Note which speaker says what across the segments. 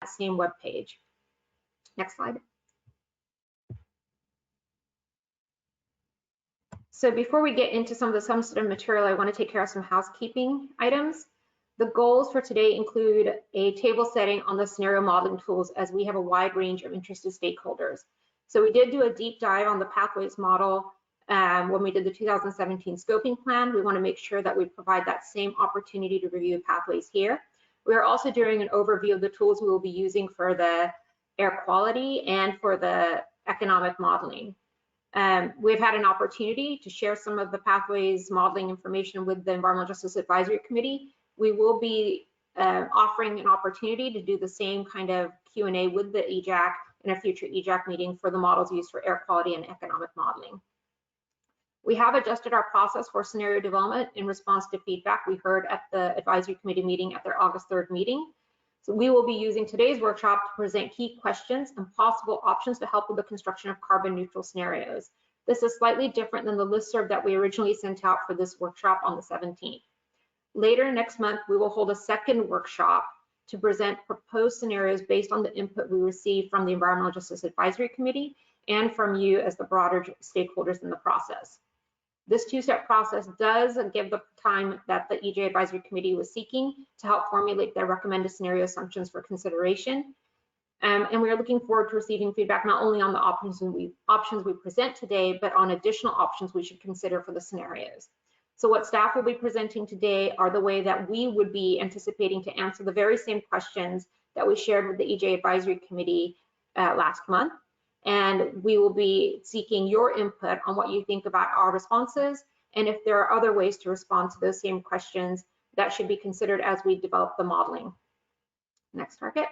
Speaker 1: same web page. Next slide. So before we get into some of the substantive material, I want to take care of some housekeeping items. The goals for today include a table setting on the scenario modeling tools, as we have a wide range of interested stakeholders. So we did do a deep dive on the pathways model when we did the 2017 scoping plan. We want to make sure that we provide that same opportunity to review pathways here. We are also doing an overview of the tools we will be using for the air quality and for the economic modeling. We've had an opportunity to share some of the pathways modeling information with the Environmental Justice Advisory Committee. We will be offering an opportunity to do the same kind of Q&A with the EJAC in a future EJAC meeting for the models used for air quality and economic modeling. We have adjusted our process for scenario development in response to feedback we heard at the advisory committee meeting at their August 3rd meeting. So we will be using today's workshop to present key questions and possible options to help with the construction of carbon neutral scenarios. This is slightly different than the listserv that we originally sent out for this workshop on the 17th. Later next month, we will hold a second workshop to present proposed scenarios based on the input we received from the Environmental Justice Advisory Committee and from you as the broader stakeholders in the process. This two-step process does give the time that the EJ Advisory Committee was seeking to help formulate their recommended scenario assumptions for consideration. And we are looking forward to receiving feedback not only on the options we present today, but on additional options we should consider for the scenarios. So what staff will be presenting today are the way that we would be anticipating to answer the very same questions that we shared with the EJ Advisory Committee last month. And we will be seeking your input on what you think about our responses, and if there are other ways to respond to those same questions that should be considered as we develop the modeling. Next target.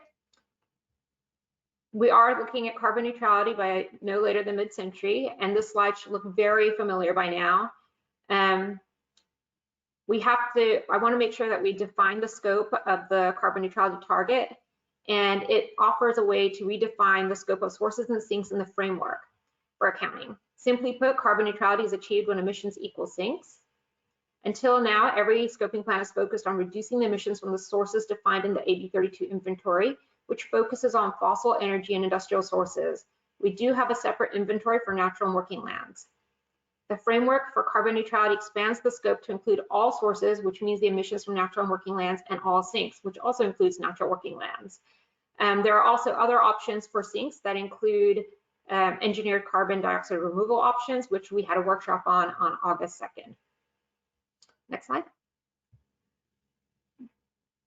Speaker 1: We are looking at carbon neutrality by no later than mid-century, and this slide should look very familiar by now. I want to make sure that we define the scope of the carbon neutrality target, and it offers a way to redefine the scope of sources and sinks in the framework for accounting. Simply put, carbon neutrality is achieved when emissions equal sinks. Until now, every scoping plan is focused on reducing the emissions from the sources defined in the AB 32 inventory, which focuses on fossil energy and industrial sources. We do have a separate inventory for natural and working lands. The framework for carbon neutrality expands the scope to include all sources, which means the emissions from natural and working lands, and all sinks, which also includes natural working lands. There are also other options for sinks that include engineered carbon dioxide removal options, which we had a workshop on August 2nd. Next slide.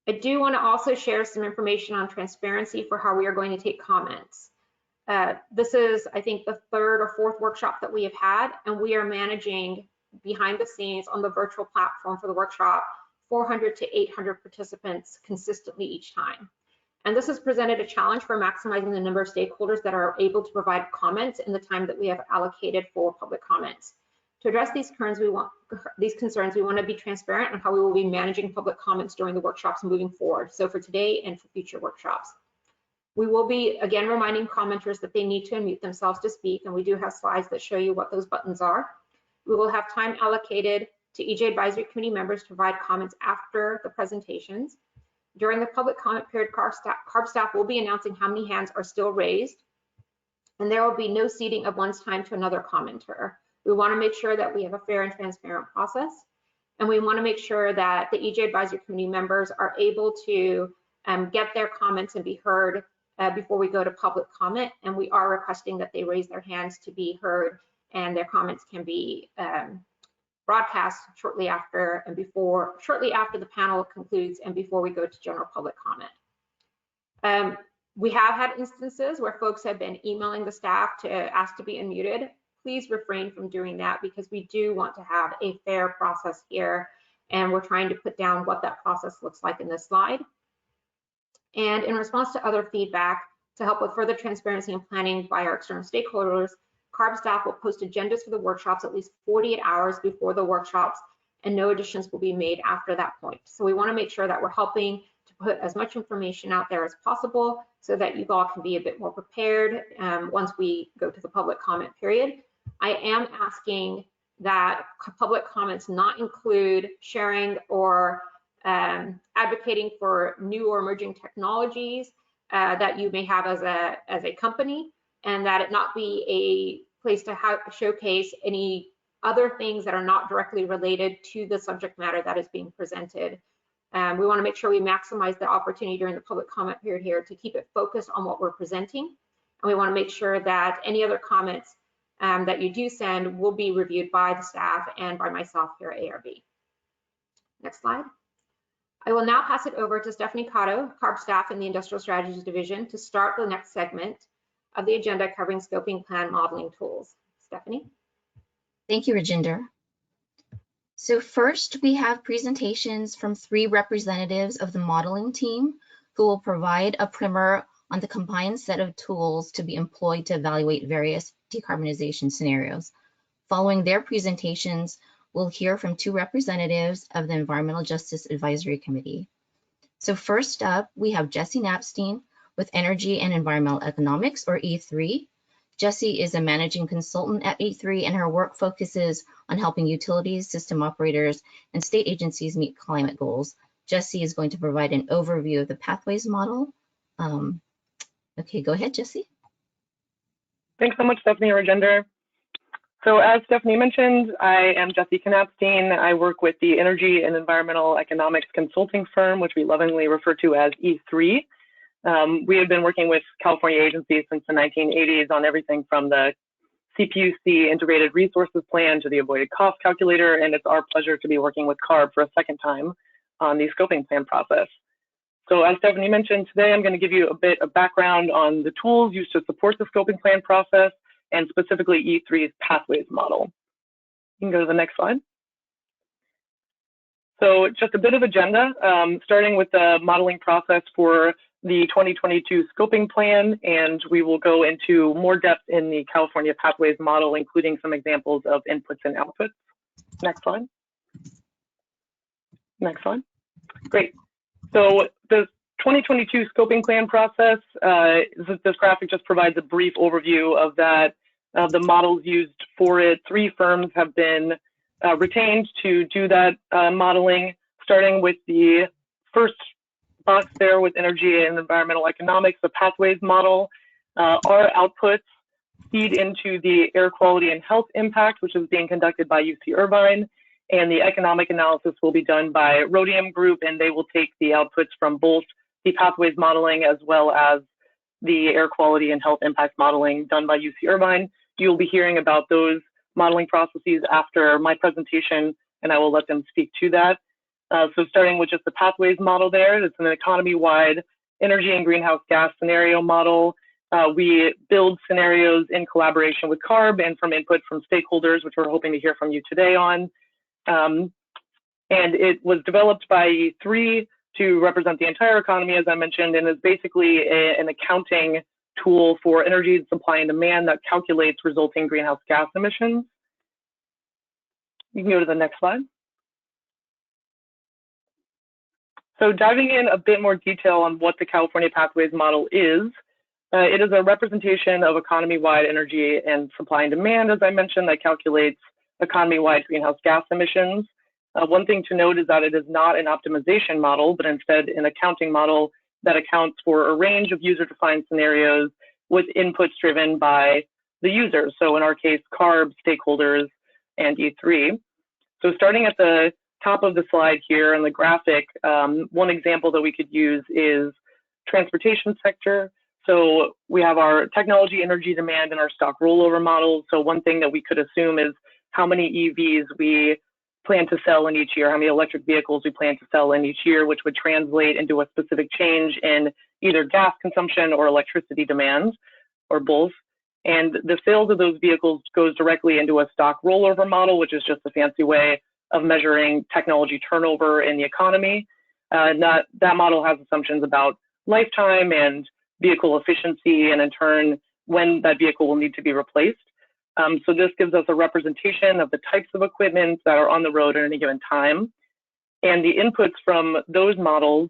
Speaker 1: I do want to also share some information on transparency for how we are going to take comments. This is, I think, the third or fourth workshop that we have had, and we are managing behind the scenes on the virtual platform for the workshop 400 to 800 participants consistently each time. And this has presented a challenge for maximizing the number of stakeholders that are able to provide comments in the time that we have allocated for public comments. To address these concerns, we want to be transparent on how we will be managing public comments during the workshops moving forward. So for today and for future workshops. We will be, again, reminding commenters that they need to unmute themselves to speak, and we do have slides that show you what those buttons are. We will have time allocated to EJ Advisory Committee members to provide comments after the presentations. During the public comment period, CARB staff will be announcing how many hands are still raised, and there will be no ceding of one's time to another commenter. We want to make sure that we have a fair and transparent process, and we want to make sure that the EJ Advisory Committee members are able to get their comments and be heard before we go to public comment, and we are requesting that they raise their hands to be heard, and their comments can be broadcast shortly after the panel concludes and before we go to general public comment. We have had instances where folks have been emailing the staff to ask to be unmuted. Please refrain from doing that, because we do want to have a fair process here, and we're trying to put down what that process looks like in this slide. And in response to other feedback, to help with further transparency and planning by our external stakeholders, CARB staff will post agendas for the workshops at least 48 hours before the workshops, and no additions will be made after that point. So we want to make sure that we're helping to put as much information out there as possible so that you all can be a bit more prepared once we go to the public comment period. I am asking that public comments not include sharing or advocating for new or emerging technologies, that you may have as a company, and that it not be a place to showcase any other things that are not directly related to the subject matter that is being presented. We want to make sure we maximize the opportunity during the public comment period here to keep it focused on what we're presenting. And we want to make sure that any other comments that you do send will be reviewed by the staff and by myself here at ARB. Next slide. I will now pass it over to Stephanie Cotto, CARB staff in the Industrial Strategies Division, to start the next segment of the agenda covering scoping plan modeling tools. Stephanie.
Speaker 2: Thank you, Rajinder. So first, we have presentations from 3 representatives of the modeling team who will provide a primer on the combined set of tools to be employed to evaluate various decarbonization scenarios. Following their presentations, we'll hear from 2 representatives of the Environmental Justice Advisory Committee. So first up, we have Jessie Knapstein with Energy and Environmental Economics, or E3. Jessie is a managing consultant at E3, and her work focuses on helping utilities, system operators, and state agencies meet climate goals. Jessie is going to provide an overview of the pathways model. Okay, go ahead, Jessie.
Speaker 3: Thanks so much, Stephanie and Rajinder. So as Stephanie mentioned, I am Jessie Knapstein. I work with the Energy and Environmental Economics Consulting Firm, which we lovingly refer to as E3. We have been working with California agencies since the 1980s on everything from the CPUC Integrated Resources Plan to the Avoided Cost Calculator, and it's our pleasure to be working with CARB for a second time on the scoping plan process. So as Stephanie mentioned, today I'm going to give you a bit of background on the tools used to support the scoping plan process, and specifically E3's pathways model. You can go to the next slide. So just a bit of agenda, starting with the modeling process for the 2022 scoping plan, and we will go into more depth in the California pathways model, including some examples of inputs and outputs. Next slide. Next slide. Great. So the 2022 scoping plan process, this graphic just provides a brief overview of that. The models used for it, 3 firms have been retained to do that modeling, starting with the first box there with Energy and Environmental Economics, the pathways model. Our outputs feed into the air quality and health impact, which is being conducted by UC Irvine, and the economic analysis will be done by Rhodium Group, and they will take the outputs from both the pathways modeling as well as the air quality and health impact modeling done by UC Irvine. You'll be hearing about those modeling processes after my presentation, and I will let them speak to that. So starting with just the pathways model there, it's an economy-wide energy and greenhouse gas scenario model. We build scenarios in collaboration with CARB and from input from stakeholders, which we're hoping to hear from you today on. And it was developed by E3 to represent the entire economy, as I mentioned, and is basically an accounting tool for energy supply and demand that calculates resulting greenhouse gas emissions. You can go to the next slide. So diving in a bit more detail on what the California Pathways model is, it is a representation of economy-wide energy and supply and demand, as I mentioned, that calculates economy-wide greenhouse gas emissions. One thing to note is that it is not an optimization model, but instead an accounting model that accounts for a range of user-defined scenarios with inputs driven by the users. So in our case, CARB, stakeholders, and E3. So starting at the top of the slide here in the graphic, one example that we could use is transportation sector. So we have our technology energy demand and our stock rollover models. So one thing that we could assume is how many EVs we plan to sell in each year, how many electric vehicles we plan to sell in each year, which would translate into a specific change in either gas consumption or electricity demand, or both. And the sales of those vehicles goes directly into a stock rollover model, which is just a fancy way of measuring technology turnover in the economy. That model has assumptions about lifetime and vehicle efficiency, and in turn, when that vehicle will need to be replaced. So this gives us a representation of the types of equipment that are on the road at any given time. And the inputs from those models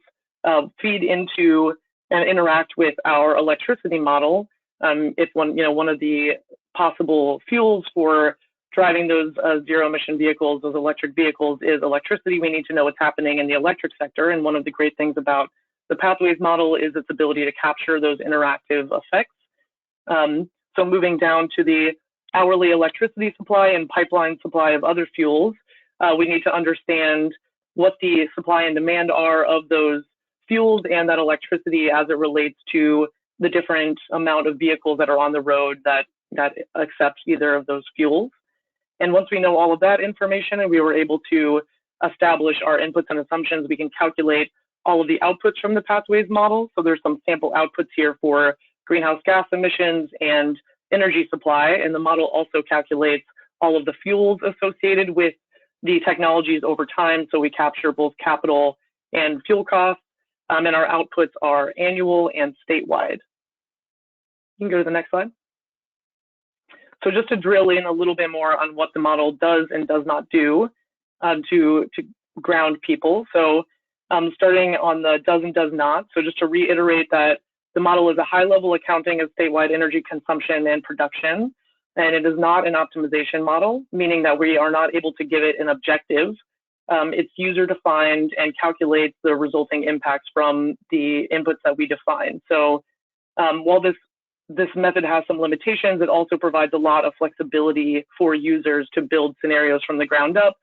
Speaker 3: feed into and interact with our electricity model. If one of the possible fuels for driving those zero emission vehicles, those electric vehicles, is electricity, we need to know what's happening in the electric sector. And one of the great things about The pathways model is its ability to capture those interactive effects. So moving down to the hourly electricity supply and pipeline supply of other fuels, we need to understand what the supply and demand are of those fuels and that electricity as it relates to the different amount of vehicles that are on the road that accept either of those fuels. And once we know all of that information and we were able to establish our inputs and assumptions, we can calculate all of the outputs from the pathways model. So there's some sample outputs here for greenhouse gas emissions and energy supply. And the model also calculates all of the fuels associated with the technologies over time. So we capture both capital and fuel costs, and our outputs are annual and statewide. You can go to the next slide. So just to drill in a little bit more on what the model does and does not do to ground people. So starting on the does and does not. So just to reiterate that the model is a high-level accounting of statewide energy consumption and production, and it is not an optimization model, meaning that we are not able to give it an objective. It's user-defined and calculates the resulting impacts from the inputs that we define. So while this method has some limitations, it also provides a lot of flexibility for users to build scenarios from the ground up.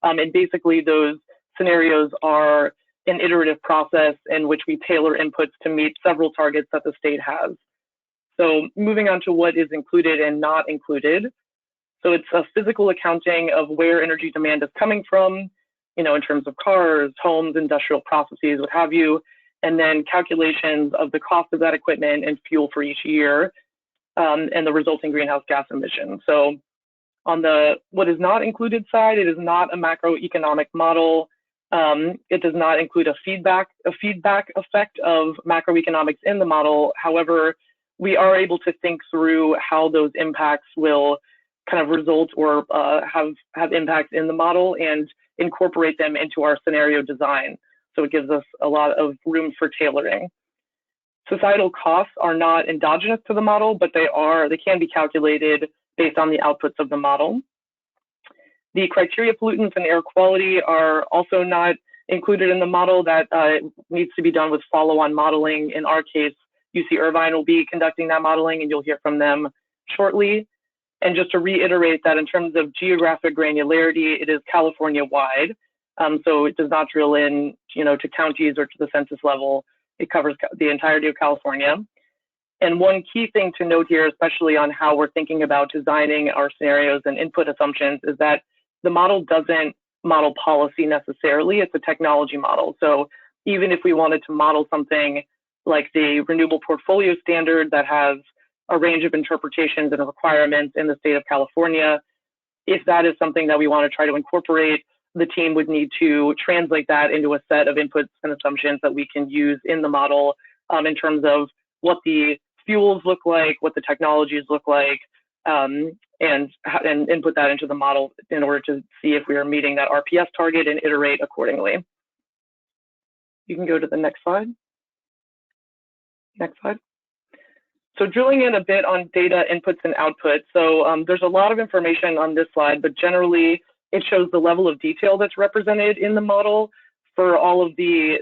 Speaker 3: And basically those scenarios are an iterative process in which we tailor inputs to meet several targets that the state has. So moving on to what is included and not included. So it's a physical accounting of where energy demand is coming from, in terms of cars, homes, industrial processes, what have you, and then calculations of the cost of that equipment and fuel for each year, and the resulting greenhouse gas emissions. So on the what is not included side, it is not a macroeconomic model. It does not include a feedback effect of macroeconomics in the model. However, we are able to think through how those impacts will kind of result or have impacts in the model and incorporate them into our scenario design. So it gives us a lot of room for tailoring. Societal costs are not endogenous to the model, but they can be calculated based on the outputs of the model. The criteria pollutants and air quality are also not included in the model. That needs to be done with follow-on modeling. In our case, UC Irvine will be conducting that modeling, and you'll hear from them shortly. And just to reiterate that in terms of geographic granularity, it is California-wide. So it does not drill in, to counties or to the census level. It covers the entirety of California. And one key thing to note here, especially on how we're thinking about designing our scenarios and input assumptions, is that the model doesn't model policy necessarily. It's a technology model. So even if we wanted to model something like the Renewable Portfolio Standard that has a range of interpretations and requirements in the state of California, if that is something that we want to try to incorporate, the team would need to translate that into a set of inputs and assumptions that we can use in the model in terms of what the fuels look like, what the technologies look like, and input that into the model in order to see if we are meeting that RPS target and iterate accordingly. You can go to the next slide. Next slide. So drilling in a bit on data inputs and outputs. So there's a lot of information on this slide, but generally it shows the level of detail that's represented in the model for all of the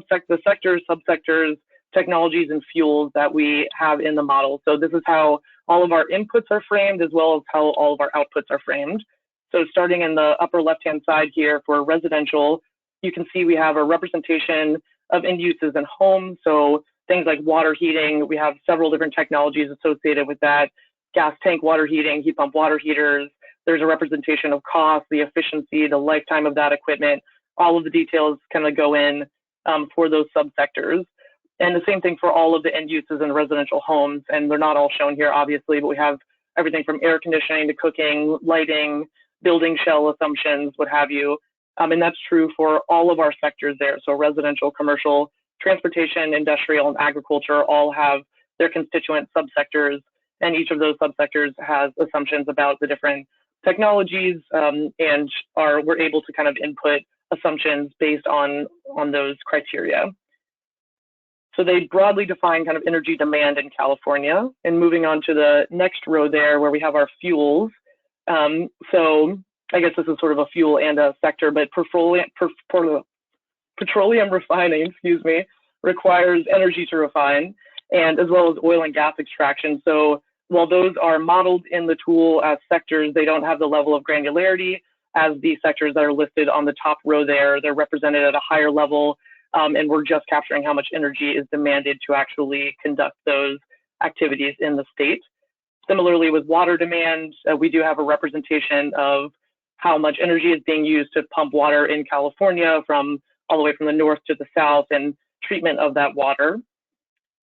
Speaker 3: sectors, subsectors, technologies, and fuels that we have in the model. So this is how all of our inputs are framed, as well as how all of our outputs are framed. So starting in the upper left-hand side here for residential, you can see we have a representation of end uses in homes. So things like water heating, we have several different technologies associated with that. Gas tank water heating, heat pump water heaters. There's a representation of cost, the efficiency, the lifetime of that equipment. All of the details kind of go in for those subsectors. And the same thing for all of the end uses in residential homes. And they're not all shown here, obviously, but we have everything from air conditioning to cooking, lighting, building shell assumptions, what have you. And that's true for all of our sectors there. So residential, commercial, transportation, industrial, and agriculture all have their constituent subsectors. And each of those subsectors has assumptions about the different technologies, and we're able to kind of input assumptions based on those criteria. So they broadly define kind of energy demand in California. And moving on to the next row there where we have our fuels. So I guess this is sort of a fuel and a sector, but petroleum refining, requires energy to refine, and as well as oil and gas extraction. So while those are modeled in the tool as sectors, they don't have the level of granularity as the sectors that are listed on the top row there. They're represented at a higher level, and we're just capturing how much energy is demanded to actually conduct those activities in the state. Similarly, with water demand, we do have a representation of how much energy is being used to pump water in California from all the way from the north to the south and treatment of that water.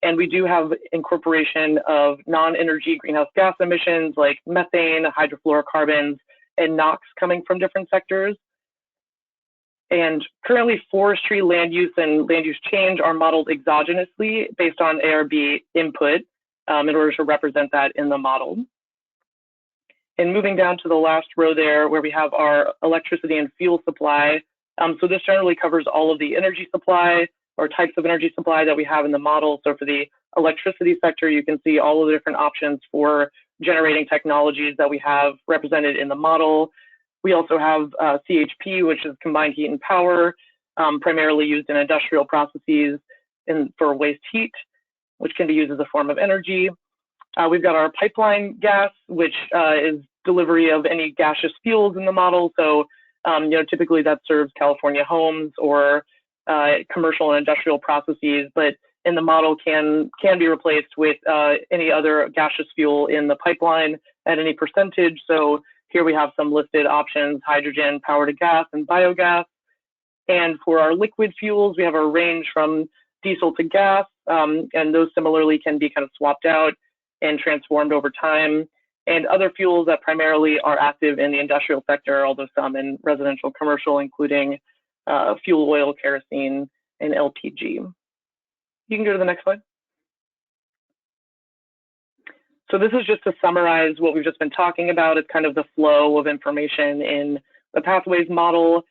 Speaker 3: And we do have incorporation of non-energy greenhouse gas emissions like methane, hydrofluorocarbons, and NOx coming from different sectors. And currently forestry land use and land use change are modeled exogenously based on ARB input in order to represent that in the model. And moving down to the last row there where we have our electricity and fuel supply. So this generally covers all of the energy supply or types of energy supply that we have in the model. So for the electricity sector, you can see all of the different options for generating technologies that we have represented in the model. We also have CHP, which is combined heat and power, primarily used in industrial processes for waste heat, which can be used as a form of energy. We've got our pipeline gas, which is delivery of any gaseous fuels in the model. So, typically that serves California homes or commercial and industrial processes, but in the model can be replaced with any other gaseous fuel in the pipeline at any percentage. So here we have some listed options: hydrogen, power to gas, and biogas. And for our liquid fuels, we have a range from diesel to gas, and those similarly can be kind of swapped out and transformed over time. And other fuels that primarily are active in the industrial sector, although some in residential commercial, including fuel oil, kerosene, and LPG. You can go to the next slide. So this is just to summarize what we've just been talking about. It's kind of the flow of information in the pathways model.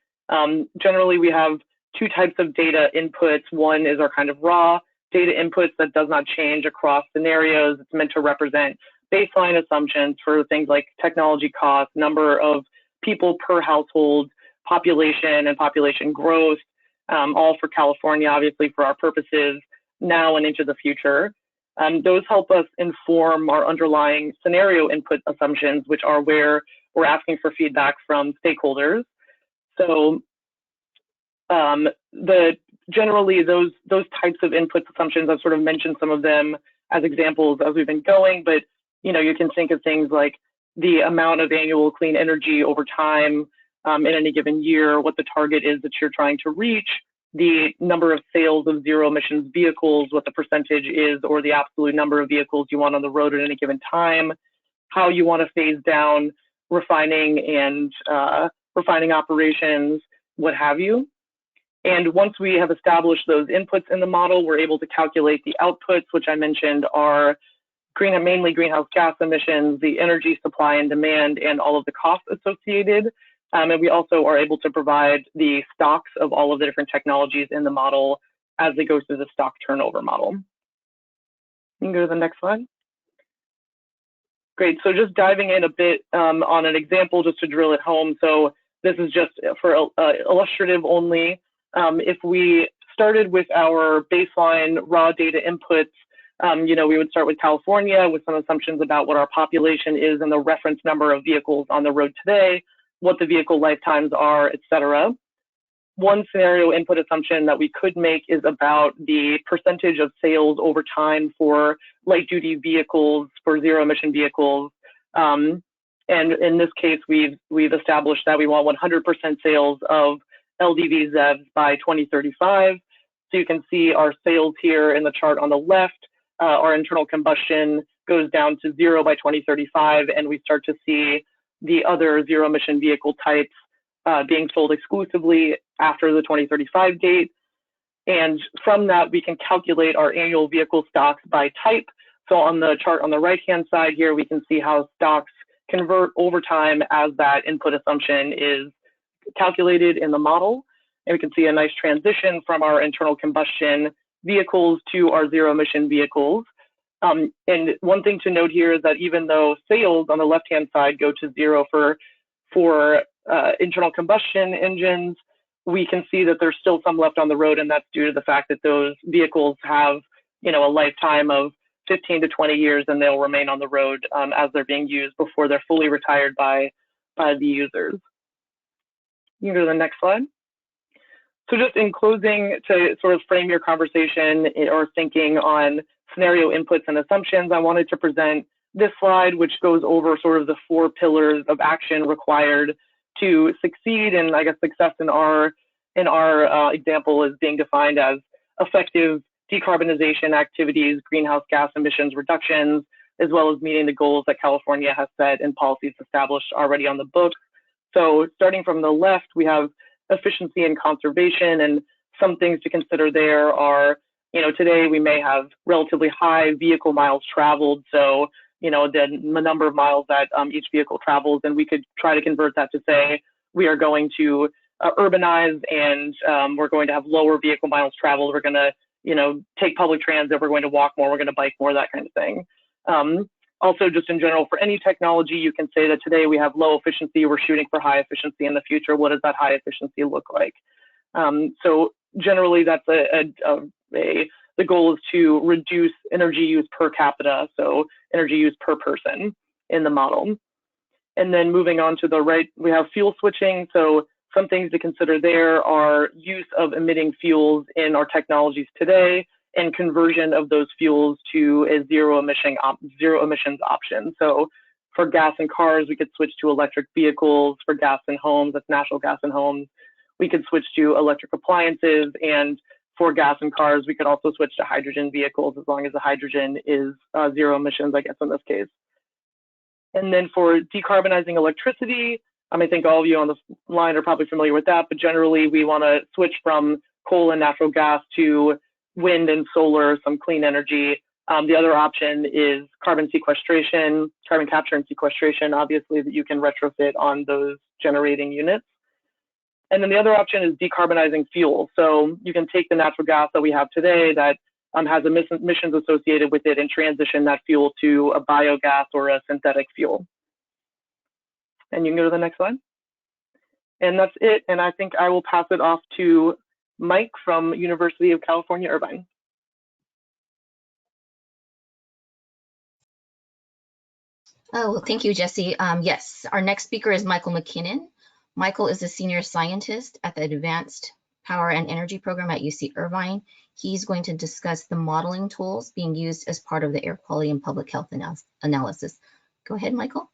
Speaker 3: Generally, we have two types of data inputs. One is our kind of raw data inputs that does not change across scenarios. It's meant to represent baseline assumptions for things like technology costs, number of people per household, population and population growth, all for California, obviously for our purposes now and into the future. Those help us inform our underlying scenario input assumptions, which are where we're asking for feedback from stakeholders. So generally those types of input assumptions, I've sort of mentioned some of them as examples as we've been going, but you can think of things like the amount of annual clean energy over time in any given year, what the target is that you're trying to reach, the number of sales of zero emissions vehicles, what the percentage is, or the absolute number of vehicles you want on the road at any given time, how you want to phase down refining and refining operations, what have you. And once we have established those inputs in the model, we're able to calculate the outputs, which I mentioned are mainly greenhouse gas emissions, the energy supply and demand, and all of the costs associated. And we also are able to provide the stocks of all of the different technologies in the model as they go through the stock turnover model. You can go to the next slide. Great, so just diving in a bit on an example just to drill it home. So this is just for illustrative only. If we started with our baseline raw data inputs, we would start with California with some assumptions about what our population is and the reference number of vehicles on the road today, what the vehicle lifetimes are, et cetera. One scenario input assumption that we could make is about the percentage of sales over time for light duty vehicles, for zero emission vehicles. And in this case, we've established that we want 100% sales of LDV ZEVs by 2035. So you can see our sales here in the chart on the left. Our internal combustion goes down to 0 by 2035, and we start to see the other zero emission vehicle types being sold exclusively after the 2035 date. And from that, we can calculate our annual vehicle stocks by type. So on the chart on the right-hand side here, we can see how stocks convert over time as that input assumption is calculated in the model. And we can see a nice transition from our internal combustion vehicles to our zero emission vehicles. And one thing to note here is that even though sales on the left-hand side go to 0 for internal combustion engines, we can see that there's still some left on the road, and that's due to the fact that those vehicles have, a lifetime of 15 to 20 years, and they'll remain on the road as they're being used before they're fully retired by the users. You can go to the next slide. So just in closing, to sort of frame your conversation or thinking on scenario inputs and assumptions, I wanted to present this slide, which goes over sort of the 4 pillars of action required to succeed. And I guess success in our example is being defined as effective decarbonization activities, greenhouse gas emissions reductions, as well as meeting the goals that California has set and policies established already on the books. So starting from the left, we have efficiency and conservation, and some things to consider there are, today we may have relatively high vehicle miles traveled. So, the number of miles that each vehicle travels, and we could try to convert that to say, we are going to urbanize and we're going to have lower vehicle miles traveled. We're going to, take public transit. We're going to walk more. We're going to bike more, that kind of thing. Also, just in general, for any technology, you can say that today we have low efficiency. We're shooting for high efficiency in the future. What does that high efficiency look like? So generally, that's the goal is to reduce energy use per capita, so energy use per person in the model. And then moving on to the right, we have fuel switching. So some things to consider there are use of emitting fuels in our technologies today, and conversion of those fuels to a zero emissions option. So for gas in cars, we could switch to electric vehicles. For gas in homes, that's natural gas in homes, we could switch to electric appliances. And for gas in cars, we could also switch to hydrogen vehicles as long as the hydrogen is zero emissions, I guess, in this case. And then for decarbonizing electricity, I think all of you on this line are probably familiar with that, but generally we want to switch from coal and natural gas to wind and solar, some clean energy. The other option is carbon sequestration, carbon capture and sequestration, obviously, that you can retrofit on those generating units. And then the other option is decarbonizing fuel. So you can take the natural gas that we have today that has emissions associated with it and transition that fuel to a biogas or a synthetic fuel. And you can go to the next slide. And that's it. And I think I will pass it off to Mike from University of California, Irvine.
Speaker 2: Oh, well, thank you, Jesse. Yes, our next speaker is Michael McKinnon. Michael is a senior scientist at the Advanced Power and Energy Program at UC Irvine. He's going to discuss the modeling tools being used as part of the air quality and public health analysis. Go ahead, Michael.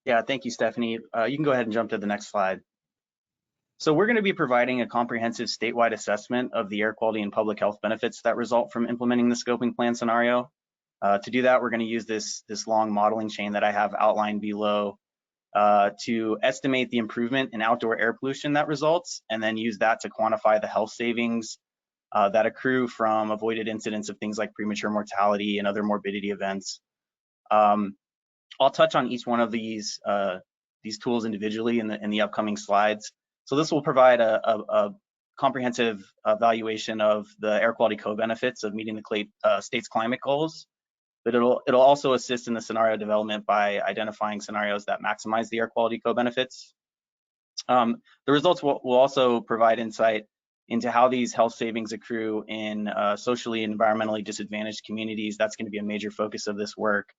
Speaker 4: Yeah, thank you, Stephanie. You can go ahead and jump to the next slide. So we're going to be providing a comprehensive statewide assessment of the air quality and public health benefits that result from implementing the scoping plan scenario. To do that, we're going to use this long modeling chain that I have outlined below to estimate the improvement in outdoor air pollution that results, and then use that to quantify the health savings that accrue from avoided incidents of things like premature mortality and other morbidity events. I'll touch on each one of these tools individually in the upcoming slides. So this will provide a comprehensive evaluation of the air quality co-benefits of meeting the state's climate goals, but it'll also assist in the scenario development by identifying scenarios that maximize the air quality co-benefits. The results will also provide insight into how these health savings accrue in socially and environmentally disadvantaged communities. That's going to be a major focus of this work.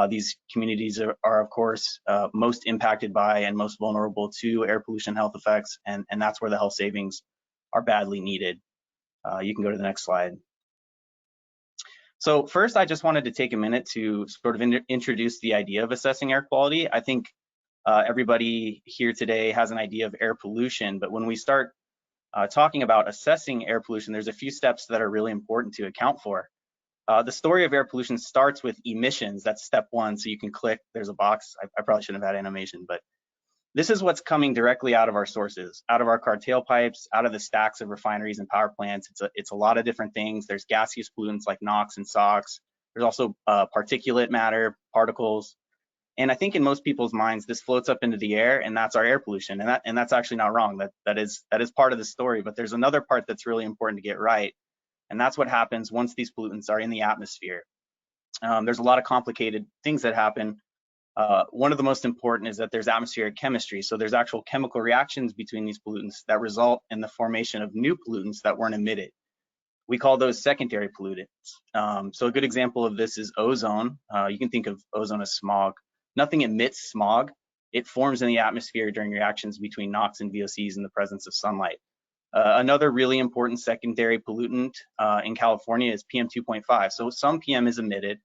Speaker 4: These communities are of course, most impacted by and most vulnerable to air pollution health effects, and that's where the health savings are badly needed. You can go to the next slide. So first, I just wanted to take a minute to sort of introduce the idea of assessing air quality. I think everybody here today has an idea of air pollution, but when we start talking about assessing air pollution, there's a few steps that are really important to account for. The story of air pollution starts with emissions. That's step one. So you can click, there's a box. I probably shouldn't have had animation, but this is what's coming directly out of our sources, out of our car tailpipes, out of the stacks of refineries and power plants. It's a lot of different things. There's gaseous pollutants like NOx and SOx. There's also particulate matter, particles. And I think in most people's minds, this floats up into the air, and that's our air pollution. And that's actually not wrong. That is part of the story. But there's another part that's really important to get right. And that's what happens once these pollutants are in the atmosphere. There's a lot of complicated things that happen One of the most important is that there's atmospheric chemistry. So there's actual chemical reactions between these pollutants that result in the formation of new pollutants that weren't emitted. We call those secondary pollutants. So a good example of this is ozone. You can think of ozone as smog. Nothing emits smog. It forms in the atmosphere during reactions between NOx and VOCs in the presence of sunlight. Another really important secondary pollutant in California is PM 2.5. So some PM is emitted,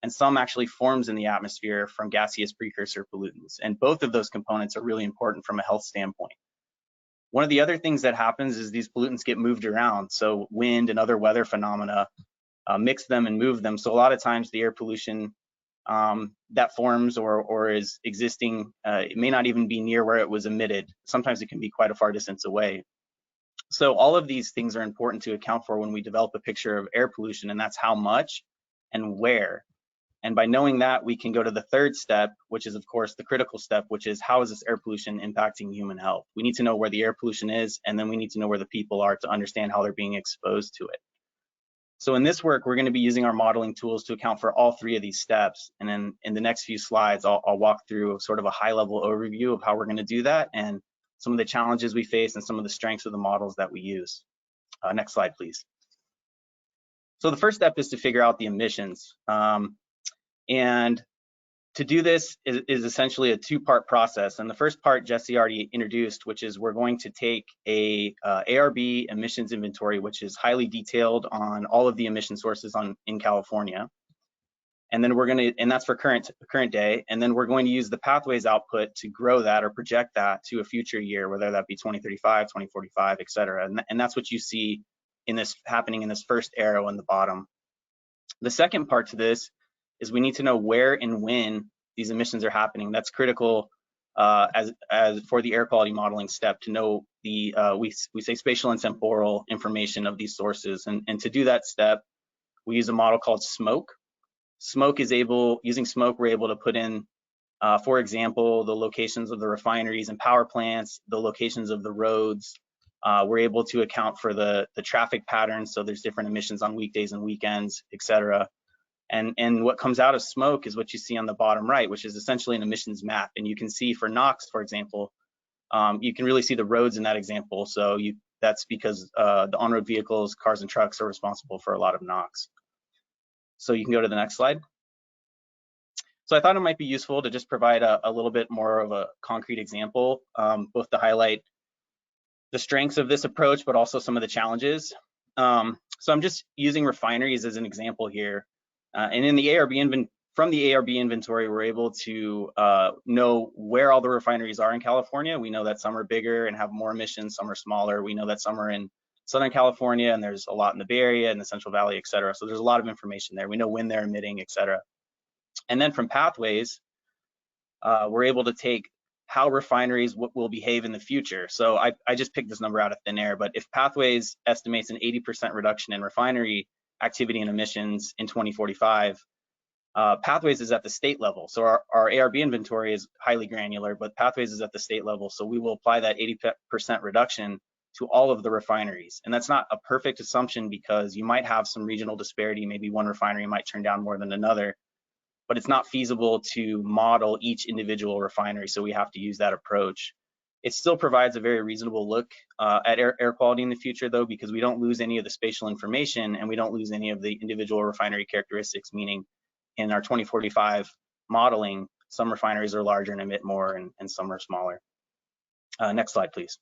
Speaker 4: and some actually forms in the atmosphere from gaseous precursor pollutants. And both of those components are really important from a health standpoint. One of the other things that happens is these pollutants get moved around. So wind and other weather phenomena mix them and move them. So a lot of times the air pollution that forms or is existing, it may not even be near where it was emitted. Sometimes it can be quite a far distance away. So all of these things are important to account for when we develop a picture of air pollution, and that's how much and where. And by knowing that, we can go to the third step, which is of course the critical step, which is how is this air pollution impacting human health? We need to know where the air pollution is, and then we need to know where the people are to understand how they're being exposed to it. So in this work, we're going to be using our modeling tools to account for all three of these steps. And then in the next few slides, I'll walk through sort of a high-level overview of how we're going to do that and some of the challenges we face and some of the strengths of the models that we use. Next slide, please. So the first step is to figure out the emissions. And to do this is essentially a two-part process. And the first part Jesse already introduced, which is we're going to take a ARB emissions inventory, which is highly detailed on all of the emission sources in California. And then and that's for current day. And then we're going to use the pathways output to grow that or project that to a future year, whether that be 2035, 2045, et cetera. And that's what you see happening in this first arrow in the bottom. The second part to this is we need to know where and when these emissions are happening. That's critical as for the air quality modeling step to know the, we say spatial and temporal information of these sources. And to do that step, we use a model called SMOKE. Using SMOKE, we're able to put in, for example, the locations of the refineries and power plants, the locations of the roads. We're able to account for the traffic patterns, so there's different emissions on weekdays and weekends, et cetera. And what comes out of SMOKE is what you see on the bottom right, which is essentially an emissions map. And you can see for NOx, for example, you can really see the roads in that example. So that's because the on-road vehicles, cars and trucks are responsible for a lot of NOx. So you can go to the next slide. So I thought it might be useful to just provide a little bit more of a concrete example, both to highlight the strengths of this approach, but also some of the challenges. So I'm just using refineries as an example here. And in the from the ARB inventory, we're able to know where all the refineries are in California. We know that some are bigger and have more emissions, some are smaller. We know that some are in Southern California, and there's a lot in the Bay Area and the Central Valley, et cetera. So there's a lot of information there. We know when they're emitting, et cetera. And then from pathways, we're able to take how refineries will behave in the future. So I just picked this number out of thin air, but if pathways estimates an 80% reduction in refinery activity and emissions in 2045, pathways is at the state level. So our ARB inventory is highly granular, but pathways is at the state level. So we will apply that 80% reduction to all of the refineries. And that's not a perfect assumption because you might have some regional disparity. Maybe one refinery might turn down more than another, but it's not feasible to model each individual refinery. So we have to use that approach. It still provides a very reasonable look at air quality in the future though, because we don't lose any of the spatial information and we don't lose any of the individual refinery characteristics, meaning in our 2045 modeling, some refineries are larger and emit more and some are smaller. Next slide, please.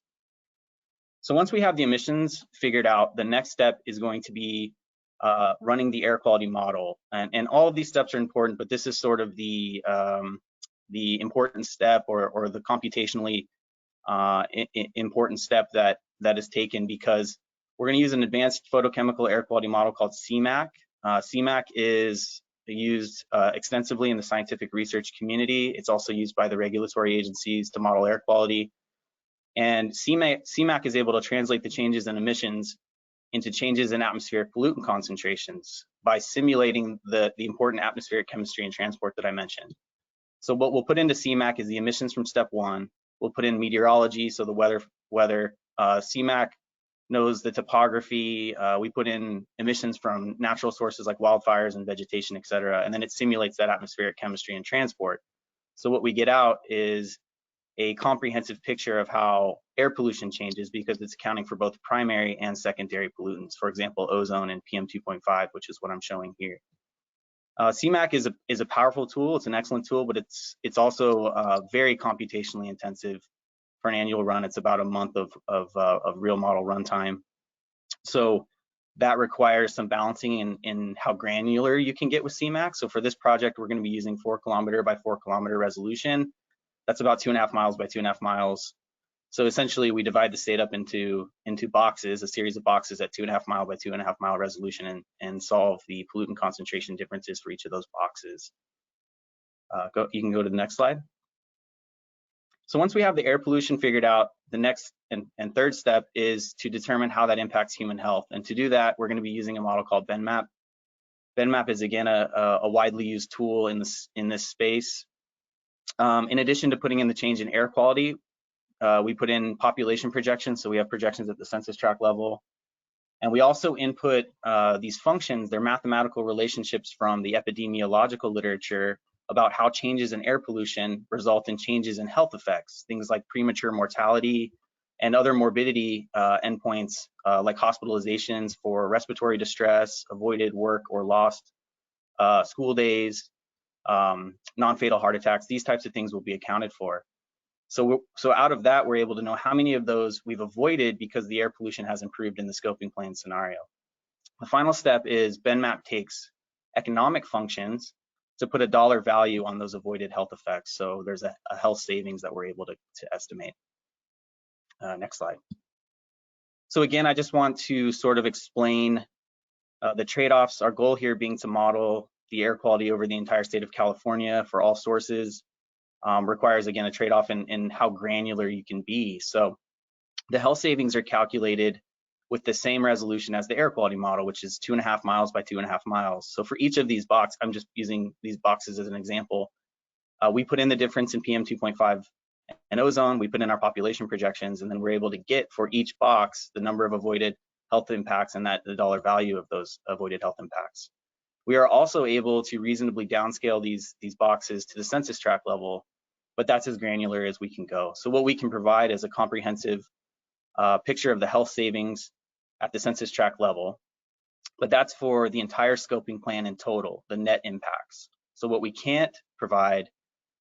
Speaker 4: So once we have the emissions figured out, the next step is going to be running the air quality model. And all of these steps are important, but this is sort of the important step or the computationally important step that is taken, because we're going to use an advanced photochemical air quality model called CMAQ. CMAQ is used extensively in the scientific research community. It's also used by the regulatory agencies to model air quality. And CMAQ is able to translate the changes in emissions into changes in atmospheric pollutant concentrations by simulating the important atmospheric chemistry and transport that I mentioned. So what we'll put into CMAQ is the emissions from step one. We'll put in meteorology, so the weather. CMAQ knows the topography. We put in emissions from natural sources like wildfires and vegetation, et cetera, and then it simulates that atmospheric chemistry and transport. So what we get out is a comprehensive picture of how air pollution changes because it's accounting for both primary and secondary pollutants, for example, ozone and PM2.5, which is what I'm showing here. CMAQ is a powerful tool. It's an excellent tool, but it's also very computationally intensive. For an annual run, it's about a month of real model runtime. So that requires some balancing in how granular you can get with CMAQ. So for this project, we're going to be using 4 km by 4 km resolution. That's about 2.5 miles by 2.5 miles. So essentially, we divide the state up into boxes, a series of boxes at 2.5 mile by 2.5 mile resolution, and solve the pollutant concentration differences for each of those boxes. You can go to the next slide. So once we have the air pollution figured out, the next and third step is to determine how that impacts human health. And to do that, we're going to be using a model called BenMap. BenMap is again a widely used tool in this space. In addition to putting in the change in air quality, we put in population projections, so we have projections at the census tract level. And we also input these functions, they're mathematical relationships from the epidemiological literature about how changes in air pollution result in changes in health effects, things like premature mortality and other morbidity endpoints like hospitalizations for respiratory distress, avoided work or lost school days, non-fatal heart attacks. These types of things will be accounted for. So out of that, we're able to know how many of those we've avoided because the air pollution has improved in the scoping plan scenario. The final step is BenMap takes economic functions to put a dollar value on those avoided health effects. So there's a health savings that we're able to estimate. Next slide. So again, I just want to sort of explain the trade-offs. Our goal here being to model the air quality over the entire state of California for all sources. Requires, again, a trade-off in how granular you can be. So the health savings are calculated with the same resolution as the air quality model, which is 2.5 miles by 2.5 miles. So for each of these boxes, I'm just using these boxes as an example. We put in the difference in PM2.5 and ozone, we put in our population projections, and then we're able to get for each box the number of avoided health impacts and the dollar value of those avoided health impacts. We are also able to reasonably downscale these boxes to the census tract level, but that's as granular as we can go. So what we can provide is a comprehensive picture of the health savings at the census tract level, but that's for the entire scoping plan in total, the net impacts. So what we can't provide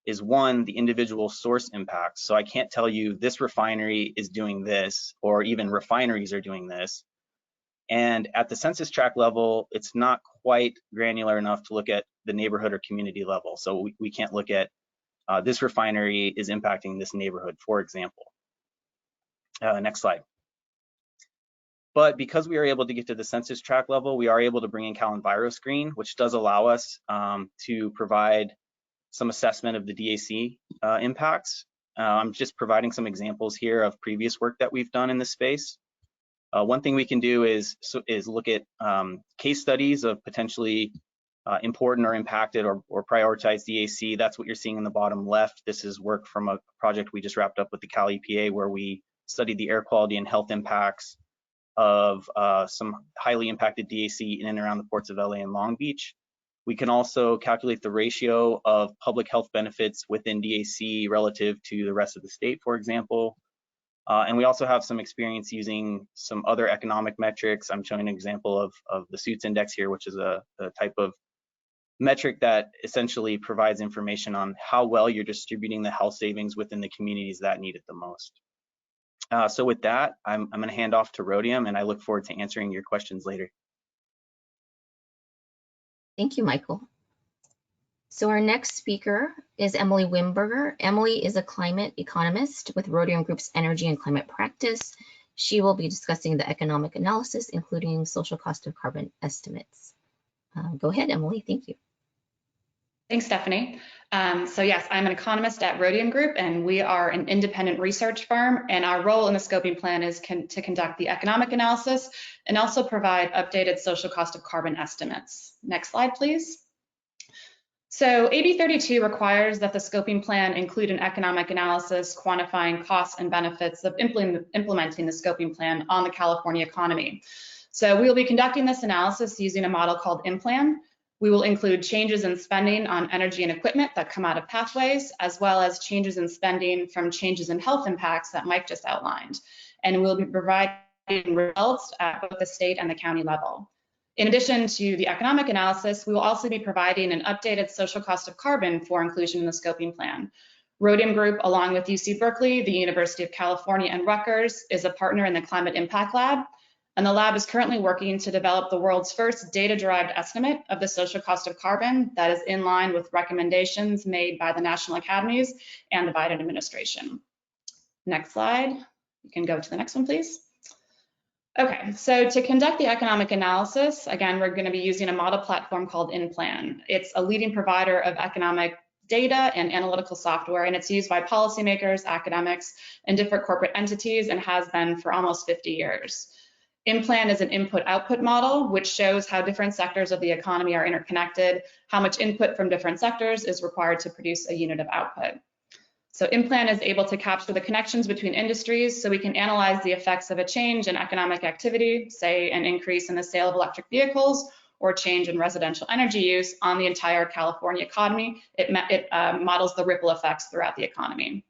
Speaker 4: is one, the individual source impacts. So I can't tell you this refinery is doing this, or even refineries are doing this. And at the census tract level, it's not quite granular enough to look at the neighborhood or community level. So we can't look at this refinery is impacting this neighborhood, for example. Next slide. But because we are able to get to the census tract level, we are able to bring in CalEnviroscreen, which does allow us to provide some assessment of the DAC impacts. I'm just providing some examples here of previous work that we've done in this space. One thing we can do is look at case studies of potentially important or impacted or prioritized DAC. That's what you're seeing in the bottom left. This is work from a project we just wrapped up with the Cal EPA, where we studied the air quality and health impacts of some highly impacted DAC in and around the ports of LA and Long Beach. We can also calculate the ratio of public health benefits within DAC relative to the rest of the state, for example. And we also have some experience using some other economic metrics. I'm showing an example of the SUITS index here, which is a type of metric that essentially provides information on how well you're distributing the health savings within the communities that need it the most. So with that, I'm going to hand off to Rhodium, and I look forward to answering your questions later.
Speaker 2: Thank you, Michael. So our next speaker is Emily Wimberger. Emily is a climate economist with Rhodium Group's Energy and Climate Practice. She will be discussing the economic analysis, including social cost of carbon estimates. Go ahead, Emily. Thank you.
Speaker 5: Thanks, Stephanie. So yes, I'm an economist at Rhodium Group, and we are an independent research firm, and our role in the scoping plan is to conduct the economic analysis and also provide updated social cost of carbon estimates. Next slide, please. So AB 32 requires that the scoping plan include an economic analysis quantifying costs and benefits of implementing the scoping plan on the California economy. So we will be conducting this analysis using a model called Inplan, We will include changes in spending on energy and equipment that come out of pathways, as well as changes in spending from changes in health impacts that Mike just outlined. And we'll be providing results at both the state and the county level. In addition to the economic analysis, we will also be providing an updated social cost of carbon for inclusion in the scoping plan. Rhodium Group, along with UC Berkeley, the University of California, and Rutgers, is a partner in the Climate Impact Lab. And the lab is currently working to develop the world's first data-derived estimate of the social cost of carbon that is in line with recommendations made by the national academies and the Biden administration. Next slide. You can go to the next one, please. Okay, so to conduct the economic analysis, again, we're going to be using a model platform called Inplan. It's a leading provider of economic data and analytical software, and it's used by policymakers, academics, and different corporate entities, and has been for almost 50 years. Inplan is an input-output model, which shows how different sectors of the economy are interconnected, how much input from different sectors is required to produce a unit of output. So Inplan is able to capture the connections between industries, so we can analyze the effects of a change in economic activity, say an increase in the sale of electric vehicles, or change in residential energy use on the entire California economy. It models the ripple effects throughout the economy.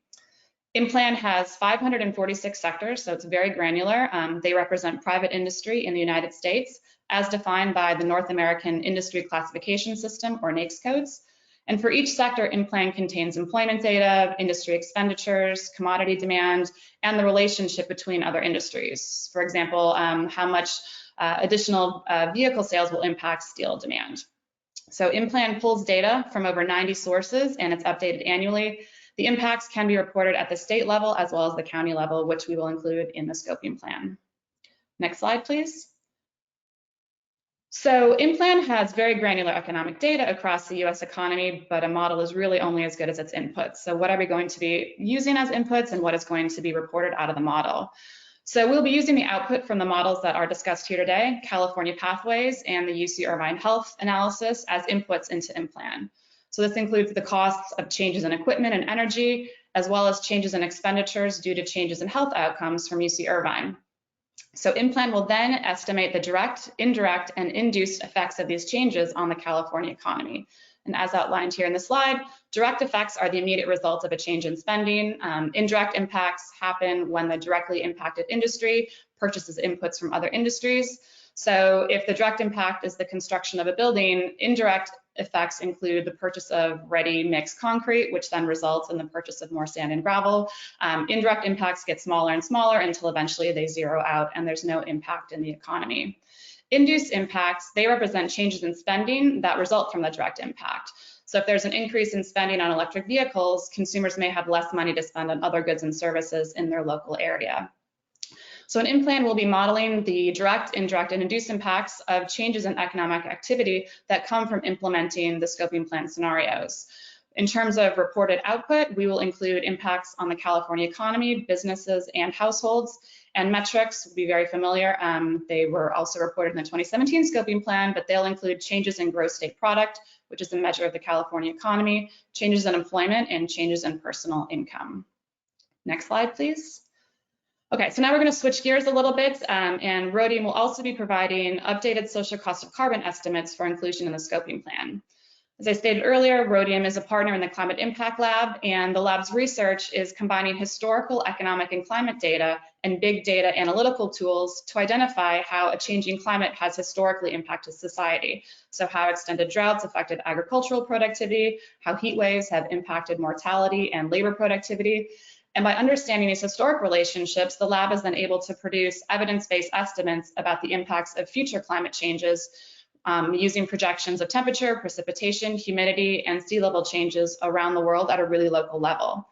Speaker 5: Inplan has 546 sectors, so it's very granular. They represent private industry in the United States, as defined by the North American Industry Classification System, or NAICS codes. And for each sector, Inplan contains employment data, industry expenditures, commodity demand, and the relationship between other industries. For example, how much additional vehicle sales will impact steel demand. So Inplan pulls data from over 90 sources, and it's updated annually. The impacts can be reported at the state level as well as the county level, which we will include in the scoping plan. Next slide, please. So Inplan has very granular economic data across the US economy, but a model is really only as good as its inputs. So what are we going to be using as inputs, and what is going to be reported out of the model? So we'll be using the output from the models that are discussed here today, California Pathways and the UC Irvine Health analysis, as inputs into Inplan. So this includes the costs of changes in equipment and energy, as well as changes in expenditures due to changes in health outcomes from UC Irvine. So Inplan will then estimate the direct, indirect, and induced effects of these changes on the California economy. And as outlined here in the slide, direct effects are the immediate result of a change in spending. Indirect impacts happen when the directly impacted industry purchases inputs from other industries. So if the direct impact is the construction of a building, indirect effects include the purchase of ready mixed concrete, which then results in the purchase of more sand and gravel. Indirect impacts get smaller and smaller until eventually they zero out and there's no impact in the economy. Induced impacts, they represent changes in spending that result from the direct impact. So if there's an increase in spending on electric vehicles, consumers may have less money to spend on other goods and services in their local area. So in Inplan, we'll be modeling the direct, indirect, and induced impacts of changes in economic activity that come from implementing the scoping plan scenarios. In terms of reported output, we will include impacts on the California economy, businesses, and households. And metrics will be very familiar. They were also reported in the 2017 scoping plan, but they'll include changes in gross state product, which is a measure of the California economy, changes in employment, and changes in personal income. Next slide, please. Okay, so now we're going to switch gears a little bit, and Rhodium will also be providing updated social cost of carbon estimates for inclusion in the scoping plan. As I stated earlier, Rhodium is a partner in the Climate Impact Lab, and the lab's research is combining historical economic and climate data and big data analytical tools to identify how a changing climate has historically impacted society. So how extended droughts affected agricultural productivity, how heat waves have impacted mortality and labor productivity. And by understanding these historic relationships, the lab is then able to produce evidence-based estimates about the impacts of future climate changes using projections of temperature, precipitation, humidity, and sea level changes around the world at a really local level.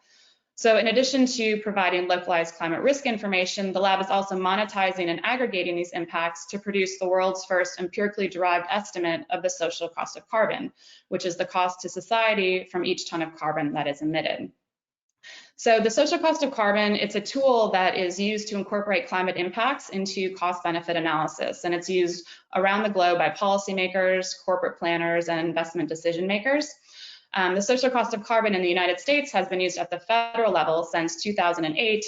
Speaker 5: So in addition to providing localized climate risk information, the lab is also monetizing and aggregating these impacts to produce the world's first empirically derived estimate of the social cost of carbon, which is the cost to society from each ton of carbon that is emitted. So the social cost of carbon, it's a tool that is used to incorporate climate impacts into cost-benefit analysis, and it's used around the globe by policymakers, corporate planners, and investment decision makers. The social cost of carbon in the United States has been used at the federal level since 2008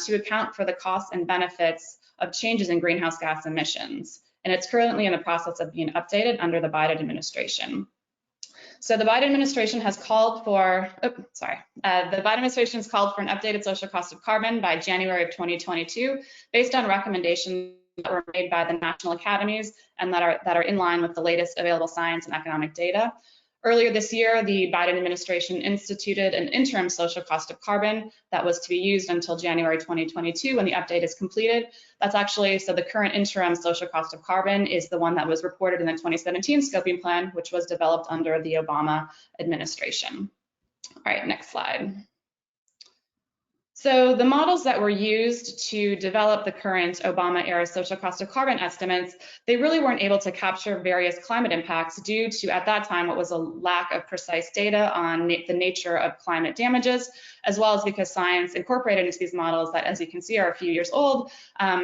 Speaker 5: to account for the costs and benefits of changes in greenhouse gas emissions. and it's currently in the process of being updated under the Biden administration. So the Biden administration has called for, the Biden administration has called for an updated social cost of carbon by January of 2022, based on recommendations that were made by the national academies and that are in line with the latest available science and economic data. Earlier this year, the Biden administration instituted an interim social cost of carbon that was to be used until January 2022 when the update is completed. That's actually, so the current interim social cost of carbon is the one that was reported in the 2017 scoping plan, which was developed under the Obama administration. All right, next slide. So the models that were used to develop the current Obama era social cost of carbon estimates, they really weren't able to capture various climate impacts due to, at that time, what was a lack of precise data on the nature of climate damages, as well as because science incorporated into these models that, as you can see, are a few years old,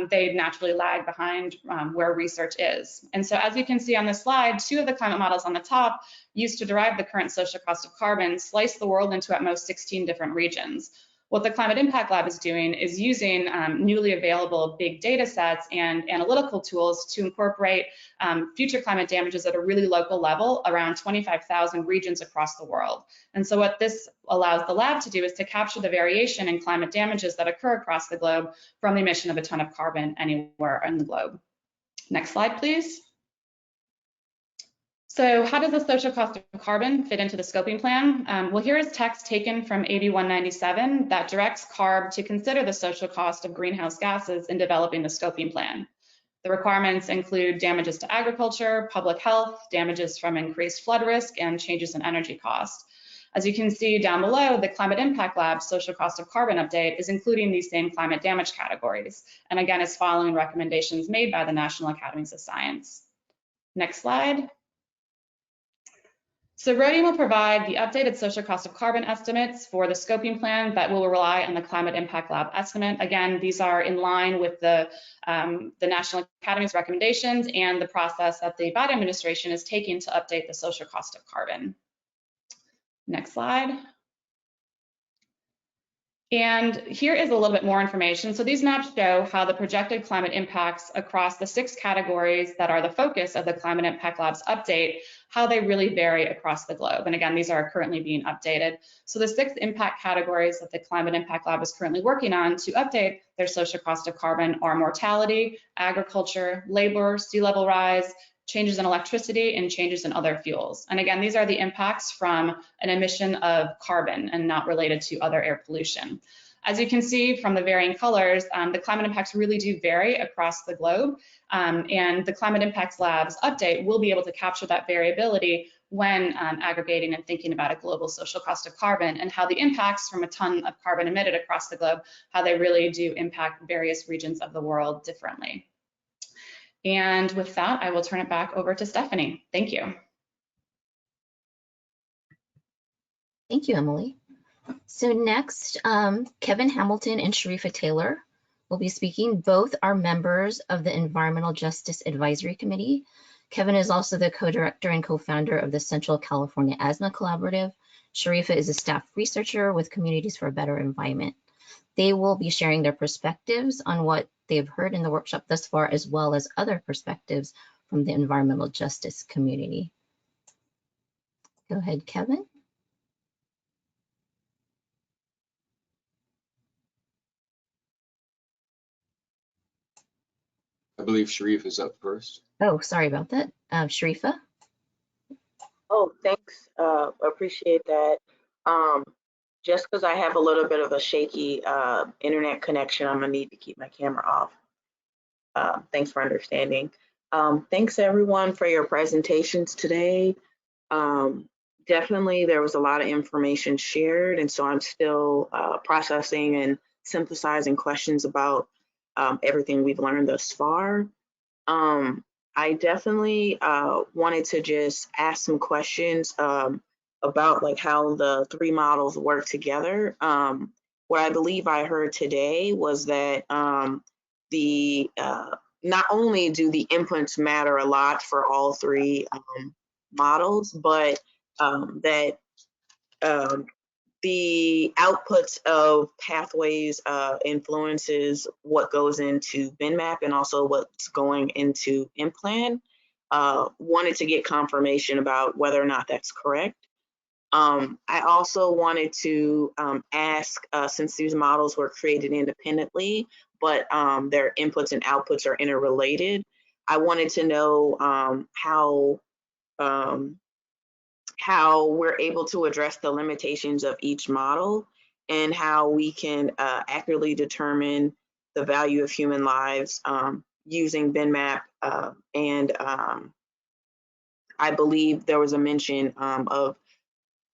Speaker 5: they naturally lag behind where research is. And so as you can see on this slide, 2 of the climate models on the top used to derive the current social cost of carbon slice the world into at most 16 different regions. What the Climate Impact Lab is doing is using newly available big data sets and analytical tools to incorporate future climate damages at a really local level around 25,000 regions across the world. And so what this allows the lab to do is to capture the variation in climate damages that occur across the globe from the emission of a ton of carbon anywhere in the globe. Next slide, please. So how does the social cost of carbon fit into the scoping plan? Well, here is text taken from AB 197 that directs CARB to consider the social cost of greenhouse gases in developing the scoping plan. The requirements include damages to agriculture, public health, damages from increased flood risk, and changes in energy cost. As you can see down below, the Climate Impact Lab's social cost of carbon update is including these same climate damage categories, and again is following recommendations made by the National Academies of Science. Next slide. So Rhodium will provide the updated social cost of carbon estimates for the scoping plan that will rely on the Climate Impact Lab estimate. Again, these are in line with the National Academy's recommendations and the process that the Biden administration is taking to update the social cost of carbon. Next slide. And here is a little bit more information. So these maps show how the projected climate impacts across the 6 categories that are the focus of the Climate Impact Lab's update, how they really vary across the globe. And again, these are currently being updated. So the 6 impact categories that the Climate Impact Lab is currently working on to update their social cost of carbon are mortality, agriculture, labor, sea level rise, changes in electricity, and changes in other fuels. And again, these are the impacts from an emission of carbon and not related to other air pollution. As you can see from the varying colors, the climate impacts really do vary across the globe, and the Climate Impacts Lab's update will be able to capture that variability when aggregating and thinking about a global social cost of carbon and how the impacts from a ton of carbon emitted across the globe, how they really do impact various regions of the world differently. And with that, I will turn it back over to Stephanie. Thank you.
Speaker 2: Thank you, Emily. So next, Kevin Hamilton and Sharifa Taylor will be speaking. Both are members of the Environmental Justice Advisory Committee. Kevin is also the co-director and co-founder of the Central California Asthma Collaborative. Sharifa is a staff researcher with Communities for a Better Environment. They will be sharing their perspectives on what they've heard in the workshop thus far, as well as other perspectives from the environmental justice community. Go ahead, Kevin.
Speaker 6: I believe Sharif is up first.
Speaker 2: Oh, sorry about that. Sharifa.
Speaker 7: Oh, thanks. Appreciate that. Just because I have a little bit of a shaky internet connection, I'm gonna need to keep my camera off. Thanks for understanding. Thanks everyone for your presentations today. Definitely there was a lot of information shared, and so I'm still processing and synthesizing questions about everything we've learned thus far. I definitely wanted to just ask some questions about like how the 3 models work together. What I believe I heard today was that not only do the inputs matter a lot for all 3 models, but that the outputs of pathways influences what goes into BinMap and also what's going into Inplan. Wanted to get confirmation about whether or not that's correct. I also wanted to ask, since these models were created independently, but their inputs and outputs are interrelated, I wanted to know how we're able to address the limitations of each model and how we can accurately determine the value of human lives using BinMap. And I believe there was a mention of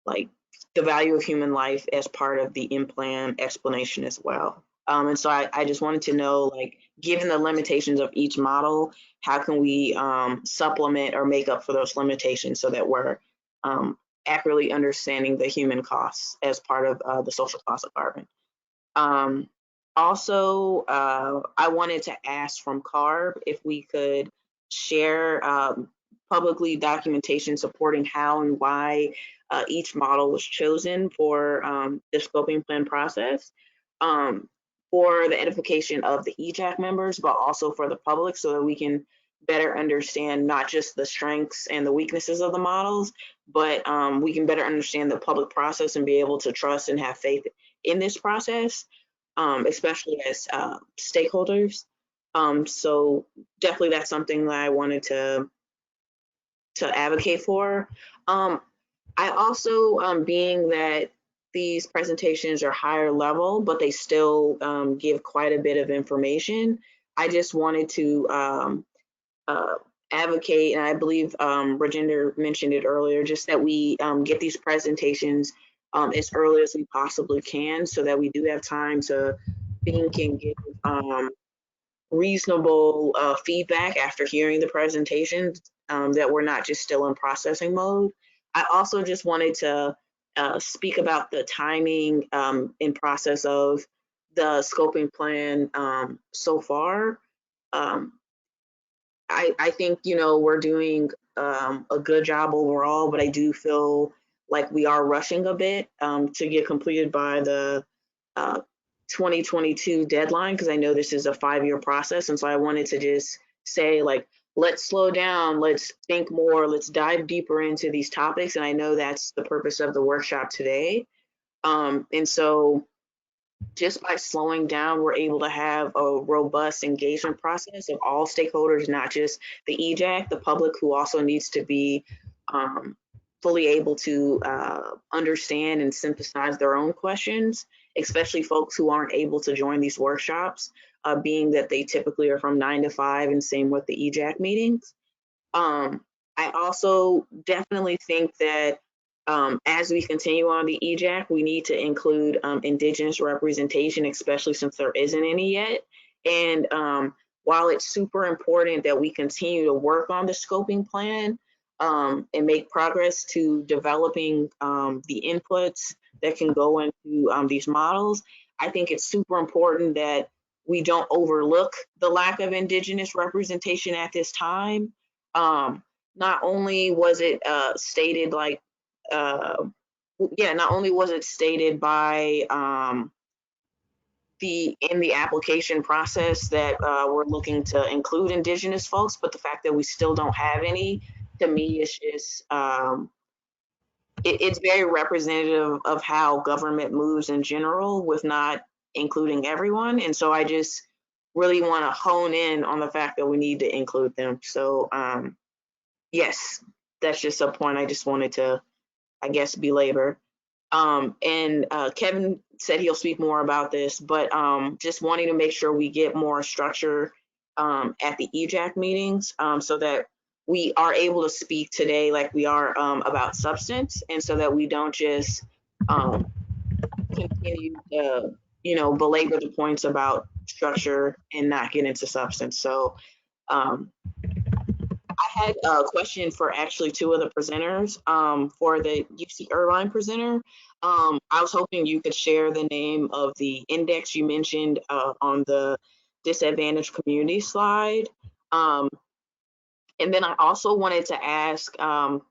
Speaker 7: like the value of human life as part of the Inplan explanation as well. And so I just wanted to know, like, given the limitations of each model, how can we supplement or make up for those limitations so that we're accurately understanding the human costs as part of the social cost of carbon. Also, I wanted to ask from CARB if we could share publicly documentation supporting how and why each model was chosen for the scoping plan process for the edification of the EJAC members, but also for the public so that we can better understand not just the strengths and the weaknesses of the models, but we can better understand the public process and be able to trust and have faith in this process, especially as stakeholders. So definitely that's something that I wanted to advocate for. I also, being that these presentations are higher level, but they still give quite a bit of information, I just wanted to advocate, and I believe Rajinder mentioned it earlier, just that we get these presentations as early as we possibly can so that we do have time to think and give reasonable feedback after hearing the presentations, that we're not just still in processing mode. I also just wanted to speak about the timing and process of the scoping plan so far. I think, you know, we're doing a good job overall, but I do feel like we are rushing a bit to get completed by the 2022 deadline, because I know this is a 5-year process. And so I wanted to just say, like, let's slow down, let's think more, let's dive deeper into these topics. And I know that's the purpose of the workshop today. And so just by slowing down, we're able to have a robust engagement process of all stakeholders, not just the EJAC, the public, who also needs to be fully able to understand and synthesize their own questions, especially folks who aren't able to join these workshops, being that they typically are from 9 to 5, and same with the EJAC meetings. I also definitely think that as we continue on the EJAC, we need to include Indigenous representation, especially since there isn't any yet. And while it's super important that we continue to work on the scoping plan and make progress to developing the inputs that can go into these models, I think it's super important that we don't overlook the lack of Indigenous representation at this time. Not only was it stated like, not only was it stated by in the application process that we're looking to include Indigenous folks, but the fact that we still don't have any, to me, is just it's very representative of how government moves in general with not including everyone. And so I just really want to hone in on the fact that we need to include them. So yes, that's just a point I just wanted to, I guess, belabor. And Kevin said he'll speak more about this, but just wanting to make sure we get more structure at the EJAC meetings so that we are able to speak today like we are about substance, and so that we don't just continue to, you know, belabor the points about structure and not get into substance. So I had a question for actually 2 of the presenters. For the UC Irvine presenter, I was hoping you could share the name of the index you mentioned on the disadvantaged community slide. And then I also wanted to ask,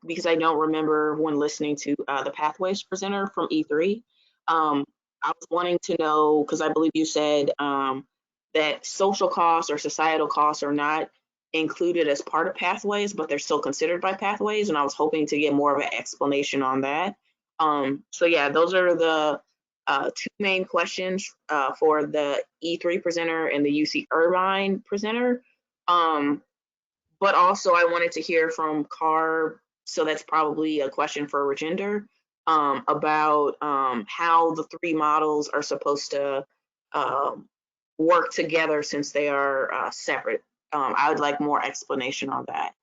Speaker 7: because I don't remember when listening to the Pathways presenter from E3, I was wanting to know, because I believe you said that social costs or societal costs are not included as part of pathways, but they're still considered by pathways. And I was hoping to get more of an explanation on that. So yeah, those are the two main questions for the E3 presenter and the UC Irvine presenter. But also I wanted to hear from CARB, so that's probably a question for Rajinder, about how the three models are supposed to work together since they are separate. I would like more explanation on that.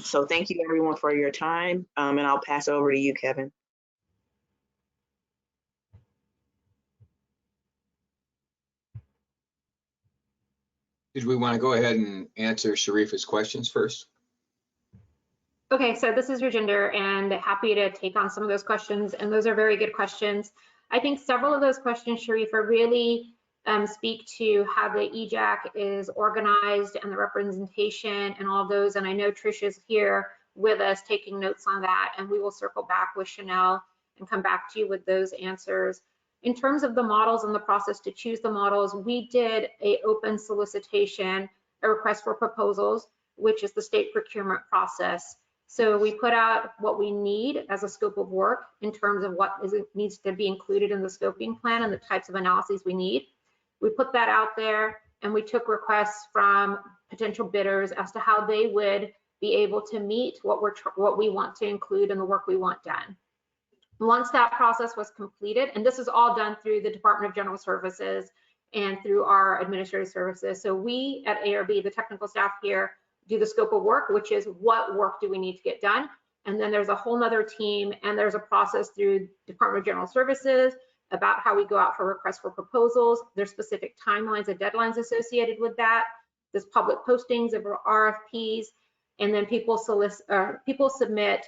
Speaker 7: So thank you everyone for your time, and I'll pass it over to you, Kevin.
Speaker 6: Did we want to go ahead and answer Sharifa's questions first?
Speaker 1: Okay, so this is Rajinder, and happy to take on some of those questions, and those are very good questions. I think several of those questions, Sharifa, really speak to how the EJAC is organized and the representation and all of those, and I know Trish is here with us taking notes on that, and we will circle back with Chanel and come back to you with those answers. In terms of the models and the process to choose the models, we did an open solicitation, a request for proposals, which is the state procurement process. So we put out what we need as a scope of work in terms of what needs to be included in the scoping plan and the types of analyses we need. We put that out there and we took requests from potential bidders as to how they would be able to meet what we want to include in the work we want done. Once that process was completed, and this is all done through the Department of General Services and through our administrative services. So we at ARB, the technical staff here, do the scope of work, which is what work do we need to get done. And then there's a whole nother team, and there's a process through Department of General Services about how we go out for requests for proposals. There's specific timelines and deadlines associated with that. There's public postings of RFPs, and then people submit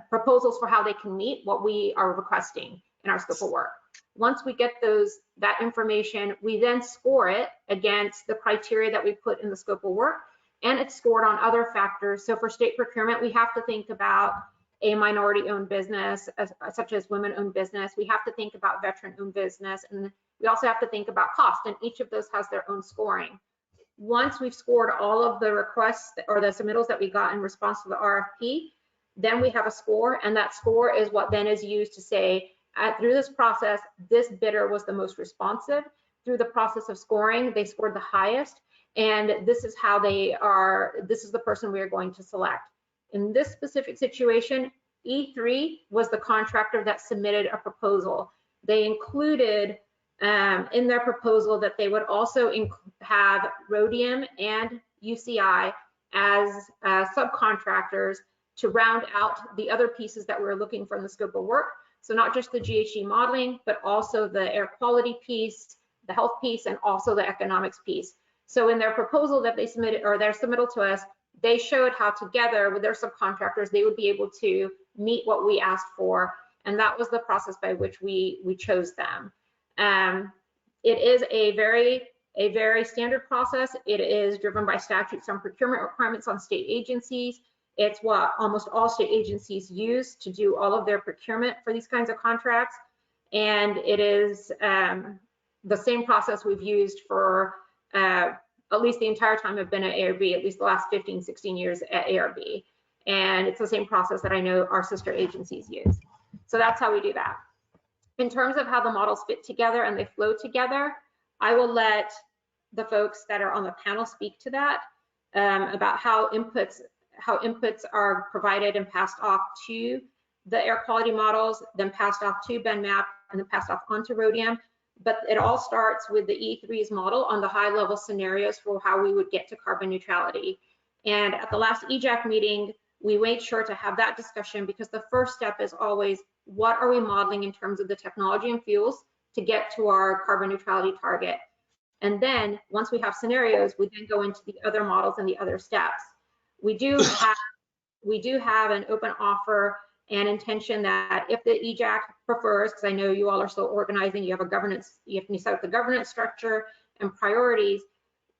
Speaker 1: proposals for how they can meet what we are requesting in our scope of work. Once we get that information, we then score it against the criteria that we put in the scope of work, and it's scored on other factors. So for state procurement, we have to think about a minority-owned business, such as women-owned business. We have to think about veteran-owned business, and we also have to think about cost, and each of those has their own scoring. Once we've scored all of the requests or the submittals that we got in response to the RFP, then we have a score, and that score is what then is used to say, through this process, this bidder was the most responsive. Through the process of scoring, they scored the highest, and this is how this is the person we are going to select. In this specific situation, E3 was the contractor that submitted a proposal. They included in their proposal that they would also have Rhodium and UCI as subcontractors to round out the other pieces that we're looking for in the scope of work. So not just the GHG modeling, but also the air quality piece, the health piece, and also the economics piece. So in their proposal that they submitted, or their submittal to us, they showed how together with their subcontractors, they would be able to meet what we asked for. And that was the process by which we chose them. It is a very standard process. It is driven by statutes and procurement requirements on state agencies. It's what almost all state agencies use to do all of their procurement for these kinds of contracts. And it is the same process we've used for at least the entire time I've been at ARB, at least the last 15, 16 years at ARB. And it's the same process that I know our sister agencies use. So that's how we do that. In terms of how the models fit together and they flow together, I will let the folks that are on the panel speak to that, about how inputs are provided and passed off to the air quality models, then passed off to BenMap, and then passed off onto Rhodium. But it all starts with the E3's model on the high level scenarios for how we would get to carbon neutrality. And at the last EJAC meeting, we made sure to have that discussion, because the first step is always, what are we modeling in terms of the technology and fuels to get to our carbon neutrality target? And then once we have scenarios, we then go into the other models and the other steps. We do have an open offer and intention that if the EJAC prefers, because I know you all are still organizing, you have a governance, you have to set up the governance structure and priorities,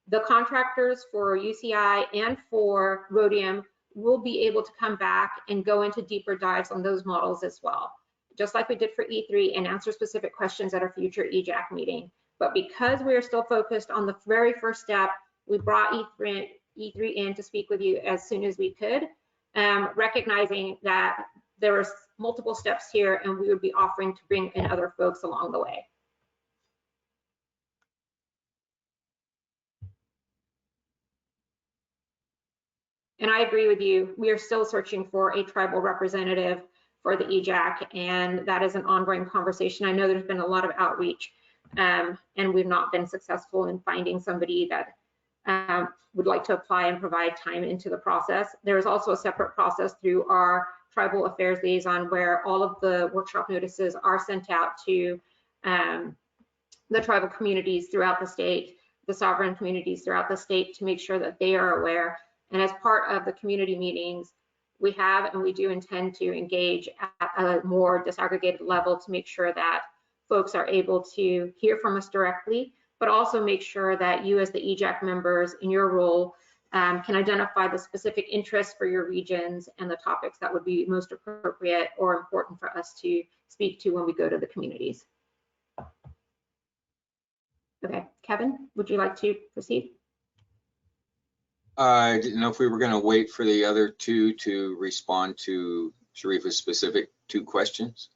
Speaker 1: the contractors for UCI and for Rhodium will be able to come back and go into deeper dives on those models as well. just like we did for E3, and answer specific questions at our future EJAC meeting. But because we are still focused on the very first step, we brought E3 in to speak with you as soon as we could, recognizing that there was multiple steps here and we would be offering to bring in other folks along the way. And I agree with you. We are still searching for a tribal representative for the EJAC, and that is an ongoing conversation. I know there's been a lot of outreach, and we've not been successful in finding somebody that would like to apply and provide time into the process. There is also a separate process through our Tribal Affairs Liaison where all of the workshop notices are sent out to the tribal communities throughout the state, the sovereign communities throughout the state, to make sure that they are aware. And as part of the community meetings, we have and we do intend to engage at a more disaggregated level to make sure that folks are able to hear from us directly, but also make sure that you as the EJAC members in your role can identify the specific interests for your regions and the topics that would be most appropriate or important for us to speak to when we go to the communities. Okay, Kevin, would you like to proceed?
Speaker 6: I didn't know if we were going to wait for the other two to respond to Sharifa's specific 2 questions.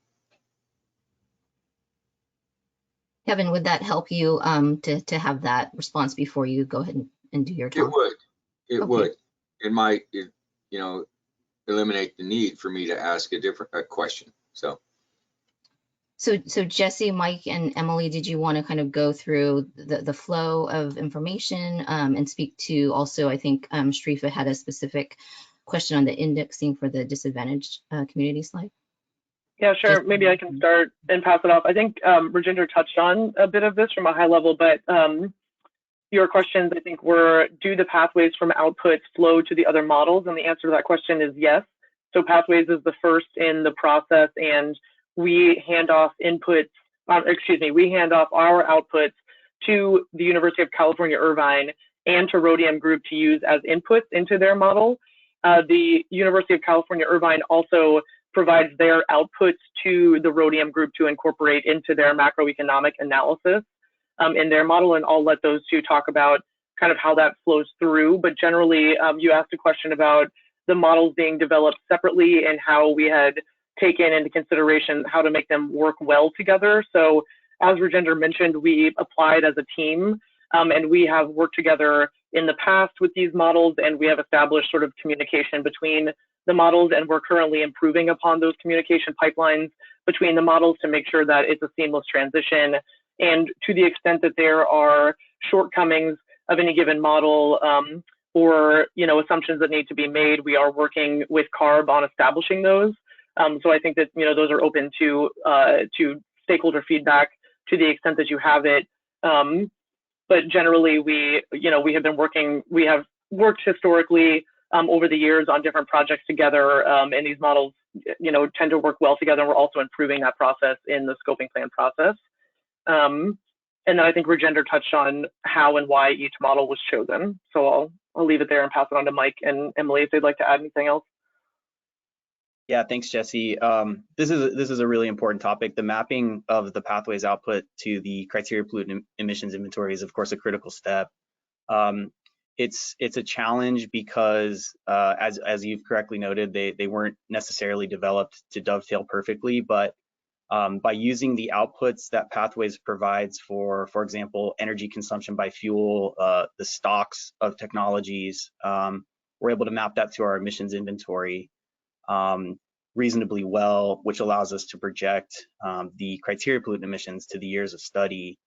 Speaker 2: Kevin, would that help you to have that response before you go ahead and do your talk?
Speaker 6: It would. It
Speaker 2: Okay.
Speaker 6: would. It might, you know, eliminate the need for me to ask a different question.
Speaker 2: So Jesse, Mike, and Emily, did you want to kind of go through the flow of information and speak to also, I think Sharifa had a specific question on the indexing for the disadvantaged community slide?
Speaker 3: Yeah, sure. Maybe I can start and pass it off. I think Rajinder touched on a bit of this from a high level, but your questions, I think, were, do the pathways from outputs flow to the other models? And the answer to that question is yes. So pathways is the first in the process, and we hand off inputs, we hand off our outputs to the University of California, Irvine and to Rhodium Group to use as inputs into their model. The University of California, Irvine also provides their outputs to the Rhodium Group to incorporate into their macroeconomic analysis in their model. And I'll let those two talk about kind of how that flows through. But generally, you asked a question about the models being developed separately and how we had taken into consideration how to make them work well together. So as Rajinder mentioned, we applied as a team and we have worked together in the past with these models, and we have established sort of communication between the models, and we're currently improving upon those communication pipelines between the models to make sure that it's a seamless transition. And to the extent that there are shortcomings of any given model or assumptions that need to be made, we are working with CARB on establishing those. So I think that those are open to stakeholder feedback to the extent that you have it. But generally, we have worked historically over the years on different projects together, and these models tend to work well together. And we're also improving that process in the scoping plan process. And then I think Rajinder touched on how and why each model was chosen. So I'll leave it there and pass it on to Mike and Emily if they'd like to add anything else.
Speaker 4: Yeah, thanks, Jesse. This is a really important topic. The mapping of the pathways output to the criteria pollutant emissions inventory is, of course, a critical step. It's a challenge because, as you've correctly noted, they weren't necessarily developed to dovetail perfectly. But by using the outputs that pathways provides for example, energy consumption by fuel, the stocks of technologies, we're able to map that to our emissions inventory reasonably well, which allows us to project the criteria pollutant emissions to the years of study.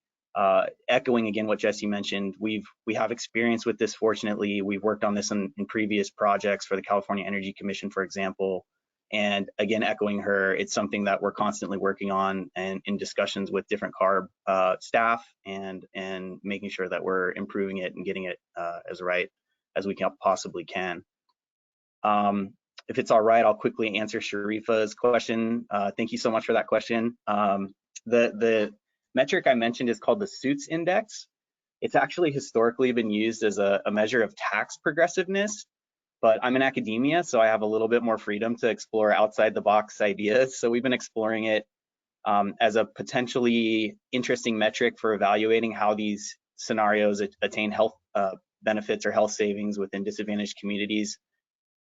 Speaker 4: Echoing again what Jesse mentioned, we have experience with this. Fortunately, we've worked on this in previous projects for the California Energy Commission, for example. And again, echoing her, it's something that we're constantly working on and in discussions with different CARB staff and making sure that we're improving it and getting it as right as we possibly can. If it's all right, I'll quickly answer Sharifa's question. Thank you so much for that question. The metric I mentioned is called the SUITS index. It's actually historically been used as a measure of tax progressiveness. but I'm in academia, so I have a little bit more freedom to explore outside the box ideas. So we've been exploring it as a potentially interesting metric for evaluating how these scenarios attain health benefits or health savings within disadvantaged communities.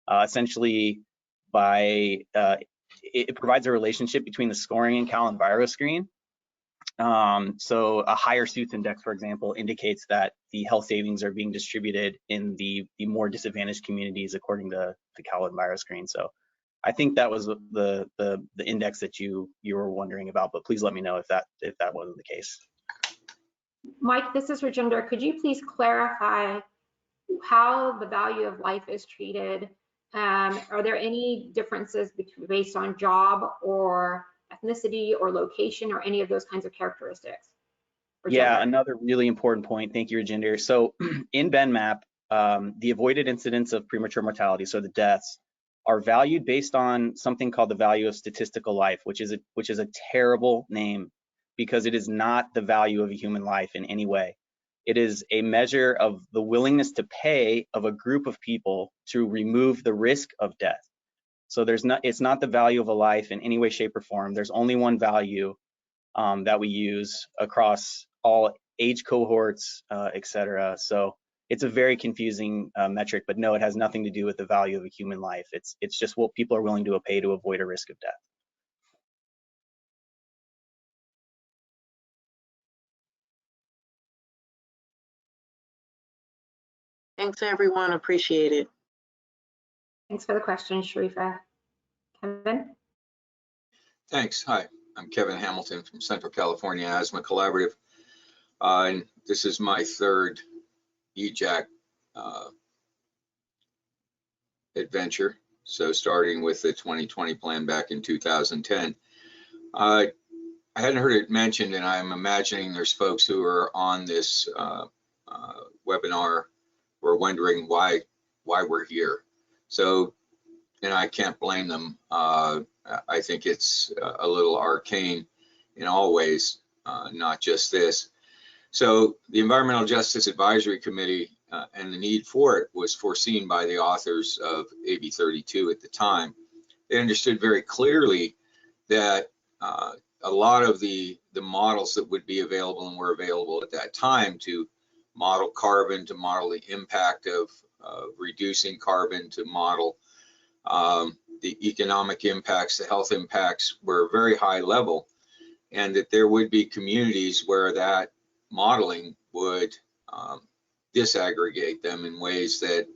Speaker 4: Essentially, by it provides a relationship between the scoring and CalEnviroscreen. So a higher Sooth index, for example, indicates that the health savings are being distributed in the more disadvantaged communities according to CalEnviroscreen. So I think that was the index that you were wondering about, but please let me know if that wasn't the case.
Speaker 1: Mike, this is Rajinder. Could you please clarify how the value of life is treated? Are there any differences based on job or ethnicity or location or any of those kinds of characteristics?
Speaker 4: Yeah, another really important point. Thank you, Rajinder. So in BenMap, the avoided incidence of premature mortality, so the deaths, are valued based on something called the value of statistical life, which is a terrible name because it is not the value of a human life in any way. It is a measure of the willingness to pay of a group of people to remove the risk of death. So it's not the value of a life in any way, shape, or form. There's only one value that we use across all age cohorts, et cetera. So it's a very confusing metric, but no, it has nothing to do with the value of a human life. It's just what people are willing to pay to avoid a risk of death.
Speaker 7: Thanks, everyone. Appreciate it.
Speaker 1: Thanks for the question, Sharifa. Kevin?
Speaker 6: Thanks. Hi, I'm Kevin Hamilton from Central California Asthma Collaborative. And this is my third EJAC adventure. So starting with the 2020 plan back in 2010. I hadn't heard it mentioned, and I'm imagining there's folks who are on this webinar who are wondering why we're here. So, and I can't blame them. I think it's a little arcane in all ways, not just this. So the Environmental Justice Advisory Committee and the need for it was foreseen by the authors of AB 32 at the time. They understood very clearly that a lot of the models that would be available and were available at that time to model carbon, to model the impact of reducing carbon, to model the economic impacts, the health impacts were very high level, and that there would be communities where that modeling would disaggregate them in ways that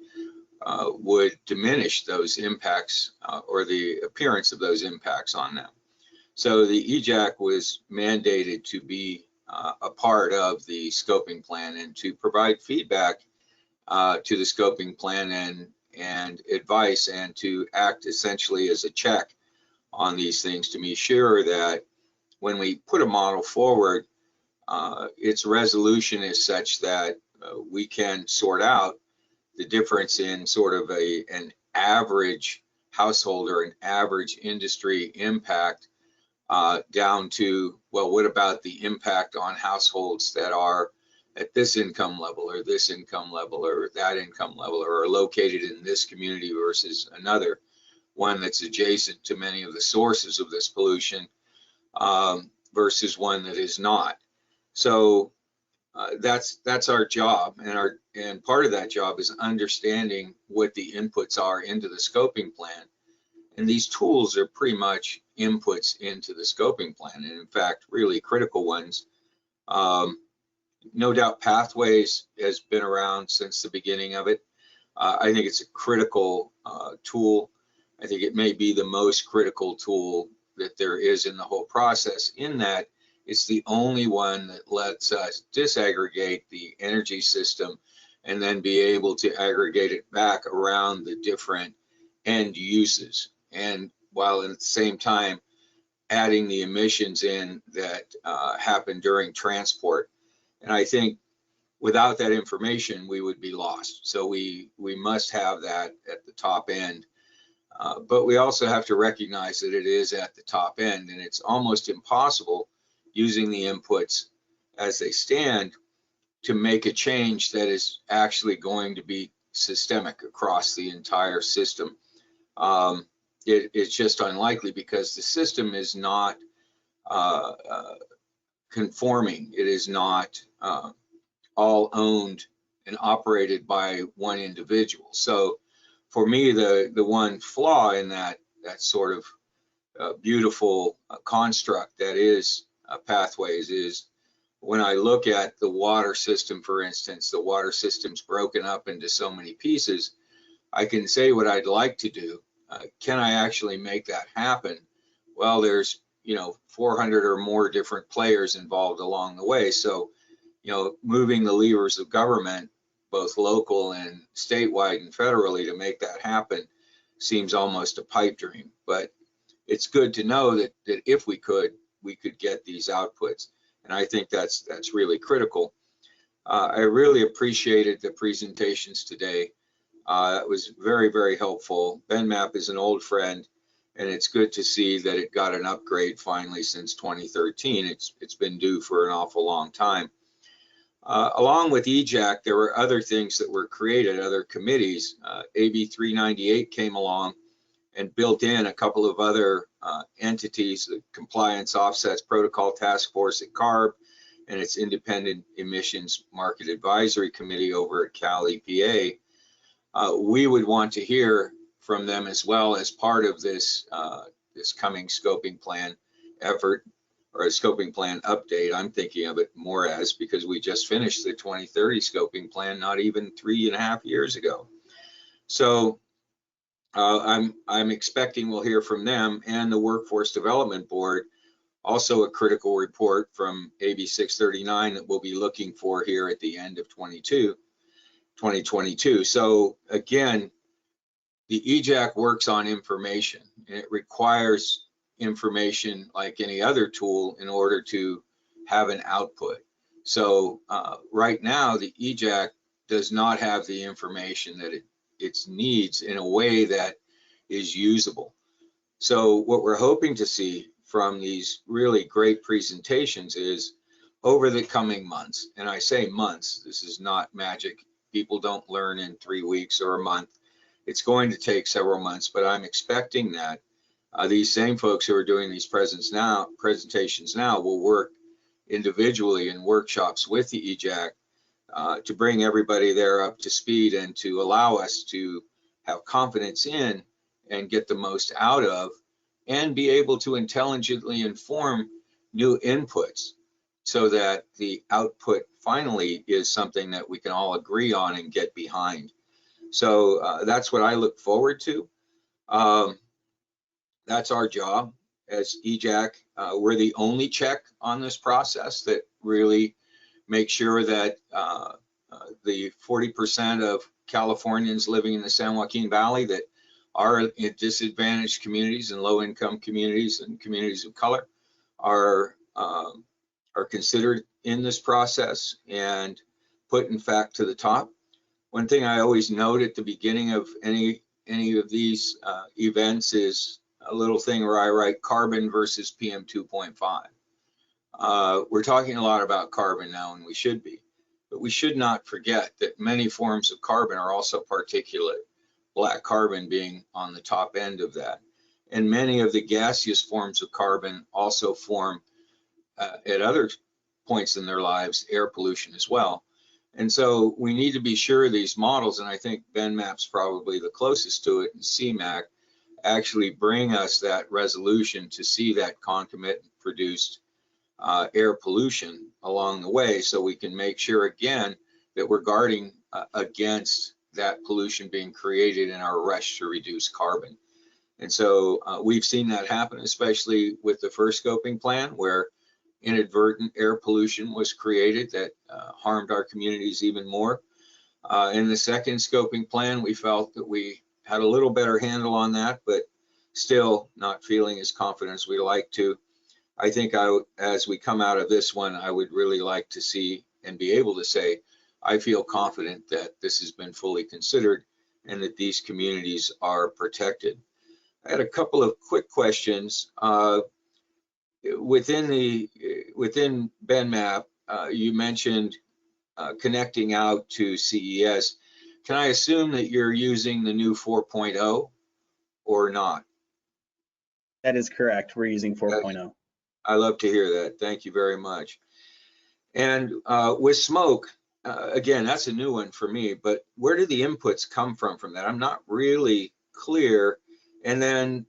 Speaker 6: would diminish those impacts or the appearance of those impacts on them. So the EJAC was mandated to be a part of the scoping plan and to provide feedback to the scoping plan and advice, and to act essentially as a check on these things to be sure that when we put a model forward, its resolution is such that we can sort out the difference in sort of an average household or an average industry impact down to, well, what about the impact on households that are at this income level or this income level or that income level, or are located in this community versus another one that's adjacent to many of the sources of this pollution versus one that is not. So that's our job, and part of that job is understanding what the inputs are into the scoping plan. And these tools are pretty much inputs into the scoping plan, and in fact, really critical ones. No doubt Pathways has been around since the beginning of it. I think it's a critical tool. I think it may be the most critical tool that there is in the whole process, in that it's the only one that lets us disaggregate the energy system and then be able to aggregate it back around the different end uses. And while at the same time adding the emissions in that happen during transport. And I think without that information, we would be lost. So we must have that at the top end. But we also have to recognize that it is at the top end, and it's almost impossible using the inputs as they stand to make a change that is actually going to be systemic across the entire system. It's just unlikely because the system is not conforming. It is not all owned and operated by one individual. So for me, the one flaw in that sort of beautiful construct that is pathways is when I look at the water system, for instance, the water system's broken up into so many pieces. I can say what I'd like to do. Can I actually make that happen? Well, there's 400 or more different players involved along the way. So moving the levers of government, both local and statewide and federally, to make that happen seems almost a pipe dream. But it's good to know that if we could get these outputs. And I think that's really critical. I really appreciated the presentations today. It was very, very helpful. BenMap is an old friend, and it's good to see that it got an upgrade finally since 2013. It's been due for an awful long time. Along with EJAC, there were other things that were created, other committees. AB 398 came along and built in a couple of other entities, the Compliance Offsets Protocol Task Force at CARB and its Independent Emissions Market Advisory Committee over at CalEPA. We would want to hear from them as well as part of this coming scoping plan effort, or a scoping plan update. I'm thinking of it more as, because we just finished the 2030 scoping plan not even 3.5 years ago. So I'm expecting we'll hear from them and the Workforce Development Board, also a critical report from AB 639 that we'll be looking for here at the end of 2022. So again, the EJAC works on information, and it requires information like any other tool in order to have an output. So right now, the EJAC does not have the information that it needs in a way that is usable. So what we're hoping to see from these really great presentations is over the coming months, and I say months, this is not magic. People don't learn in 3 weeks or a month. It's going to take several months, but I'm expecting that these same folks who are doing these presentations now will work individually in workshops with the EJAC to bring everybody there up to speed and to allow us to have confidence in and get the most out of, and be able to intelligently inform new inputs so that the output finally is something that we can all agree on and get behind. So that's what I look forward to. That's our job as EJAC. We're the only check on this process that really makes sure that the 40% of Californians living in the San Joaquin Valley that are in disadvantaged communities and low-income communities and communities of color are considered in this process and put, in fact, to the top. One thing I always note at the beginning of any of these events is a little thing where I write carbon versus PM 2.5. We're talking a lot about carbon now, and we should be, but we should not forget that many forms of carbon are also particulate, black carbon being on the top end of that. And many of the gaseous forms of carbon also form at other points in their lives air pollution as well. And so we need to be sure these models, and I think BenMap's probably the closest to it, and CMAQ actually bring us that resolution to see that concomitant produced air pollution along the way, so we can make sure again that we're guarding against that pollution being created in our rush to reduce carbon. And so we've seen that happen, especially with the first scoping plan, where inadvertent air pollution was created that harmed our communities even more. In the second scoping plan, we felt that we had a little better handle on that, but still not feeling as confident as we'd like to. I think as we come out of this one, I would really like to see and be able to say, I feel confident that this has been fully considered and that these communities are protected. I had a couple of quick questions. Within BenMap, you mentioned connecting out to CES. can I assume that you're using the new 4.0 or not?
Speaker 4: That is correct. We're using 4.0.
Speaker 6: I love to hear that. Thank you very much. And with smoke, again, that's a new one for me, but where do the inputs come from that? I'm not really clear. And then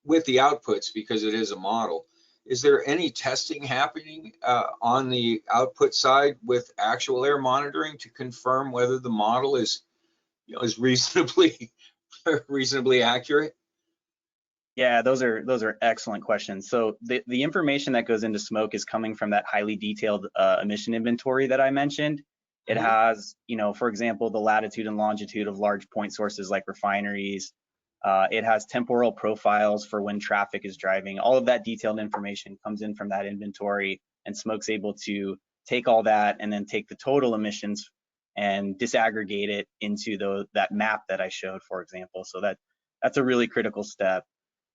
Speaker 6: with the outputs, because it is a model, is there any testing happening on the output side with actual air monitoring to confirm whether the model is, is reasonably accurate?
Speaker 4: Yeah, those are excellent questions. So the information that goes into smoke is coming from that highly detailed emission inventory that I mentioned. It has, for example, the latitude and longitude of large point sources like refineries. It has temporal profiles for when traffic is driving. All of that detailed information comes in from that inventory, and smoke's able to take all that and then take the total emissions and disaggregate it into that map that I showed, for example. So that's a really critical step.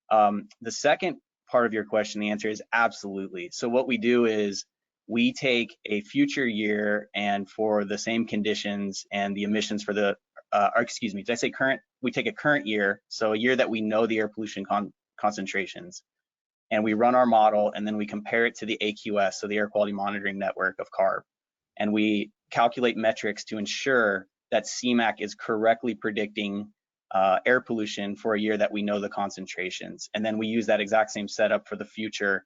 Speaker 4: The second part of your question, the answer is absolutely. So what we do is we take a future year, and for the same conditions and the emissions for the, excuse me, did I say current? We take a current year, so a year that we know the air pollution concentrations, and we run our model, and then we compare it to the AQS, so the Air Quality Monitoring Network of CARB, and we calculate metrics to ensure that CMAQ is correctly predicting air pollution for a year that we know the concentrations. And then we use that exact same setup for the future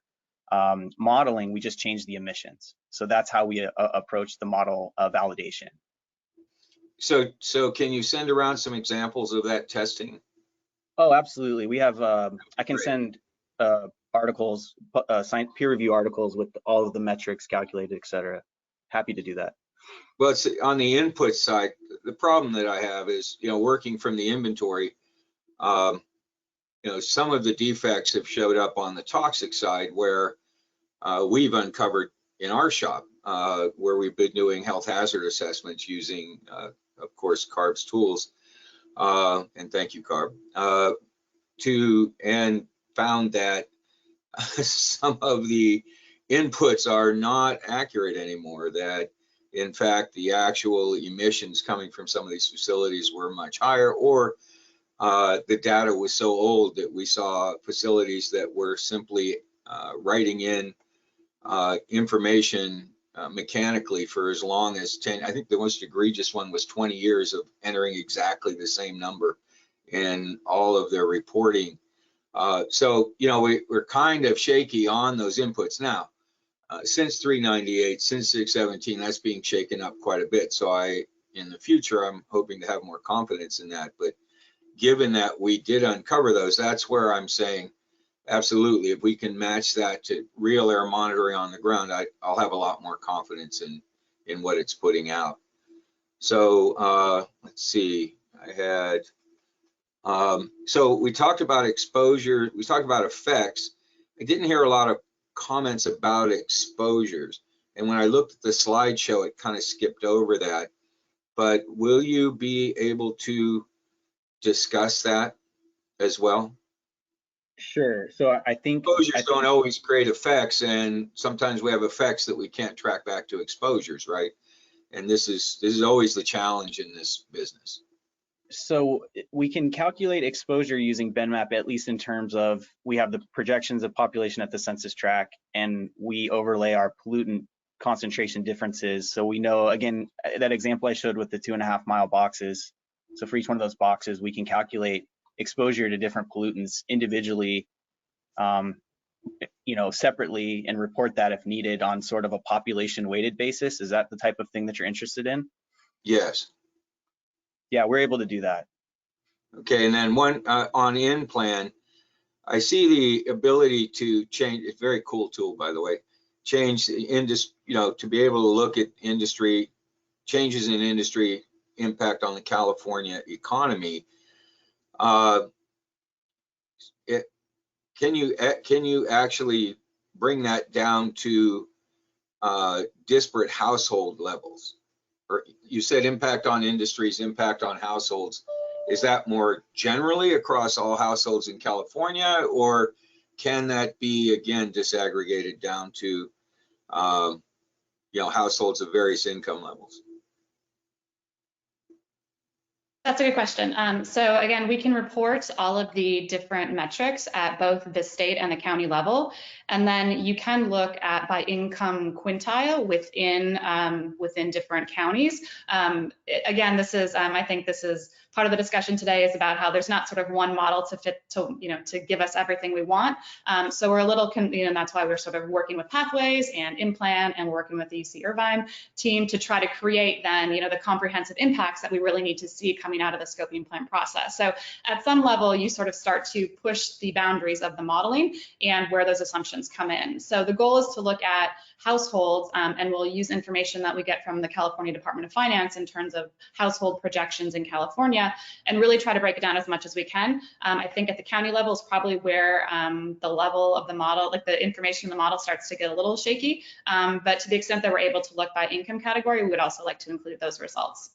Speaker 4: modeling. We just change the emissions. So that's how we approach the model validation.
Speaker 6: So can you send around some examples of that testing?
Speaker 4: Oh, absolutely. We have, I can send articles, peer review articles with all of the metrics calculated, et cetera. Happy to do that.
Speaker 6: Well, it's on the input side. The problem that I have is, working from the inventory, some of the defects have showed up on the toxic side where we've uncovered in our shop, where we've been doing health hazard assessments using, of course, CARB's tools. And thank you, CARB, and found that some of the inputs are not accurate anymore, that in fact, the actual emissions coming from some of these facilities were much higher, or the data was so old that we saw facilities that were simply writing in information mechanically for as long as 10, I think the most egregious one was 20 years of entering exactly the same number in all of their reporting. So, we're kind of shaky on those inputs now. Since 398, since 617, that's being shaken up quite a bit. So in the future, I'm hoping to have more confidence in that. But given that we did uncover those, that's where I'm saying, absolutely, if we can match that to real air monitoring on the ground, I'll have a lot more confidence in what it's putting out. So let's see, so we talked about exposure, we talked about effects. I didn't hear a lot of comments about exposures, and when I looked at the slideshow, it kind of skipped over that. But will you be able to discuss that as well?
Speaker 4: Sure. So I think
Speaker 6: exposures don't always create effects, and sometimes we have effects that we can't track back to exposures, right? And this is always the challenge in this business.
Speaker 4: So we can calculate exposure using BenMap, at least in terms of we have the projections of population at the census tract, and we overlay our pollutant concentration differences. So we know, again, that example I showed with the 2.5 mile boxes. So for each one of those boxes, we can calculate exposure to different pollutants individually, separately, and report that if needed on sort of a population weighted basis. Is that the type of thing that you're interested in?
Speaker 6: Yes.
Speaker 4: Yeah, we're able to do that.
Speaker 6: Okay, and then one on Inplan, I see the ability to change. It's a very cool tool, by the way. Change the industry, to be able to look at industry changes in industry impact on the California economy. Can you actually bring that down to disparate household levels? Or you said impact on industries, impact on households. Is that more generally across all households in California, or can that be, again, disaggregated down to households of various income levels?
Speaker 5: That's a good question. So again, we can report all of the different metrics at both the state and the county level, and then you can look at by income quintile within different counties. Again, this is I think this is part of the discussion today is about how there's not sort of one model to fit to give us everything we want. So we're a little that's why we're sort of working with Pathways and Inplan and working with the UC Irvine team to try to create then the comprehensive impacts that we really need to see coming out of the scoping plan process. So at some level, you sort of start to push the boundaries of the modeling and where those assumptions come in. So the goal is to look at households, and we'll use information that we get from the California Department of Finance in terms of household projections in California, and really try to break it down as much as we can. I think at the county level is probably where the level of the model, like the information in the model, starts to get a little shaky. But to the extent that we're able to look by income category, we would also like to include those results.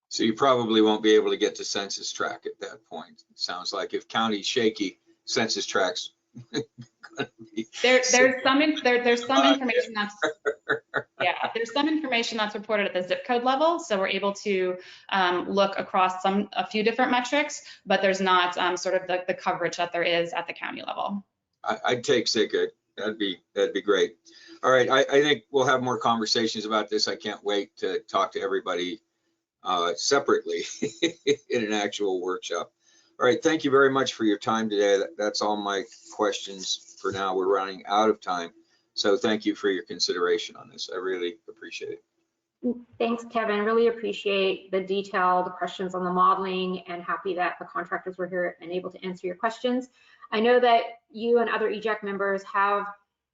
Speaker 6: So you probably won't be able to get to census tract at that point. It sounds like if county's shaky, census tracts.
Speaker 5: There's some information that's there's some information that's reported at the zip code level, so we're able to look across a few different metrics, but there's not sort of the coverage that there is at the county level.
Speaker 6: I'd take CICA. That'd be great. All right, I think we'll have more conversations about this. I can't wait to talk to everybody separately in an actual workshop. All right, thank you very much for your time today. That's all my questions for now. We're running out of time. So thank you for your consideration on this. I really appreciate it.
Speaker 1: Thanks, Kevin. Really appreciate the detailed questions on the modeling, and happy that the contractors were here and able to answer your questions. I know that you and other EJAC members have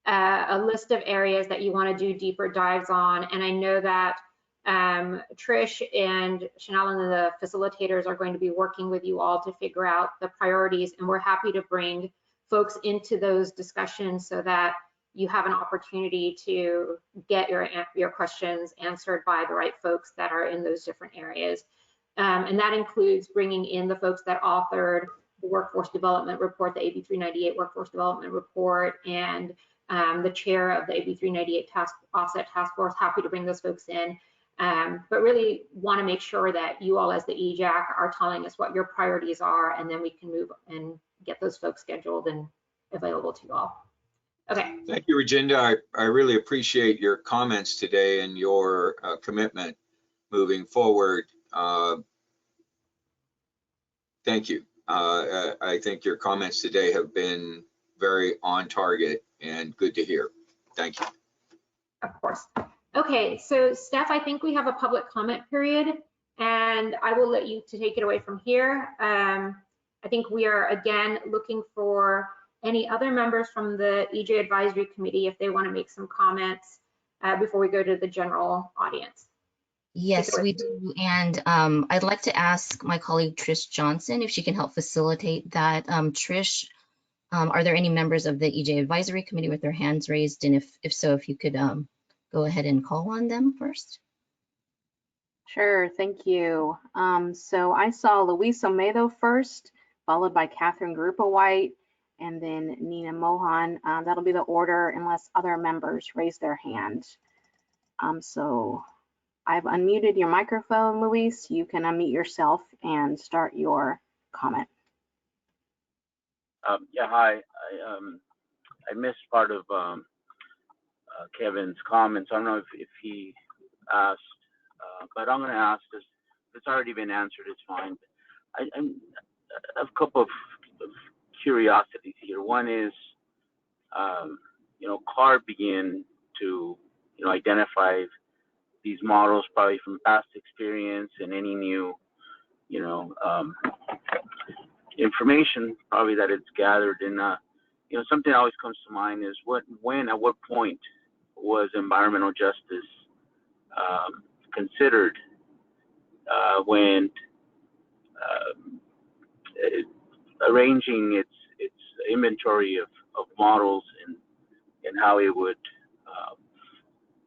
Speaker 1: a list of areas that you want to do deeper dives on, and I know that Trish and Chanel and the facilitators are going to be working with you all to figure out the priorities, and we're happy to bring folks into those discussions so that you have an opportunity to get your questions answered by the right folks that are in those different areas. And that includes bringing in the folks that authored the workforce development report, the AB 398 workforce development report, and the chair of the AB 398 offset task force. Happy to bring those folks in. But really want to make sure that you all as the EJAC are telling us what your priorities are, and then we can move and get those folks scheduled and available to you all. Okay.
Speaker 6: Thank you, Reginda. I really appreciate your comments today and your commitment moving forward. Thank you. I think your comments today have been very on target and good to hear. Thank you.
Speaker 1: Of course. Okay, so Steph, I think we have a public comment period, and I will let you to take it away from here. I think we are again looking for any other members from the EJ Advisory Committee if they want to make some comments before we go to the general audience.
Speaker 2: Yes, we do. And I'd like to ask my colleague Trish Johnson if she can help facilitate that. Trish, are there any members of the EJ Advisory Committee with their hands raised? And if so, if you could go ahead and call on them first.
Speaker 8: Sure, thank you. So I saw Luis Omedo first, followed by Catherine Grupa-White, and then Nina Mohan. That'll be the order unless other members raise their hand. So I've unmuted your microphone, Luis. You can unmute yourself and start your comment.
Speaker 9: Yeah, hi. I missed part of Kevin's comments. I don't know if he asked, but I'm going to ask this. It's already been answered. It's fine. I have a couple of curiosities here. One is, CARB began to, identify these models probably from past experience and any new, information probably that it's gathered. And, something that always comes to mind is at what point was environmental justice considered when arranging its inventory of models and how it would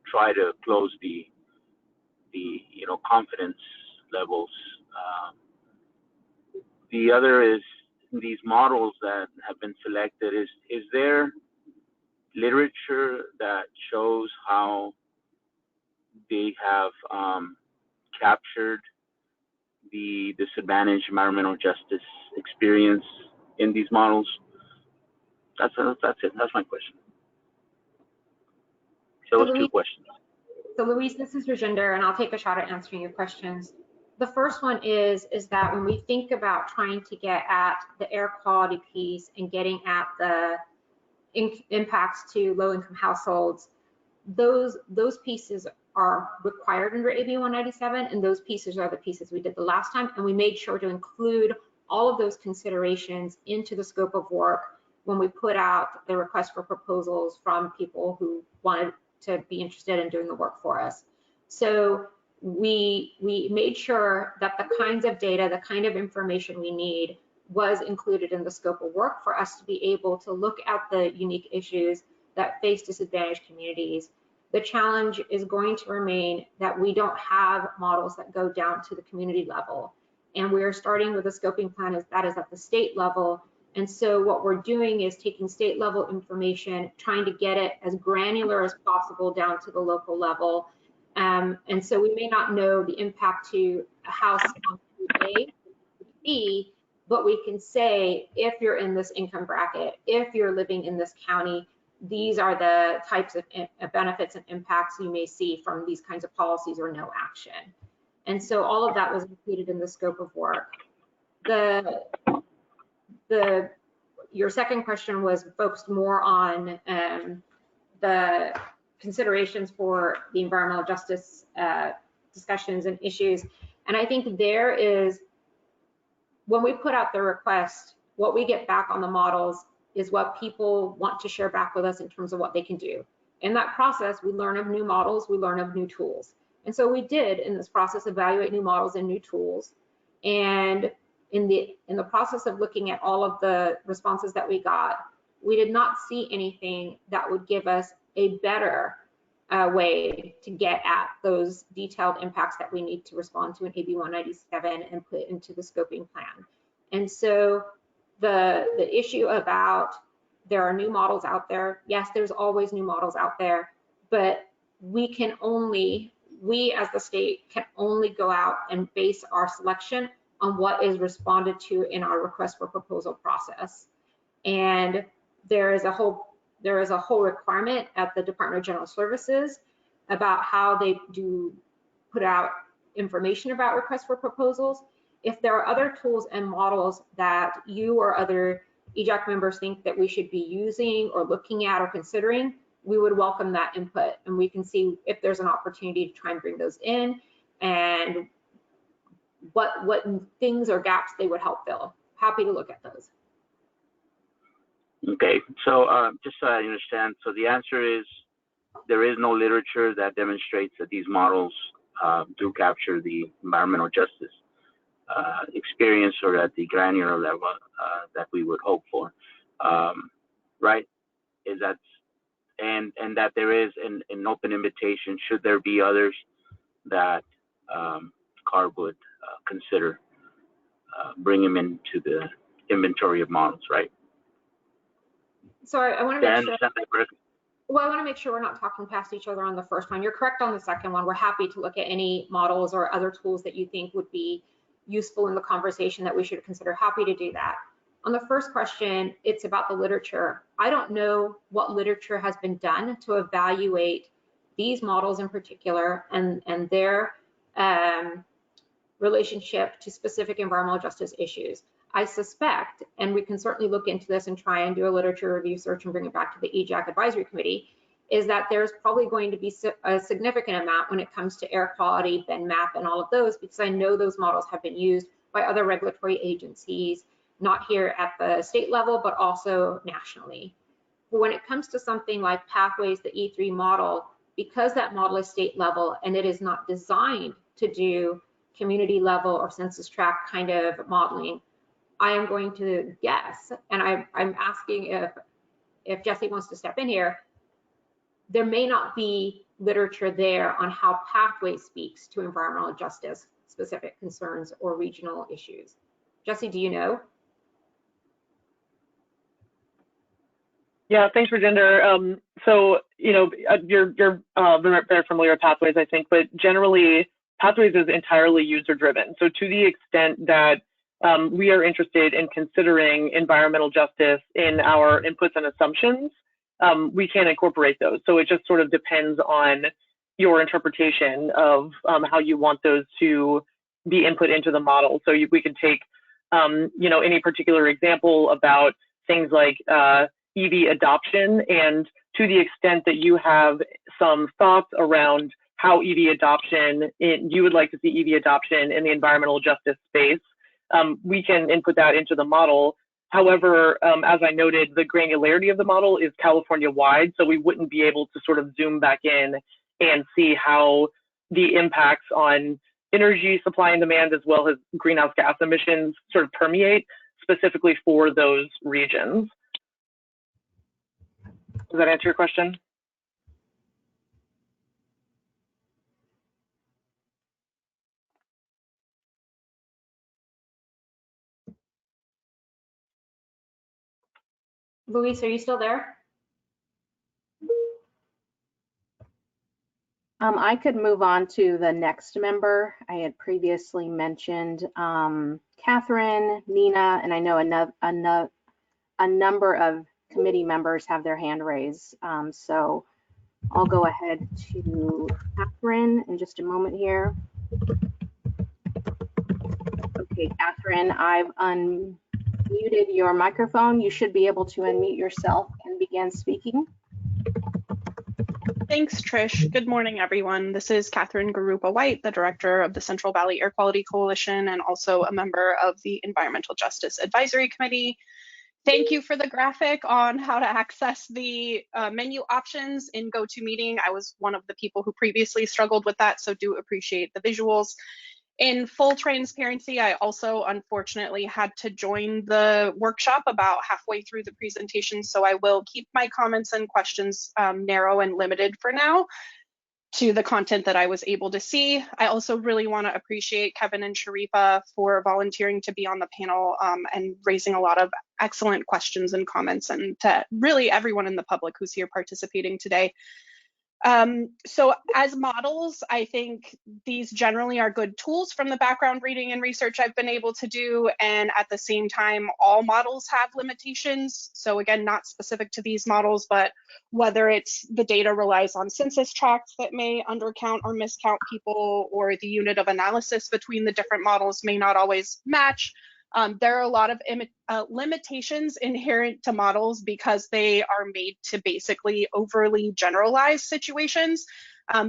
Speaker 9: try to close the confidence levels. The other is these models that have been selected. Is there literature that shows how they have captured the disadvantaged environmental justice experience in these models? That's it. That's my question. So it was two questions.
Speaker 1: So Luis, this is Rajinder, and I'll take a shot at answering your questions. The first one is that when we think about trying to get at the air quality piece and getting at the impacts to low-income households, those pieces are required under AB 197, and those pieces are the pieces we did the last time, and we made sure to include all of those considerations into the scope of work when we put out the request for proposals from people who wanted to be interested in doing the work for us. So we made sure that the kinds of data, the kind of information we need was included in the scope of work for us to be able to look at the unique issues that face disadvantaged communities. The challenge is going to remain that we don't have models that go down to the community level. And we're starting with a scoping plan that is at the state level. And so what we're doing is taking state level information, trying to get it as granular as possible down to the local level. And so we may not know the impact to a house on A, B, but we can say, if you're in this income bracket, if you're living in this county, these are the types of benefits and impacts you may see from these kinds of policies or no action. And so all of that was included in the scope of work. Your second question was focused more on the considerations for the environmental justice discussions and issues. And I think there is, when we put out the request, what we get back on the models is what people want to share back with us in terms of what they can do. In that process, we learn of new models, we learn of new tools. And so we did, in this process, evaluate new models and new tools. And in the process of looking at all of the responses that we got, we did not see anything that would give us a better way to get at those detailed impacts that we need to respond to in AB 197 and put into the scoping plan. And so the issue about there are new models out there, yes, there's always new models out there, but we as the state can only go out and base our selection on what is responded to in our request for proposal process. And there is a whole requirement at the Department of General Services about how they do put out information about requests for proposals. If there are other tools and models that you or other EJAC members think that we should be using or looking at or considering, we would welcome that input, and we can see if there's an opportunity to try and bring those in and what things or gaps they would help fill. Happy to look at those.
Speaker 9: Okay, so just so I understand, so the answer is there is no literature that demonstrates that these models do capture the environmental justice experience or at the granular level that we would hope for, right? Is that and that there is an open invitation should there be others that CARB would consider bring them into the inventory of models, right?
Speaker 1: So I want to make sure. Well, I want to make sure we're not talking past each other on the first one. You're correct on the second one. We're happy to look at any models or other tools that you think would be useful in the conversation that we should consider. Happy to do that. On the first question, it's about the literature. I don't know what literature has been done to evaluate these models in particular and their relationship to specific environmental justice issues. I suspect, and we can certainly look into this and try and do a literature review search and bring it back to the EJAC Advisory Committee, is that there's probably going to be a significant amount when it comes to air quality, BENMAP, and all of those, because I know those models have been used by other regulatory agencies, not here at the state level, but also nationally. But when it comes to something like Pathways, the E3 model, because that model is state level and it is not designed to do community level or census tract kind of modeling, I am going to guess, and I'm asking if Jesse wants to step in here, there may not be literature there on how Pathways speaks to environmental justice specific concerns or regional issues. Jesse, do you know?
Speaker 3: Yeah, thanks, Rajinder. So, you know, you're very familiar with Pathways, I think, but generally Pathways is entirely user-driven. So to the extent that we are interested in considering environmental justice in our inputs and assumptions, we can incorporate those. So it just sort of depends on your interpretation of how you want those to be input into the model. So we could take, you know, any particular example about things like EV adoption, and to the extent that you have some thoughts around how EV adoption, you would like to see EV adoption in the environmental justice space, we can input that into the model. However, as I noted, the granularity of the model is California-wide, so we wouldn't be able to sort of zoom back in and see how the impacts on energy supply and demand, as well as greenhouse gas emissions, sort of permeate specifically for those regions. Does that answer your question?
Speaker 1: Luis, are you still there?
Speaker 8: I could move on to the next member. I had previously mentioned Catherine, Nina, and I know a number of committee members have their hand raised. So I'll go ahead to Catherine in just a moment here. Okay, Catherine, I've unmuted your microphone. You should be able to unmute yourself and begin speaking.
Speaker 10: Thanks, Trish. Good morning, everyone. This is Catherine Garupa-White, the director of the Central Valley Air Quality Coalition and also a member of the Environmental Justice Advisory Committee. Thank you for the graphic on how to access the menu options in GoToMeeting. I was one of the people who previously struggled with that, so do appreciate the visuals. In full transparency, I also unfortunately had to join the workshop about halfway through the presentation, so I will keep my comments and questions narrow and limited for now to the content that I was able to see. I also really want to appreciate Kevin and Sharifa for volunteering to be on the panel and raising a lot of excellent questions and comments, and to really everyone in the public who's here participating today. So as models, I think these generally are good tools from the background reading and research I've been able to do. And at the same time, all models have limitations. So again, not specific to these models, but whether it's the data relies on census tracts that may undercount or miscount people, or the unit of analysis between the different models may not always match. There are a lot of limitations inherent to models because they are made to basically overly generalize situations,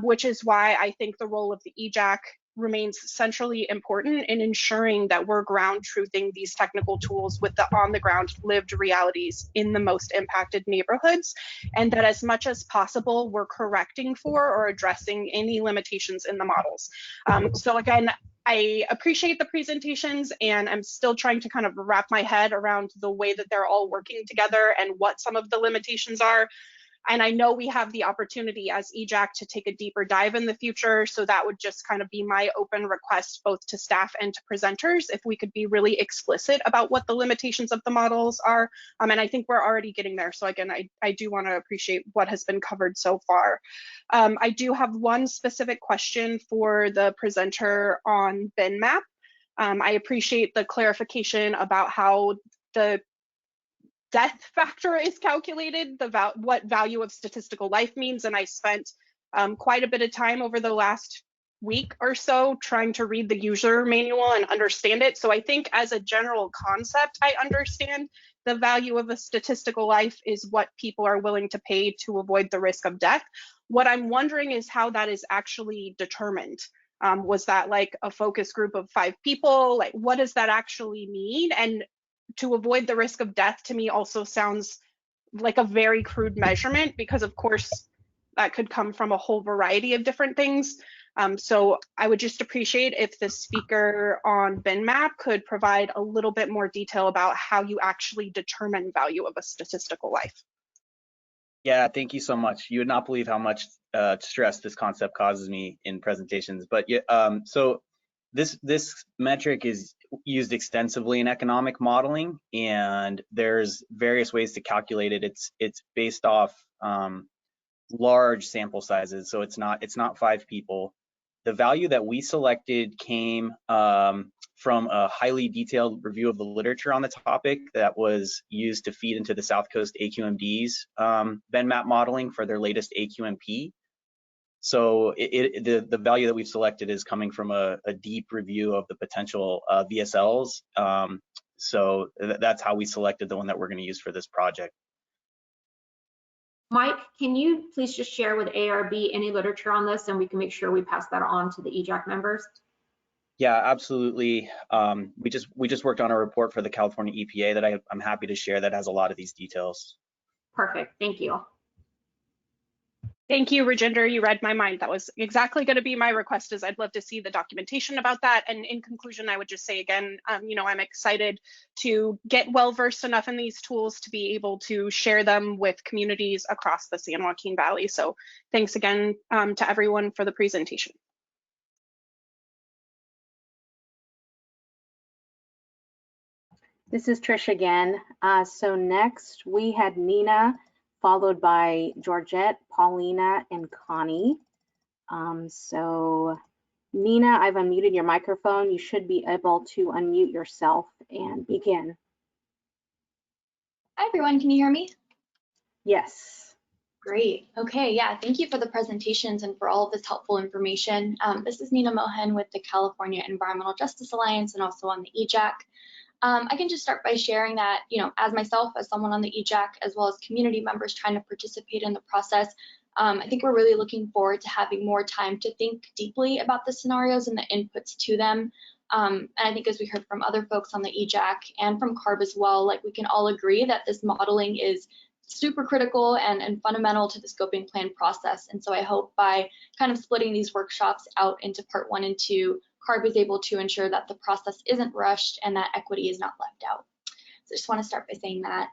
Speaker 10: which is why I think the role of the EJAC remains centrally important in ensuring that we're ground truthing these technical tools with the on-the-ground lived realities in the most impacted neighborhoods, and that as much as possible, we're correcting for or addressing any limitations in the models. So again, I appreciate the presentations, and I'm still trying to kind of wrap my head around the way that they're all working together and what some of the limitations are. And I know we have the opportunity as EJAC to take a deeper dive in the future. So that would just kind of be my open request both to staff and to presenters, if we could be really explicit about what the limitations of the models are. And I think we're already getting there. So again, I do want to appreciate what has been covered so far. I do have one specific question for the presenter on BinMap. I appreciate the clarification about how the death factor is calculated, what value of statistical life means. And I spent quite a bit of time over the last week or so trying to read the user manual and understand it. So I think as a general concept, I understand the value of a statistical life is what people are willing to pay to avoid the risk of death. What I'm wondering is how that is actually determined. Was that like a focus group of 5 people? Like, what does that actually mean? And to avoid the risk of death to me also sounds like a very crude measurement, because of course that could come from a whole variety of different things. So I would just appreciate if the speaker on BinMap could provide a little bit more detail about how you actually determine value of a statistical life.
Speaker 4: Yeah, thank you so much. You would not believe how much stress this concept causes me in presentations. But so this metric is used extensively in economic modeling, and there's various ways to calculate it. It's based off large sample sizes, so it's not 5 people. The value that we selected came from a highly detailed review of the literature on the topic that was used to feed into the South Coast AQMD's BenMap modeling for their latest AQMP. So the value that we've selected is coming from a deep review of the potential VSLs. So that's how we selected the one that we're going to use for this project. Mike,
Speaker 1: can you please just share with ARB any literature on this, and we can make sure we pass that on to the EJAC members?
Speaker 4: Yeah, absolutely. We just worked on a report for the California EPA that I'm happy to share that has a lot of these details.
Speaker 1: Perfect, thank you.
Speaker 10: Thank you, Rajinder. You read my mind. That was exactly going to be my request, is I'd love to see the documentation about that. And in conclusion, I would just say again, I'm excited to get well-versed enough in these tools to be able to share them with communities across the San Joaquin Valley. So thanks again to everyone for the presentation.
Speaker 8: This is Trish again. So next we had Nina, followed by Georgette, Paulina, and Connie. So Nina, I've unmuted your microphone. You should be able to unmute yourself and begin.
Speaker 11: Hi everyone, can you hear me?
Speaker 8: Yes.
Speaker 11: Great, okay, yeah, thank you for the presentations and for all of this helpful information. This is Nina Mohan with the California Environmental Justice Alliance and also on the EJAC. I can just start by sharing that, as myself, as someone on the EJAC, as well as community members trying to participate in the process, I think we're really looking forward to having more time to think deeply about the scenarios and the inputs to them. And I think as we heard from other folks on the EJAC and from CARB as well, like we can all agree that this modeling is super critical and fundamental to the scoping plan process. And so I hope by kind of splitting these workshops out into part 1 and 2, CARB is able to ensure that the process isn't rushed and that equity is not left out. So I just want to start by saying that.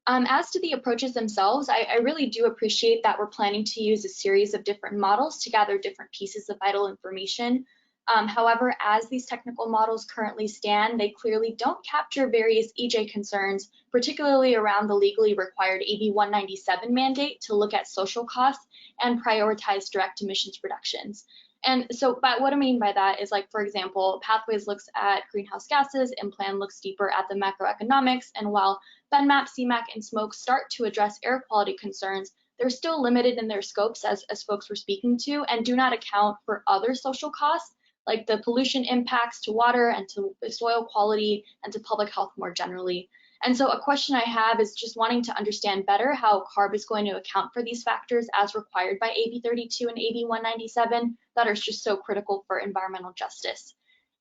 Speaker 11: As to the approaches themselves, I really do appreciate that we're planning to use a series of different models to gather different pieces of vital information. However, as these technical models currently stand, they clearly don't capture various EJ concerns, particularly around the legally required AB 197 mandate to look at social costs and prioritize direct emissions reductions. And so what I mean by that is, like, for example, Pathways looks at greenhouse gases, Inplan looks deeper at the macroeconomics, and while BenMap, CMAQ, and SMOKE start to address air quality concerns, they're still limited in their scopes, as folks were speaking to, and do not account for other social costs, like the pollution impacts to water and to soil quality and to public health more generally. And so a question I have is just wanting to understand better how CARB is going to account for these factors as required by AB 32 and AB 197 that are just so critical for environmental justice.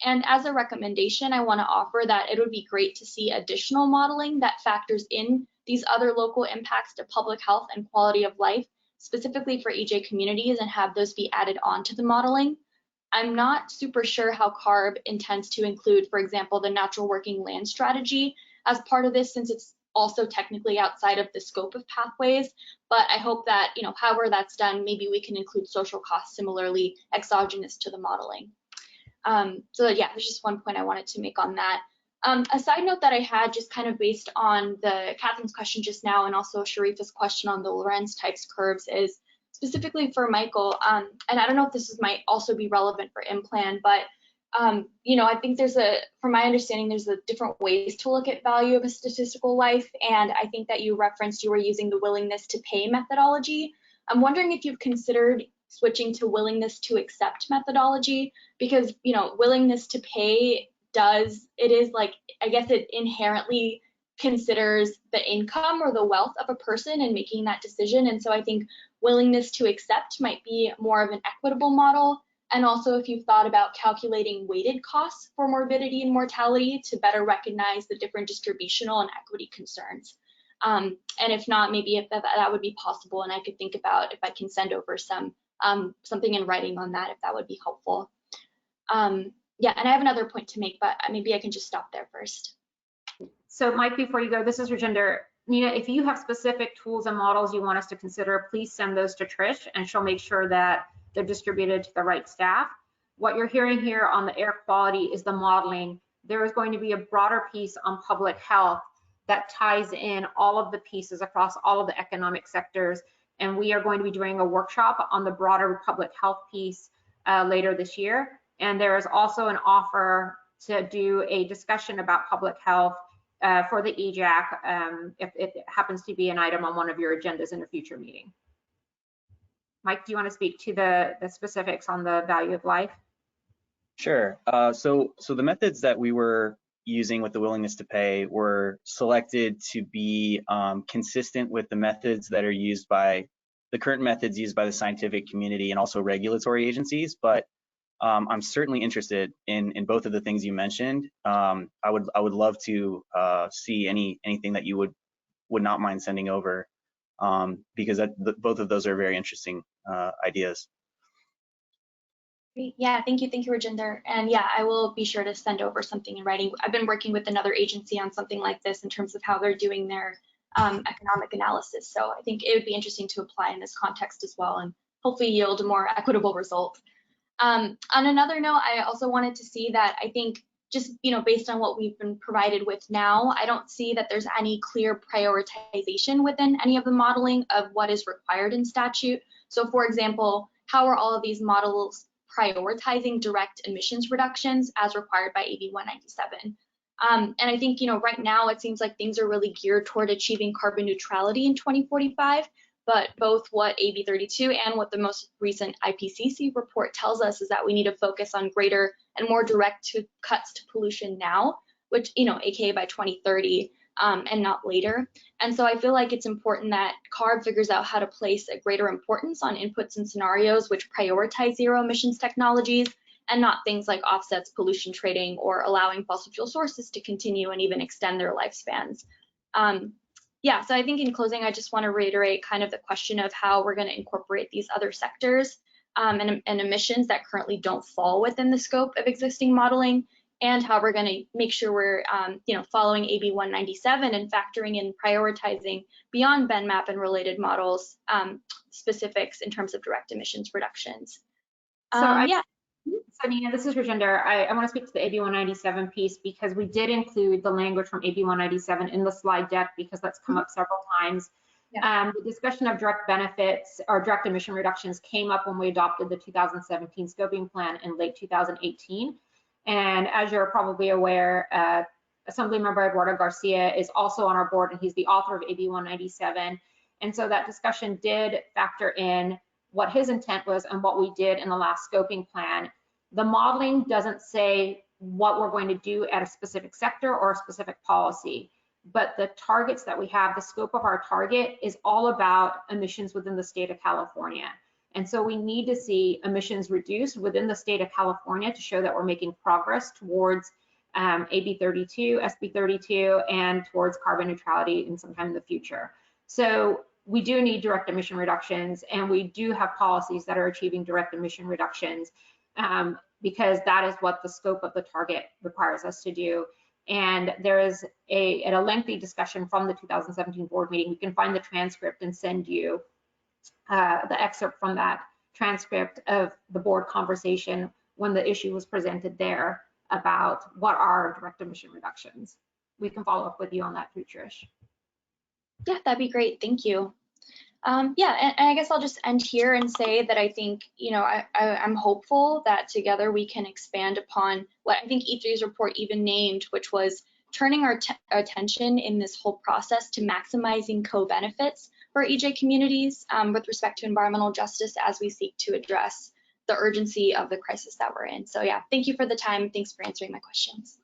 Speaker 11: And as a recommendation, I want to offer that it would be great to see additional modeling that factors in these other local impacts to public health and quality of life, specifically for EJ communities, and have those be added onto the modeling. I'm not super sure how CARB intends to include, for example, the natural working land strategy as part of this, since it's also technically outside of the scope of Pathways. But I hope that, however that's done, maybe we can include social costs similarly exogenous to the modeling. So yeah, there's just one point I wanted to make on that. A side note that I had, just kind of based on Catherine's question just now and also Sharifa's question on the Lorenz types curves, is specifically for Michael, and I don't know if this might also be relevant for Inplan, but I think from my understanding, there's different ways to look at value of a statistical life, and I think that you referenced you were using the willingness to pay methodology. I'm wondering if you've considered switching to willingness to accept methodology, because willingness to pay it inherently considers the income or the wealth of a person in making that decision, and so I think willingness to accept might be more of an equitable model. And also, if you've thought about calculating weighted costs for morbidity and mortality to better recognize the different distributional and equity concerns. And if not, maybe if that would be possible, and I could think about if I can send over something in writing on that, if that would be helpful. Yeah, and I have another point to make, but maybe I can just stop there first.
Speaker 1: So Mike, before you go, this is Rajinder. Nina, if you have specific tools and models you want us to consider, please send those to Trish, and she'll make sure that they're distributed to the right staff. What you're hearing here on the air quality is the modeling. There is going to be a broader piece on public health that ties in all of the pieces across all of the economic sectors. And we are going to be doing a workshop on the broader public health piece later this year. And there is also an offer to do a discussion about public health for the EJAC if it happens to be an item on one of your agendas in a future meeting. Mike, do you want to speak to the specifics on the value of life?
Speaker 4: Sure. So the methods that we were using with the willingness to pay were selected to be consistent with the methods that are used by the current methods used by the scientific community and also regulatory agencies. But I'm certainly interested in both of the things you mentioned. I would love to see anything that you would not mind sending over because both of those are very interesting ideas.
Speaker 11: Great. Yeah, thank you, Rajinder. And yeah, I will be sure to send over something in writing. I've been working with another agency on something like this in terms of how they're doing their economic analysis. So I think it would be interesting to apply in this context as well and hopefully yield a more equitable result. On another note, I also wanted to see that I think just, based on what we've been provided with now, I don't see that there's any clear prioritization within any of the modeling of what is required in statute. So for example, how are all of these models prioritizing direct emissions reductions as required by AB 197? And I think, right now it seems like things are really geared toward achieving carbon neutrality in 2045, but both what AB 32 and what the most recent IPCC report tells us is that we need to focus on greater and more direct cuts to pollution now, which, AKA by 2030 and not later. And so I feel like it's important that CARB figures out how to place a greater importance on inputs and scenarios which prioritize zero emissions technologies and not things like offsets, pollution trading, or allowing fossil fuel sources to continue and even extend their lifespans. Yeah, so I think in closing, I just want to reiterate kind of the question of how we're going to incorporate these other sectors and emissions that currently don't fall within the scope of existing modeling, and how we're going to make sure we're following AB 197 and factoring in prioritizing beyond BENMAP and related models specifics in terms of direct emissions reductions.
Speaker 1: So Nina, this is Rajinder. I want to speak to the AB 197 piece because we did include the language from AB 197 in the slide deck because that's come up several times. Yeah. The discussion of direct benefits or direct emission reductions came up when we adopted the 2017 scoping plan in late 2018. And as you're probably aware, Assemblymember Eduardo Garcia is also on our board and he's the author of AB 197. And so that discussion did factor in what his intent was and what we did in the last scoping plan. The modeling doesn't say what we're going to do at a specific sector or a specific policy, but the targets that we have, the scope of our target is all about emissions within the state of California. And so we need to see emissions reduced within the state of California to show that we're making progress towards AB 32, SB 32, and towards carbon neutrality in sometime in the future. So we do need direct emission reductions, and we do have policies that are achieving direct emission reductions because that is what the scope of the target requires us to do. And there is a lengthy discussion from the 2017 board meeting. We can find the transcript and send you the excerpt from that transcript of the board conversation when the issue was presented there about what are direct emission reductions. We can follow up with you on that too, Trish.
Speaker 11: Yeah, that'd be great. Thank you. Yeah, and I guess I'll just end here and say that I think, I'm hopeful that together we can expand upon what I think E3's report even named, which was turning our attention in this whole process to maximizing co-benefits for EJ communities with respect to environmental justice as we seek to address the urgency of the crisis that we're in. So yeah, thank you for the time. Thanks for answering my questions.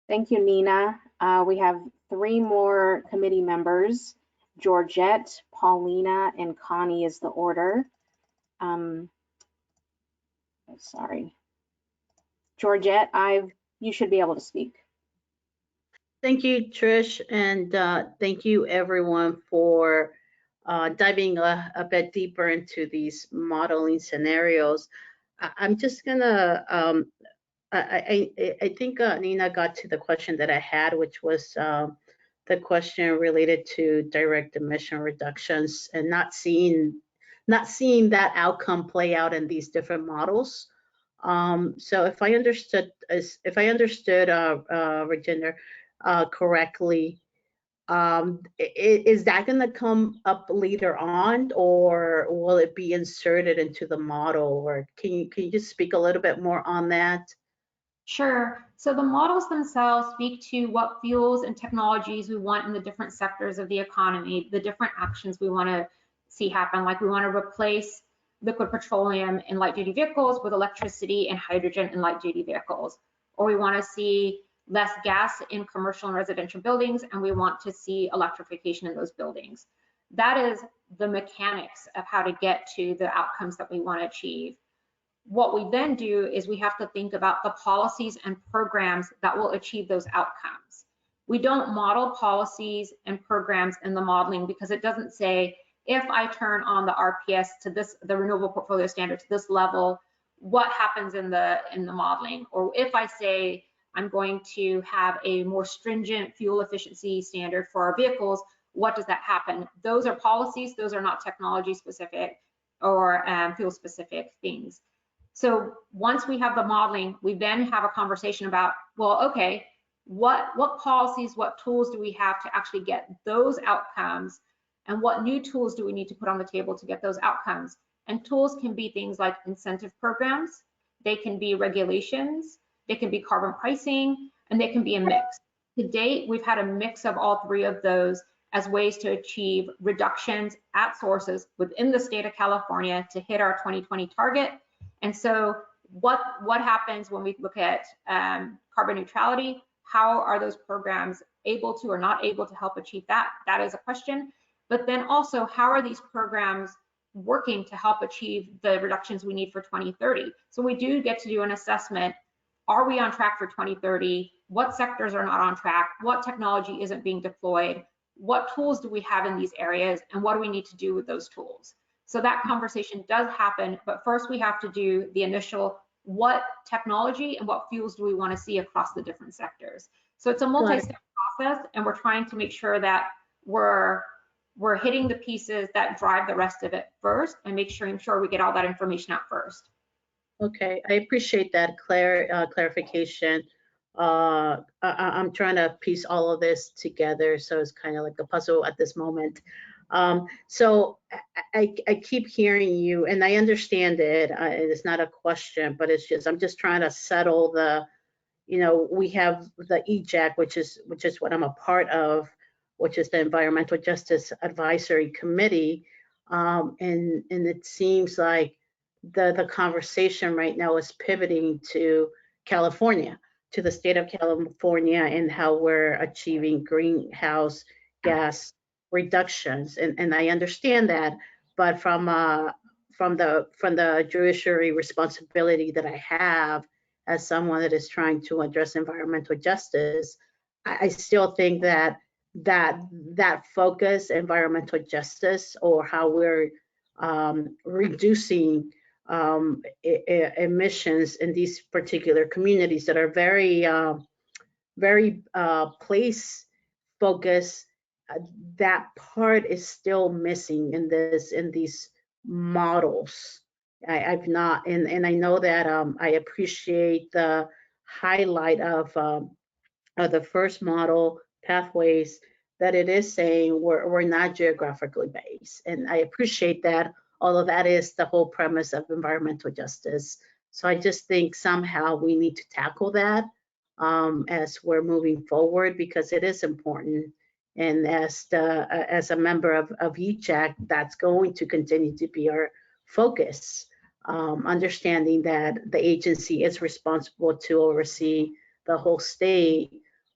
Speaker 8: Thank you, Nina. We have 3 more committee members. Georgette, Paulina, and Connie is the order. Sorry. Georgette, you should be able to speak.
Speaker 12: Thank you, Trish, and thank you everyone for diving a bit deeper into these modeling scenarios. I'm just gonna, I think Nina got to the question that I had, which was the question related to direct emission reductions and not seeing that outcome play out in these different models. So if I understood Rajinder correctly, Is that going to come up later on, or will it be inserted into the model? Or can you just speak a little bit more on that?
Speaker 1: Sure. So the models themselves speak to what fuels and technologies we want in the different sectors of the economy, the different actions we want to see happen. Like we want to replace liquid petroleum in light duty vehicles with electricity and hydrogen in light duty vehicles. Or we want to see less gas in commercial and residential buildings, and we want to see electrification in those buildings. That is the mechanics of how to get to the outcomes that we want to achieve. What we then do is we have to think about the policies and programs that will achieve those outcomes. We don't model policies and programs in the modeling because it doesn't say, if I turn on the RPS to this, the renewable portfolio standard to this level, what happens in the modeling? Or if I say I'm going to have a more stringent fuel efficiency standard for our vehicles, what does that happen? Those are policies, those are not technology specific or fuel specific things. So once we have the modeling, we then have a conversation about, well, okay, what policies, what tools do we have to actually get those outcomes, and what new tools do we need to put on the table to get those outcomes? And tools can be things like incentive programs, they can be regulations, they can be carbon pricing, and they can be a mix. To date, we've had a mix of all three of those as ways to achieve reductions at sources within the state of California to hit our 2020 target. And so what happens when we look at carbon neutrality? How are those programs able to or not able to help achieve that? That is a question. But then also, how are these programs working to help achieve the reductions we need for 2030? So we do get to do an assessment. Are we on track for 2030? What sectors are not on track? What technology isn't being deployed? What tools do we have in these areas? And what do we need to do with those tools? So that conversation does happen, but first we have to do the initial, what technology and what fuels do we want to see across the different sectors? So it's a multi-step process, and we're trying to make sure that we're hitting the pieces that drive the rest of it first, and make sure we get all that information out first.
Speaker 12: Okay, I appreciate that clarification. I'm trying to piece all of this together, so it's kind of like a puzzle at this moment. So I keep hearing you, and I understand it. It's not a question, but it's just, I'm just trying to settle the, we have the EJAC, which is what I'm a part of, which is the Environmental Justice Advisory Committee. And it seems like the conversation right now is pivoting to California, to the state of California, and how we're achieving greenhouse gas reductions. And I understand that, but from the judiciary responsibility that I have as someone that is trying to address environmental justice, I still think that focus, environmental justice, or how we're reducing emissions in these particular communities that are very place focused, that part is still missing in these models. I've not, and I know that I appreciate the highlight of the first model, pathways, that it is saying we're not geographically based, and I appreciate that. All of that is the whole premise of environmental justice. So I just think somehow we need to tackle that as we're moving forward, because it is important. And as a member of EJAC, that's going to continue to be our focus, understanding that the agency is responsible to oversee the whole state.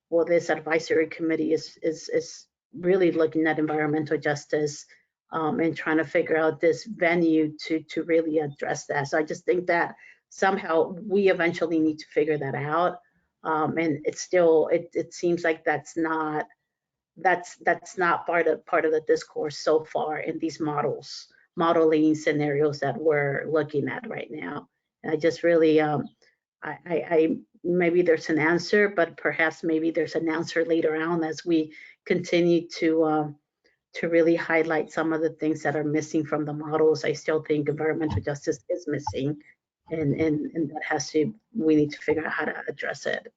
Speaker 12: Well, this advisory committee is really looking at environmental justice and trying to figure out this venue to really address that. So I just think that somehow we eventually need to figure that out. And it's still, it seems like that's not part of the discourse so far in these modeling scenarios that we're looking at right now. And I just really, I maybe there's an answer, but perhaps maybe there's an answer later on as we continue to really highlight some of the things that are missing from the models. I still think environmental justice is missing, and that we need to figure out how to address it.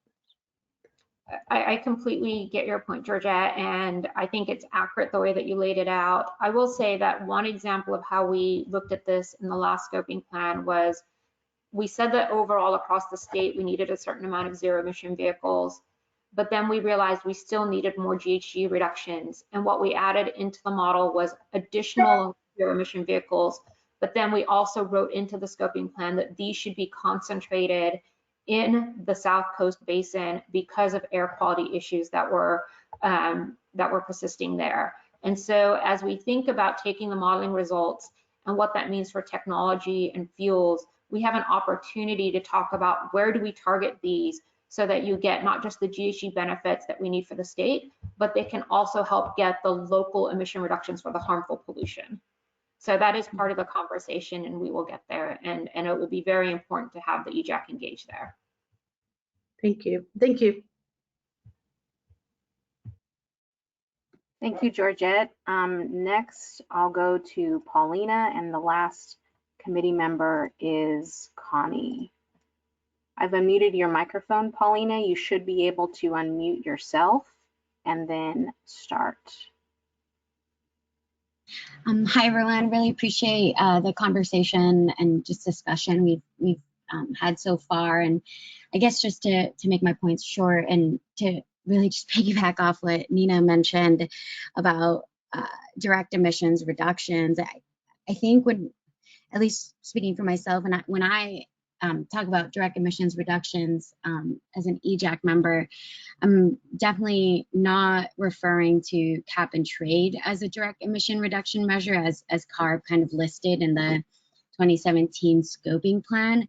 Speaker 1: I completely get your point, Georgette, and I think it's accurate the way that you laid it out. I will say that one example of how we looked at this in the last scoping plan was we said that overall across the state we needed a certain amount of zero emission vehicles, but then we realized we still needed more GHG reductions. And what we added into the model was additional zero emission vehicles, but then we also wrote into the scoping plan that these should be concentrated in the South Coast Basin because of air quality issues that were persisting there. And so as we think about taking the modeling results and what that means for technology and fuels, we have an opportunity to talk about where do we target these so that you get not just the GHG benefits that we need for the state, but they can also help get the local emission reductions for the harmful pollution. So that is part of the conversation, and we will get there, and it will be very important to have the EJAC engaged there.
Speaker 12: Thank you. Thank you.
Speaker 8: Thank you, Georgette. Next, I'll go to Paulina, and the last committee member is Connie. I've unmuted your microphone, Paulina. You should be able to unmute yourself and then start.
Speaker 13: Hi, everyone. Really appreciate the conversation and just discussion we've had so far. And I guess just to make my points short and to really just piggyback off what Nina mentioned about direct emissions reductions, I think when, at least speaking for myself, when I talk about direct emissions reductions as an EJAC member, I'm definitely not referring to cap and trade as a direct emission reduction measure as CARB kind of listed in the 2017 scoping plan.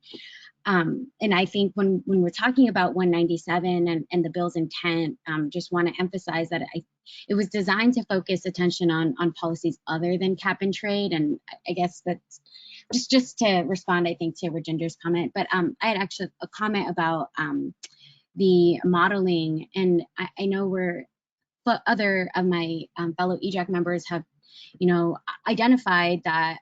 Speaker 13: And I think when we're talking about 197 and the bill's intent, just want to emphasize that it was designed to focus attention on policies other than cap and trade. And I guess that's just to respond, I think, to Rajinder's comment. But I had actually a comment about the modeling, and I know other of my fellow EJAC members have, identified that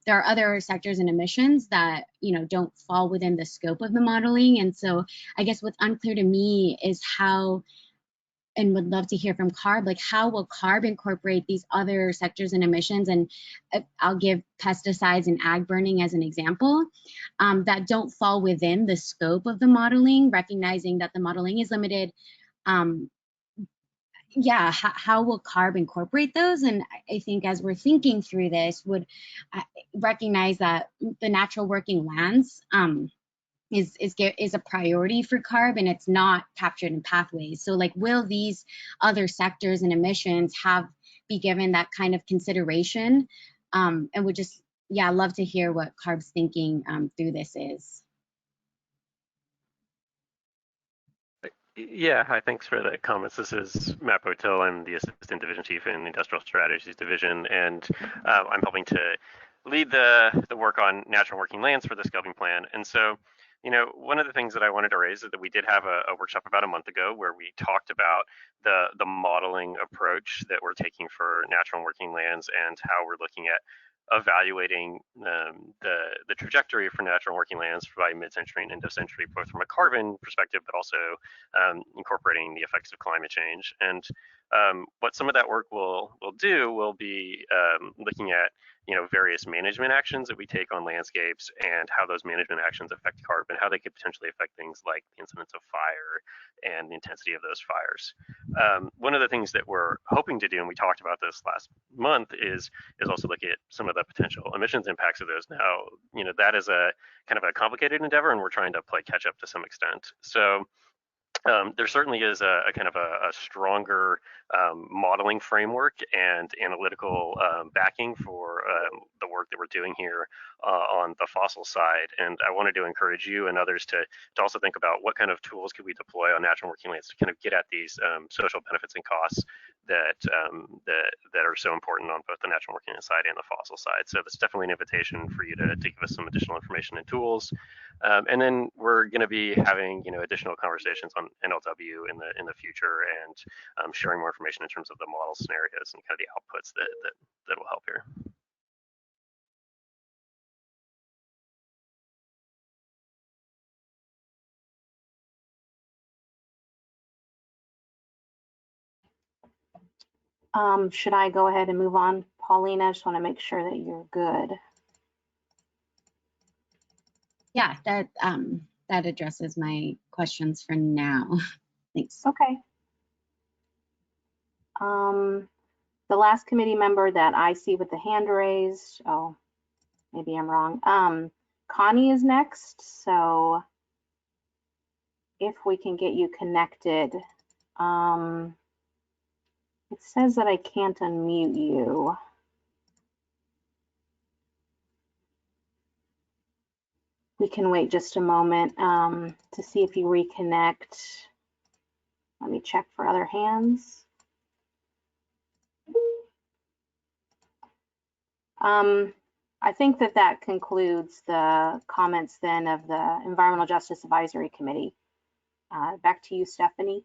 Speaker 13: there are other sectors and emissions that, don't fall within the scope of the modeling. And so I guess what's unclear to me is how, and would love to hear from CARB, like how will CARB incorporate these other sectors and emissions? And I'll give pesticides and ag burning as an example, that don't fall within the scope of the modeling, recognizing that the modeling is limited. How will CARB incorporate those? And I think as we're thinking through this, would recognize that the natural working lands is a priority for CARB, and it's not captured in pathways. So like, will these other sectors and emissions be given that kind of consideration? And would just, love to hear what CARB's thinking through this is.
Speaker 14: Yeah, hi, thanks for the comments. This is Matt Botel. I'm the Assistant Division Chief in the Industrial Strategies Division, and I'm helping to lead the work on natural working lands for the scoping plan. And so, one of the things that I wanted to raise is that we did have a workshop about a month ago where we talked about the modeling approach that we're taking for natural working lands and how we're looking at evaluating the trajectory for natural working lands by mid-century and end of century, both from a carbon perspective, but also incorporating the effects of climate change. And what some of that work will be looking at various management actions that we take on landscapes and how those management actions affect carbon, how they could potentially affect things like the incidence of fire and the intensity of those fires. One of the things that we're hoping to do, and we talked about this last month, is also look at some of the potential emissions impacts of those. Now, that is a kind of a complicated endeavor, and we're trying to play catch up to some extent. So there certainly is a kind of a stronger modeling framework and analytical backing for the work that we're doing here on the fossil side. And I wanted to encourage you and others to also think about what kind of tools could we deploy on natural working lands to kind of get at these social benefits and costs that are so important on both the natural working land side and the fossil side. So that's definitely an invitation for you to give us some additional information and tools. And then we're going to be having additional conversations on NLW in the future and sharing more information in terms of the model scenarios and kind of the outputs that will help here.
Speaker 8: Should I go ahead and move on? Paulina, I just want to make sure that you're good.
Speaker 13: Yeah, that addresses my questions for now. Thanks.
Speaker 8: Okay. The last committee member that I see with the hand raised, oh, maybe I'm wrong. Connie is next, so if we can get you connected. It says that I can't unmute you. We can wait just a moment to see if you reconnect. Let me check for other hands. I think that concludes the comments then of the Environmental Justice Advisory Committee. Back to you, Stephanie.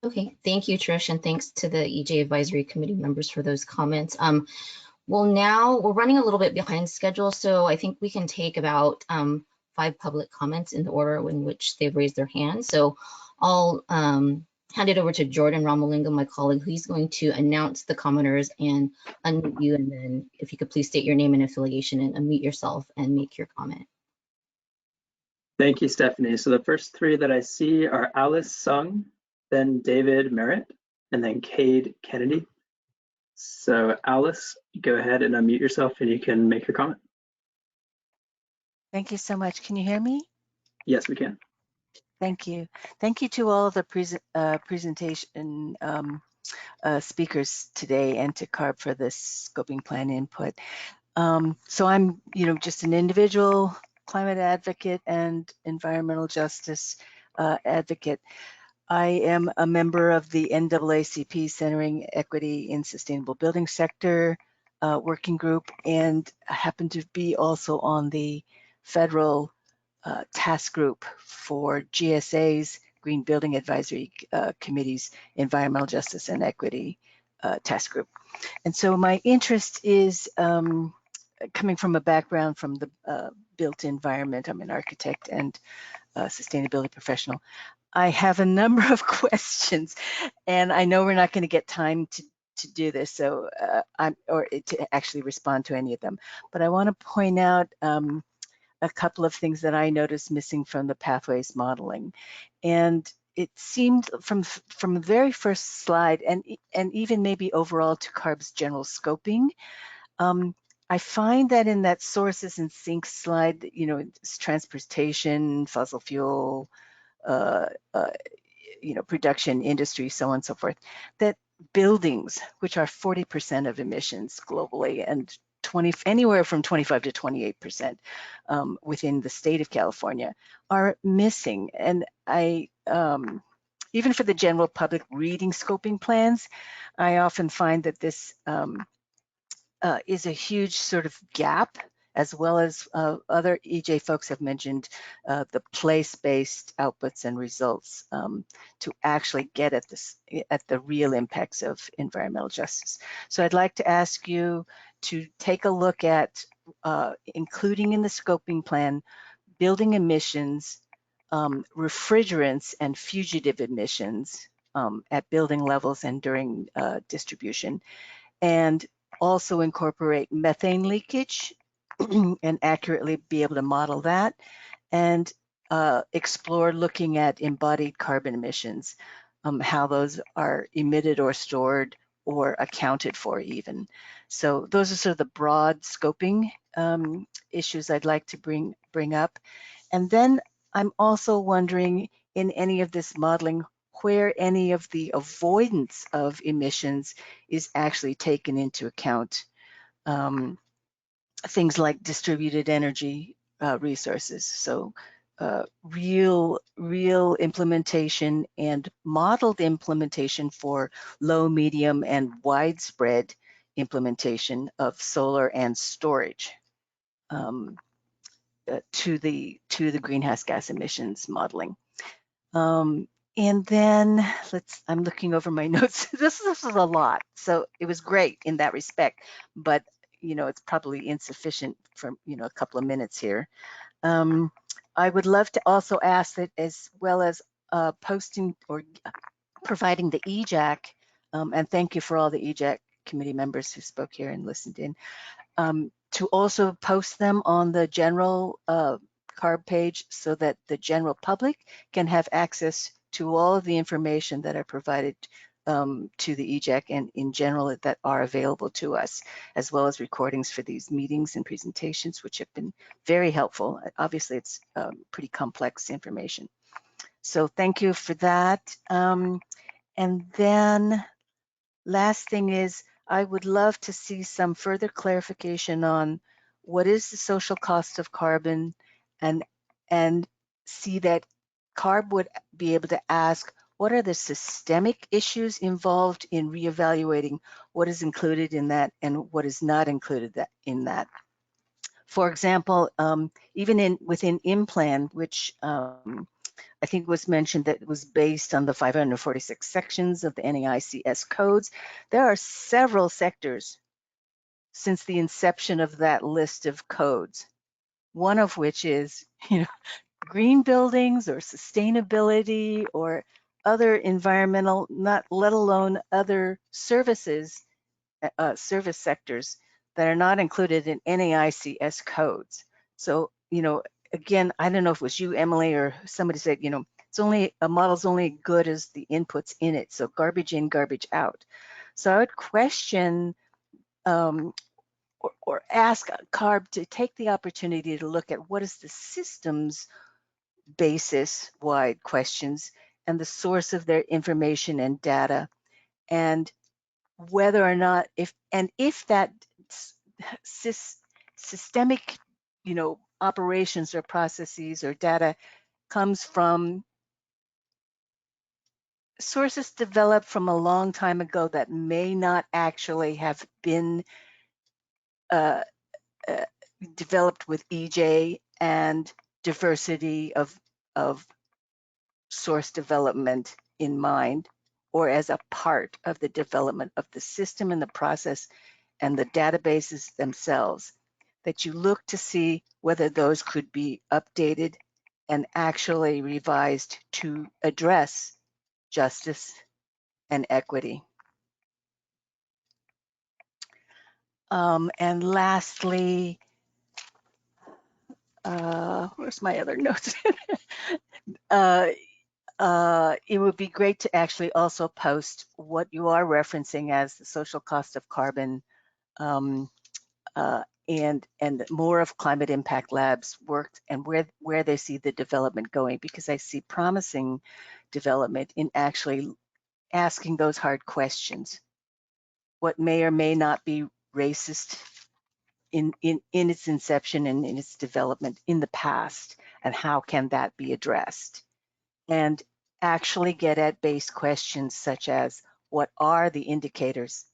Speaker 2: Okay, thank you, Trish, and thanks to the EJ Advisory Committee members for those comments. Well, now we're running a little bit behind schedule, so I think we can take about 5 public comments in the order in which they've raised their hands. So I'll hand it over to Jordan Ramalinga, my colleague, who's going to announce the commenters and unmute you, and then if you could please state your name and affiliation and unmute yourself and make your comment.
Speaker 15: Thank you, Stephanie. So the first 3 that I see are Alice Sung, then David Merritt, and then Cade Kennedy. So Alice, go ahead and unmute yourself and you can make your comment.
Speaker 16: Thank you so much. Can you hear me?
Speaker 15: Yes, we can.
Speaker 16: Thank you. Thank you to all the presentation speakers today and to CARB for this scoping plan input. So I'm, just an individual climate advocate and environmental justice advocate. I am a member of the NAACP Centering Equity in Sustainable Building Sector working group, and I happen to be also on the federal task group for GSA's Green Building Advisory Committee's Environmental Justice and Equity task group. And so my interest is coming from a background from the built environment. I'm an architect and sustainability professional. I have a number of questions, and I know we're not going to get time to do this, so to actually respond to any of them. But I want to point out a couple of things that I noticed missing from the pathways modeling, and it seemed from the very first slide, and even maybe overall to CARB's general scoping. I find that in that sources and sinks slide, it's transportation, fossil fuel, production, industry, so on and so forth, that buildings, which are 40% of emissions globally and anywhere from 25 to 28% within the state of California, are missing. And I, even for the general public reading scoping plans, I often find that this is a huge sort of gap, as well as other EJ folks have mentioned the place-based outputs and results to actually get at the real impacts of environmental justice. So I'd like to ask you to take a look at including in the scoping plan building emissions, refrigerants and fugitive emissions at building levels and during distribution, and also incorporate methane leakage and accurately be able to model that, and explore looking at embodied carbon emissions, how those are emitted or stored or accounted for even. So those are sort of the broad scoping issues I'd like to bring up. And then I'm also wondering, in any of this modeling, where any of the avoidance of emissions is actually taken into account. Things like distributed energy resources. So real implementation and modeled implementation for low, medium, and widespread implementation of solar and storage to the greenhouse gas emissions modeling. And then I'm looking over my notes. This is a lot, so it was great in that respect, but it's probably insufficient for a couple of minutes here. I would love to also ask that, as well as posting or providing the EJAC, and thank you for all the EJAC committee members who spoke here and listened in, to also post them on the general CARB page so that the general public can have access to all of the information that are provided to the EJAC and in general that are available to us, as well as recordings for these meetings and presentations, which have been very helpful. Obviously, it's pretty complex information. So thank you for that. And then last thing is, I would love to see some further clarification on what is the social cost of carbon, and see that CARB would be able to ask, what are the systemic issues involved in reevaluating what is included in that and what is not included in that? For example, even within Inplan, which I think was mentioned that it was based on the 546 sections of the NAICS codes, there are several sectors since the inception of that list of codes, one of which is, green buildings or sustainability or other environmental, not let alone other services, service sectors that are not included in NAICS codes. So, again, I don't know if it was you, Emily, or somebody said, it's only, a model's only good as the inputs in it. So garbage in, garbage out. So I would question or ask CARB to take the opportunity to look at what is the systems basis wide questions and the source of their information and data, and whether or not if that systemic operations or processes or data comes from sources developed from a long time ago that may not actually have been developed with EJ and diversity of source development in mind, or as a part of the development of the system and the process and the databases themselves, that you look to see whether those could be updated and actually revised to address justice and equity. And lastly, where's my other notes? It would be great to actually also post what you are referencing as the social cost of carbon, and more of Climate Impact Lab's work and where they see the development going, because I see promising development in actually asking those hard questions. What may or may not be racist in its inception and in its development in the past, and how can that be addressed? And actually get at base questions such as, what are the indicators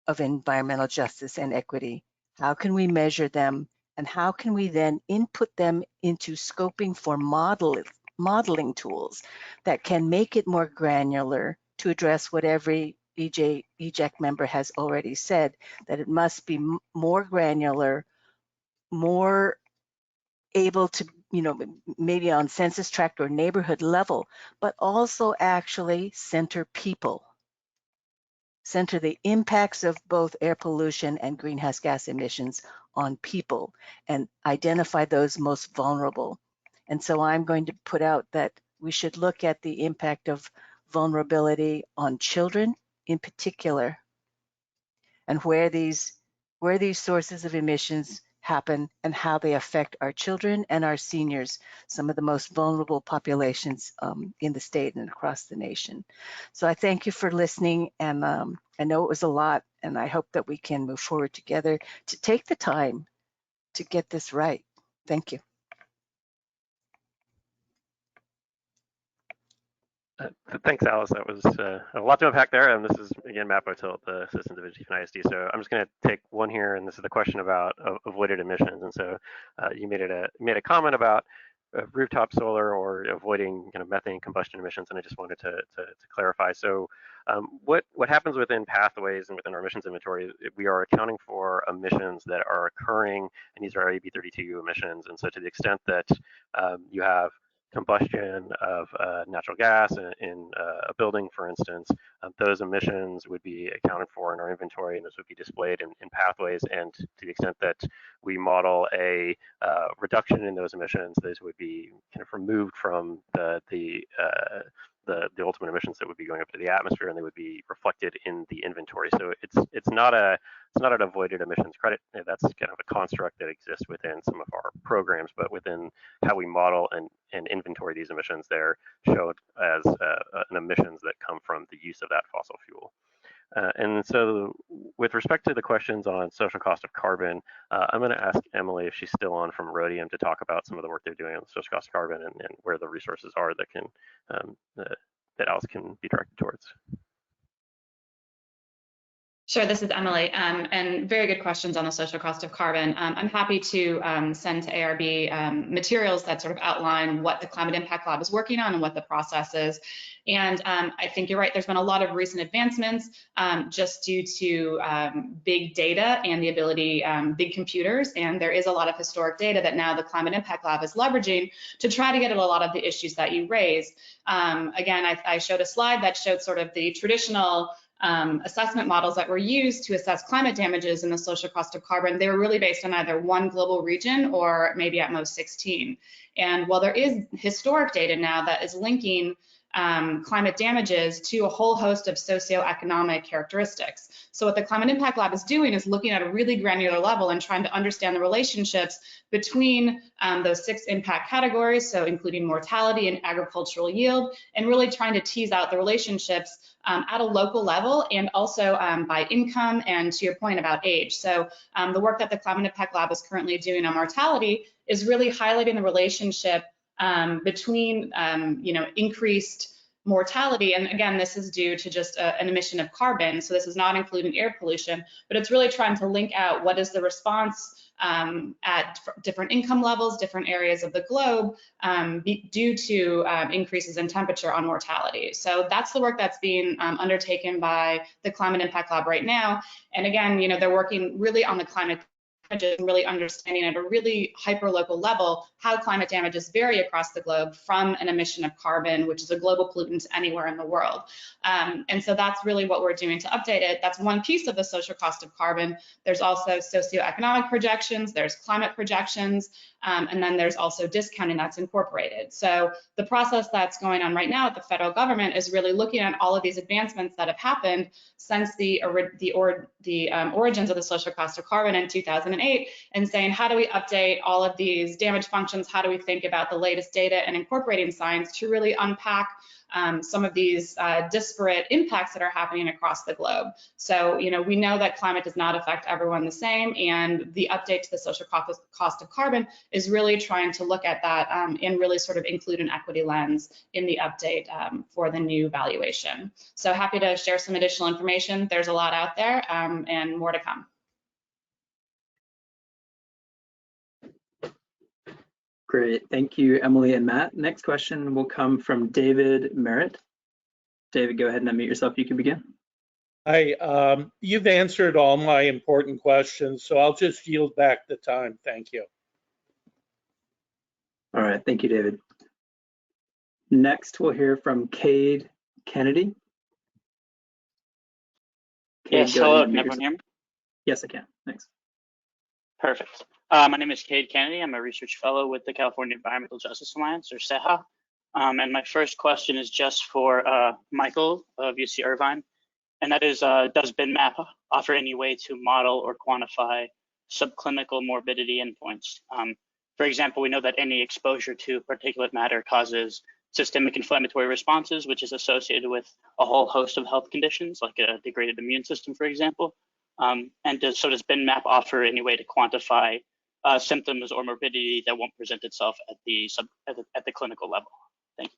Speaker 16: of environmental justice and equity? How can we measure them? And how can we then input them into scoping for modeling tools that can make it more granular to address what every EJAC member has already said, that it must be more granular, more able to, maybe on census tract or neighborhood level, but also actually center people, center the impacts of both air pollution and greenhouse gas emissions on people, and identify those most vulnerable. And so I'm going to put out that we should look at the impact of vulnerability on children in particular, and where these sources of emissions happen and how they affect our children and our seniors, some of the most vulnerable populations in the state and across the nation. So I thank you for listening, and I know it was a lot, and I hope that we can move forward together to take the time to get this right. Thank you.
Speaker 14: Thanks, Alice. That was a lot to unpack there. And this is, again, Matt Botel, the Assistant Division Chief in ISD. So I'm just going to take one here, and this is the question about avoided emissions. And so you made a comment about rooftop solar or avoiding kind of methane combustion emissions, and I just wanted to clarify. So what happens within pathways and within our emissions inventory, we are accounting for emissions that are occurring, and these are AB32 emissions. And so to the extent that you have combustion of natural gas in a building, for instance, those emissions would be accounted for in our inventory, and this would be displayed in pathways. And to the extent that we model a reduction in those emissions, those would be kind of removed from the ultimate emissions that would be going up to the atmosphere, and they would be reflected in the inventory. So it's not an avoided emissions credit. That's kind of a construct that exists within some of our programs, but within how we model and inventory these emissions, they're shown as an emissions that come from the use of that fossil fuel. And so with respect to the questions on social cost of carbon, I'm going to ask Emily if she's still on from Rhodium to talk about some of the work they're doing on the social cost of carbon and where the resources are that can that Alice can be directed towards.
Speaker 5: Sure, this is Emily, and very good questions on the social cost of carbon. I'm happy to send to ARB materials that sort of outline what the Climate Impact Lab is working on and what the process is. And I think you're right, there's been a lot of recent advancements just due to big data and the ability, big computers, and there is a lot of historic data that now the Climate Impact Lab is leveraging to try to get at a lot of the issues that you raised. Again, I showed a slide that showed sort of the traditional assessment models that were used to assess climate damages and the social cost of carbon. They were really based on either one global region or maybe at most 16. And while there is historic data now that is linking climate damages to a whole host of socioeconomic characteristics. So what the Climate Impact Lab is doing is looking at a really granular level and trying to understand the relationships between those 6 impact categories, so including mortality and agricultural yield, and really trying to tease out the relationships at a local level and also by income and, to your point, about age. So the work that the Climate Impact Lab is currently doing on mortality is really highlighting the relationship between increased mortality, and again, this is due to just an emission of carbon, so this is not including air pollution, but it's really trying to link out what is the response at different income levels, different areas of the globe, due to increases in temperature on mortality. So that's the work that's being undertaken by the Climate Impact Lab right now, and again, they're working really on the climate and really understanding at a really hyper-local level how climate damages vary across the globe from an emission of carbon, which is a global pollutant anywhere in the world. And so that's really what we're doing to update it. That's one piece of the social cost of carbon. There's also socioeconomic projections, there's climate projections, and then there's also discounting that's incorporated. So the process that's going on right now at the federal government is really looking at all of these advancements that have happened since the origins of the social cost of carbon in 2008, and saying, how do we update all of these damage functions? How do we think about the latest data and incorporating science to really unpack some of these disparate impacts that are happening across the globe? So, we know that climate does not affect everyone the same, and the update to the social cost of carbon is really trying to look at that and really sort of include an equity lens in the update for the new valuation. So happy to share some additional information. There's a lot out there and more to come.
Speaker 15: Great, thank you, Emily and Matt. Next question will come from David Merritt. David, go ahead and unmute yourself. You can begin.
Speaker 17: Hi, you've answered all my important questions, so I'll just yield back the time. Thank you.
Speaker 15: All right, thank you, David. Next, we'll hear from Cade Kennedy.
Speaker 18: Yes, hello, can everyone hear me?
Speaker 15: Yes, I can, thanks.
Speaker 18: Perfect. My name is Cade Kennedy. I'm a research fellow with the California Environmental Justice Alliance, or CEJA. And my first question is just for Michael of UC Irvine. And that is, does BINMAP offer any way to model or quantify subclinical morbidity endpoints? For example, we know that any exposure to particulate matter causes systemic inflammatory responses, which is associated with a whole host of health conditions, like a degraded immune system, for example. And does BINMAP offer any way to quantify symptoms or morbidity that won't present itself at the clinical level? Thank you.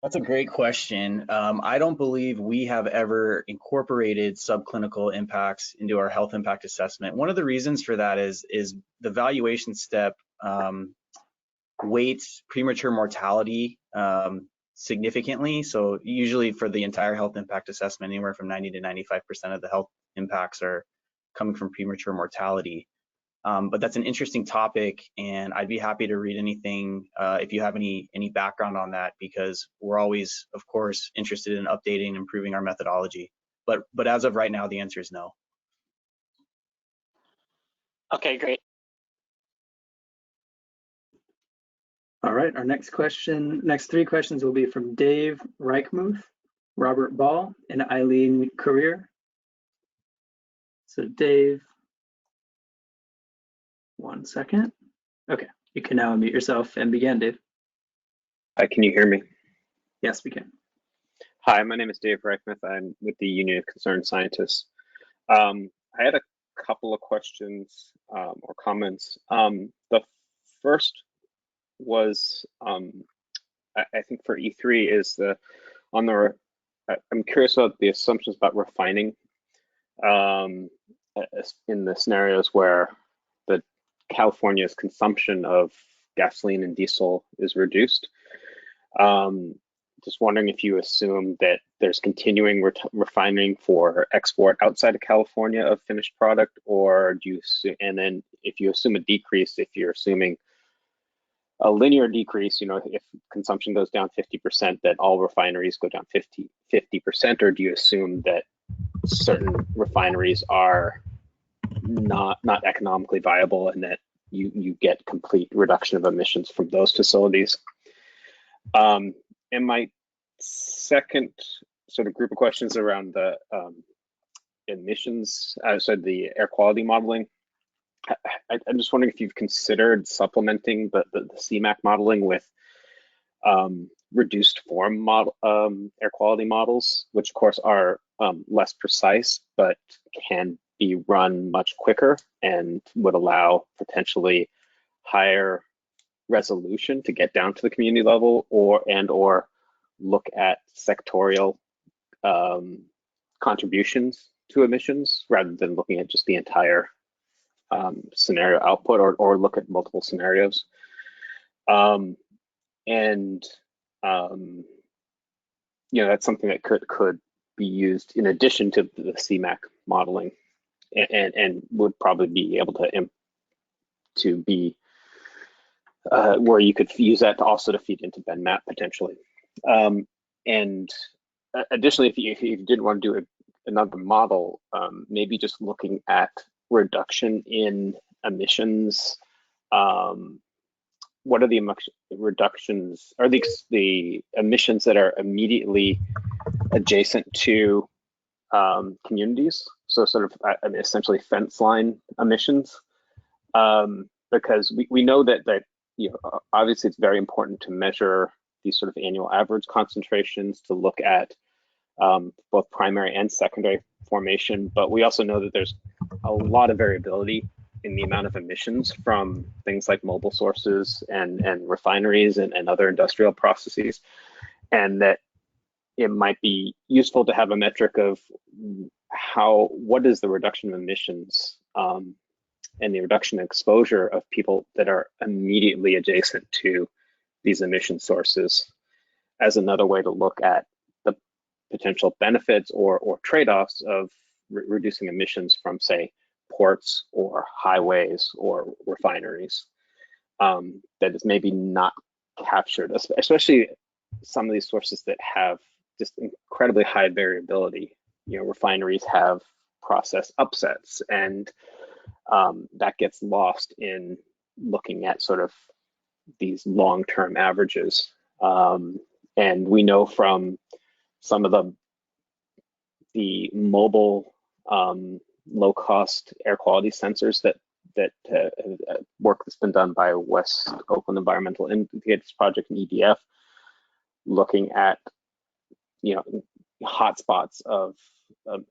Speaker 4: That's a great question. I don't believe we have ever incorporated subclinical impacts into our health impact assessment. One of the reasons for that is the valuation step weights premature mortality significantly. So usually for the entire health impact assessment, anywhere from 90 to 95% of the health impacts are coming from premature mortality. But that's an interesting topic, and I'd be happy to read anything if you have any background on that, because we're always, of course, interested in updating and improving our methodology. But as of right now, the answer is no.
Speaker 18: Okay, great.
Speaker 15: All right, our next three questions will be from Dave Reichmuth, Robert Ball, and Eileen Career. So Dave, 1 second. Okay, you can now unmute yourself and begin, Dave.
Speaker 19: Hi, can you hear me?
Speaker 15: Yes, we can.
Speaker 19: Hi, my name is Dave Reichmuth. I'm with the Union of Concerned Scientists. I had a couple of questions or comments. The first was, I think for E3 is I'm curious about the assumptions about refining in the scenarios where California's consumption of gasoline and diesel is reduced. Just wondering if you assume that there's continuing refining for export outside of California of finished product, or do you assume, and then if you assume a decrease, if you're assuming a linear decrease, if consumption goes down 50%, that all refineries go down 50%, or do you assume that certain refineries are not economically viable and that you get complete reduction of emissions from those facilities? And my second sort of group of questions around the emissions, so the air quality modeling. I'm just wondering if you've considered supplementing the CMAQ modeling with reduced form air quality models, which of course are less precise, but can be run much quicker and would allow potentially higher resolution to get down to the community level, or look at sectorial contributions to emissions rather than looking at just the entire scenario output, or look at multiple scenarios. That's something that could be used in addition to the CMAQ modeling, and would probably be able to be where you could use that to also feed into BenMap potentially. And additionally, if you didn't want to do another model, maybe just looking at reduction in emissions. What are the reductions? Are the emissions that are immediately adjacent to communities? So sort of essentially fence line emissions, because we know that obviously it's very important to measure these sort of annual average concentrations to look at both primary and secondary formation, but we also know that there's a lot of variability in the amount of emissions from things like mobile sources and refineries and other industrial processes, and that it might be useful to have a metric of what is the reduction of emissions and the reduction in exposure of people that are immediately adjacent to these emission sources, as another way to look at the potential benefits or trade-offs of reducing emissions from, say, ports or highways or refineries, that is maybe not captured, especially some of these sources that have just incredibly high variability. Refineries have process upsets, and that gets lost in looking at sort of these long-term averages. And we know from some of the mobile low-cost air quality sensors that work that's been done by West Oakland Environmental Indicators Project and EDF, looking at hotspots of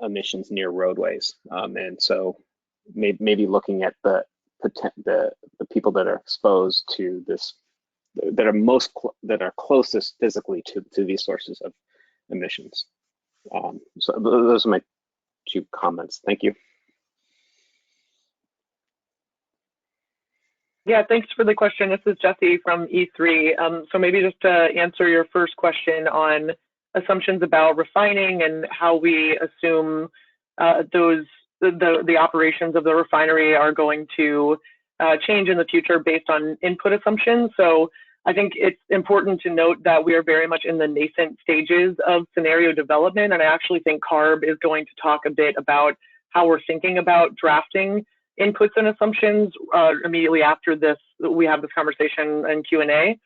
Speaker 19: emissions near roadways, and so maybe looking at the people that are exposed to this, that are closest physically to these sources of emissions. So those are my 2 comments. Thank you.
Speaker 3: Yeah, thanks for the question. This is Jesse from E3. So maybe just to answer your first question on assumptions about refining and how we assume those the operations of the refinery are going to change in the future based on input assumptions. So I think it's important to note that we are very much in the nascent stages of scenario development. And I actually think CARB is going to talk a bit about how we're thinking about drafting inputs and assumptions immediately after this, we have this conversation and Q&A.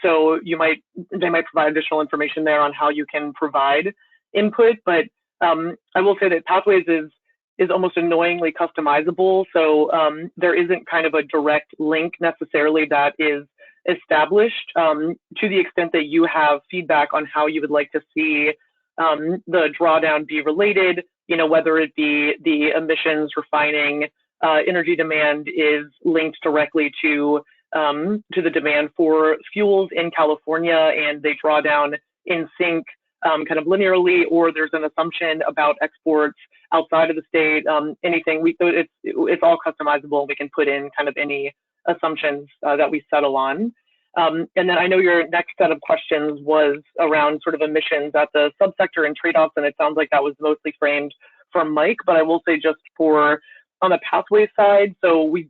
Speaker 3: So they might provide additional information there on how you can provide input. But I will say that Pathways is almost annoyingly customizable. So there isn't kind of a direct link necessarily that is established to the extent that you have feedback on how you would like to see the drawdown be related, whether it be the emissions, refining, energy demand is linked directly to the demand for fuels in California and they draw down in sync kind of linearly, or there's an assumption about exports outside of the state, anything. It's all customizable and we can put in kind of any assumptions that we settle on. And then I know your next set of questions was around sort of emissions at the subsector and trade-offs, and it sounds like that was mostly framed from Mike, but I will say just on the pathway side, so we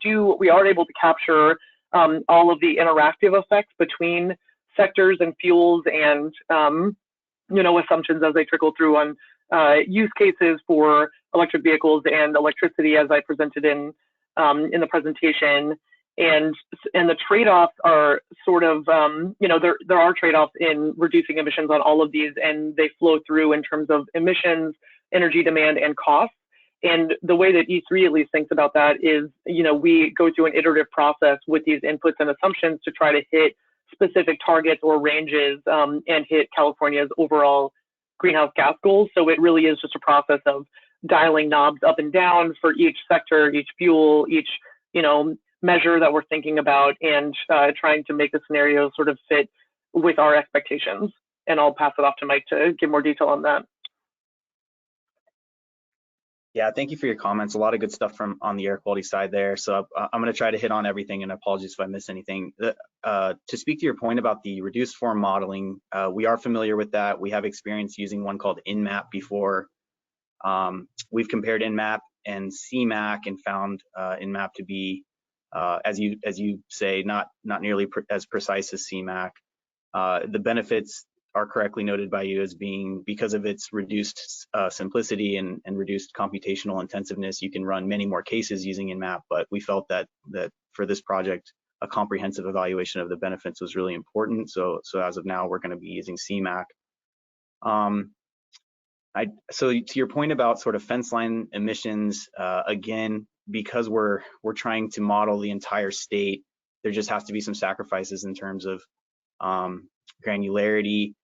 Speaker 3: are able to capture all of the interactive effects between sectors and fuels and assumptions as they trickle through on use cases for electric vehicles and electricity, as I presented in the presentation. And the trade-offs are sort of, there are trade-offs in reducing emissions on all of these, and they flow through in terms of emissions, energy demand, and costs. And the way that E3 at least thinks about that is, we go through an iterative process with these inputs and assumptions to try to hit specific targets or ranges and hit California's overall greenhouse gas goals. So it really is just a process of dialing knobs up and down for each sector, each fuel, each, measure that we're thinking about, and trying to make the scenario sort of fit with our expectations. And I'll pass it off to Mike to give more detail on that.
Speaker 4: Yeah, thank you for your comments. A lot of good stuff on the air quality side there. So I'm going to try to hit on everything, and apologies if I miss anything. To speak to your point about the reduced form modeling, we are familiar with that. We have experience using one called InMap before. We've compared InMap and CMAC and found InMap to be, as you say, not nearly as precise as CMAC. The benefits are correctly noted by you as being because of its reduced simplicity and reduced computational intensiveness, you can run many more cases using InMap, but we felt that for this project, a comprehensive evaluation of the benefits was really important. So as of now, we're going to be using CMAC. So to your point about sort of fence line emissions, again, because we're trying to model the entire state, there just has to be some sacrifices in terms of granularity.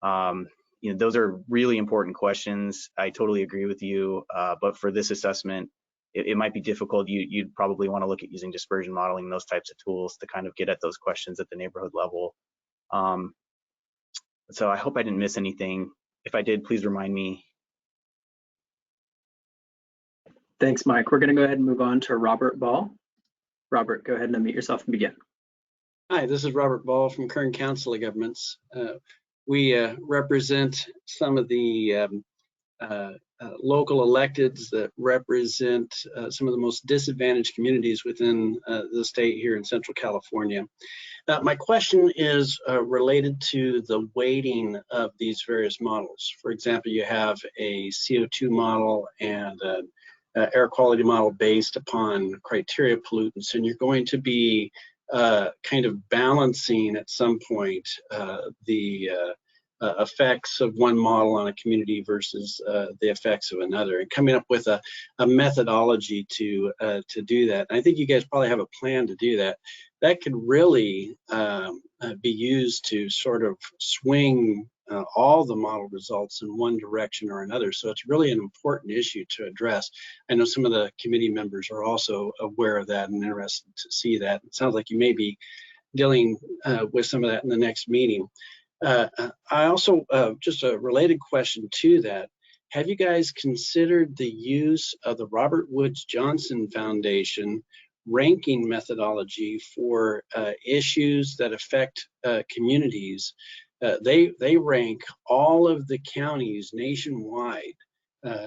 Speaker 4: Those are really important questions. I totally agree with you, but for this assessment, it might be difficult. You'd probably want to look at using dispersion modeling, those types of tools to kind of get at those questions at the neighborhood level. So I hope I didn't miss anything. If I did, please remind me.
Speaker 15: Thanks, Mike. We're going to go ahead and move on to Robert Ball. Robert, go ahead and unmute yourself and begin.
Speaker 20: Hi, this is Robert Ball from Kern Council of Governments. We represent some of the local electeds that represent some of the most disadvantaged communities within the state here in Central California. My question is related to the weighting of these various models. For example, you have a CO2 model and an air quality model based upon criteria pollutants, and you're going to be kind of balancing at some point the effects of one model on a community versus the effects of another, and coming up with a methodology to do that. And I think you guys probably have a plan to do that. That could really be used to sort of swing all the model results in one direction or another. So it's really an important issue to address. I know some of the committee members are also aware of that and interested to see that. It sounds like you may be dealing with some of that in the next meeting. I also, just a related question to that, have you guys considered the use of the Robert Woods Johnson Foundation ranking methodology for issues that affect communities? They rank all of the counties nationwide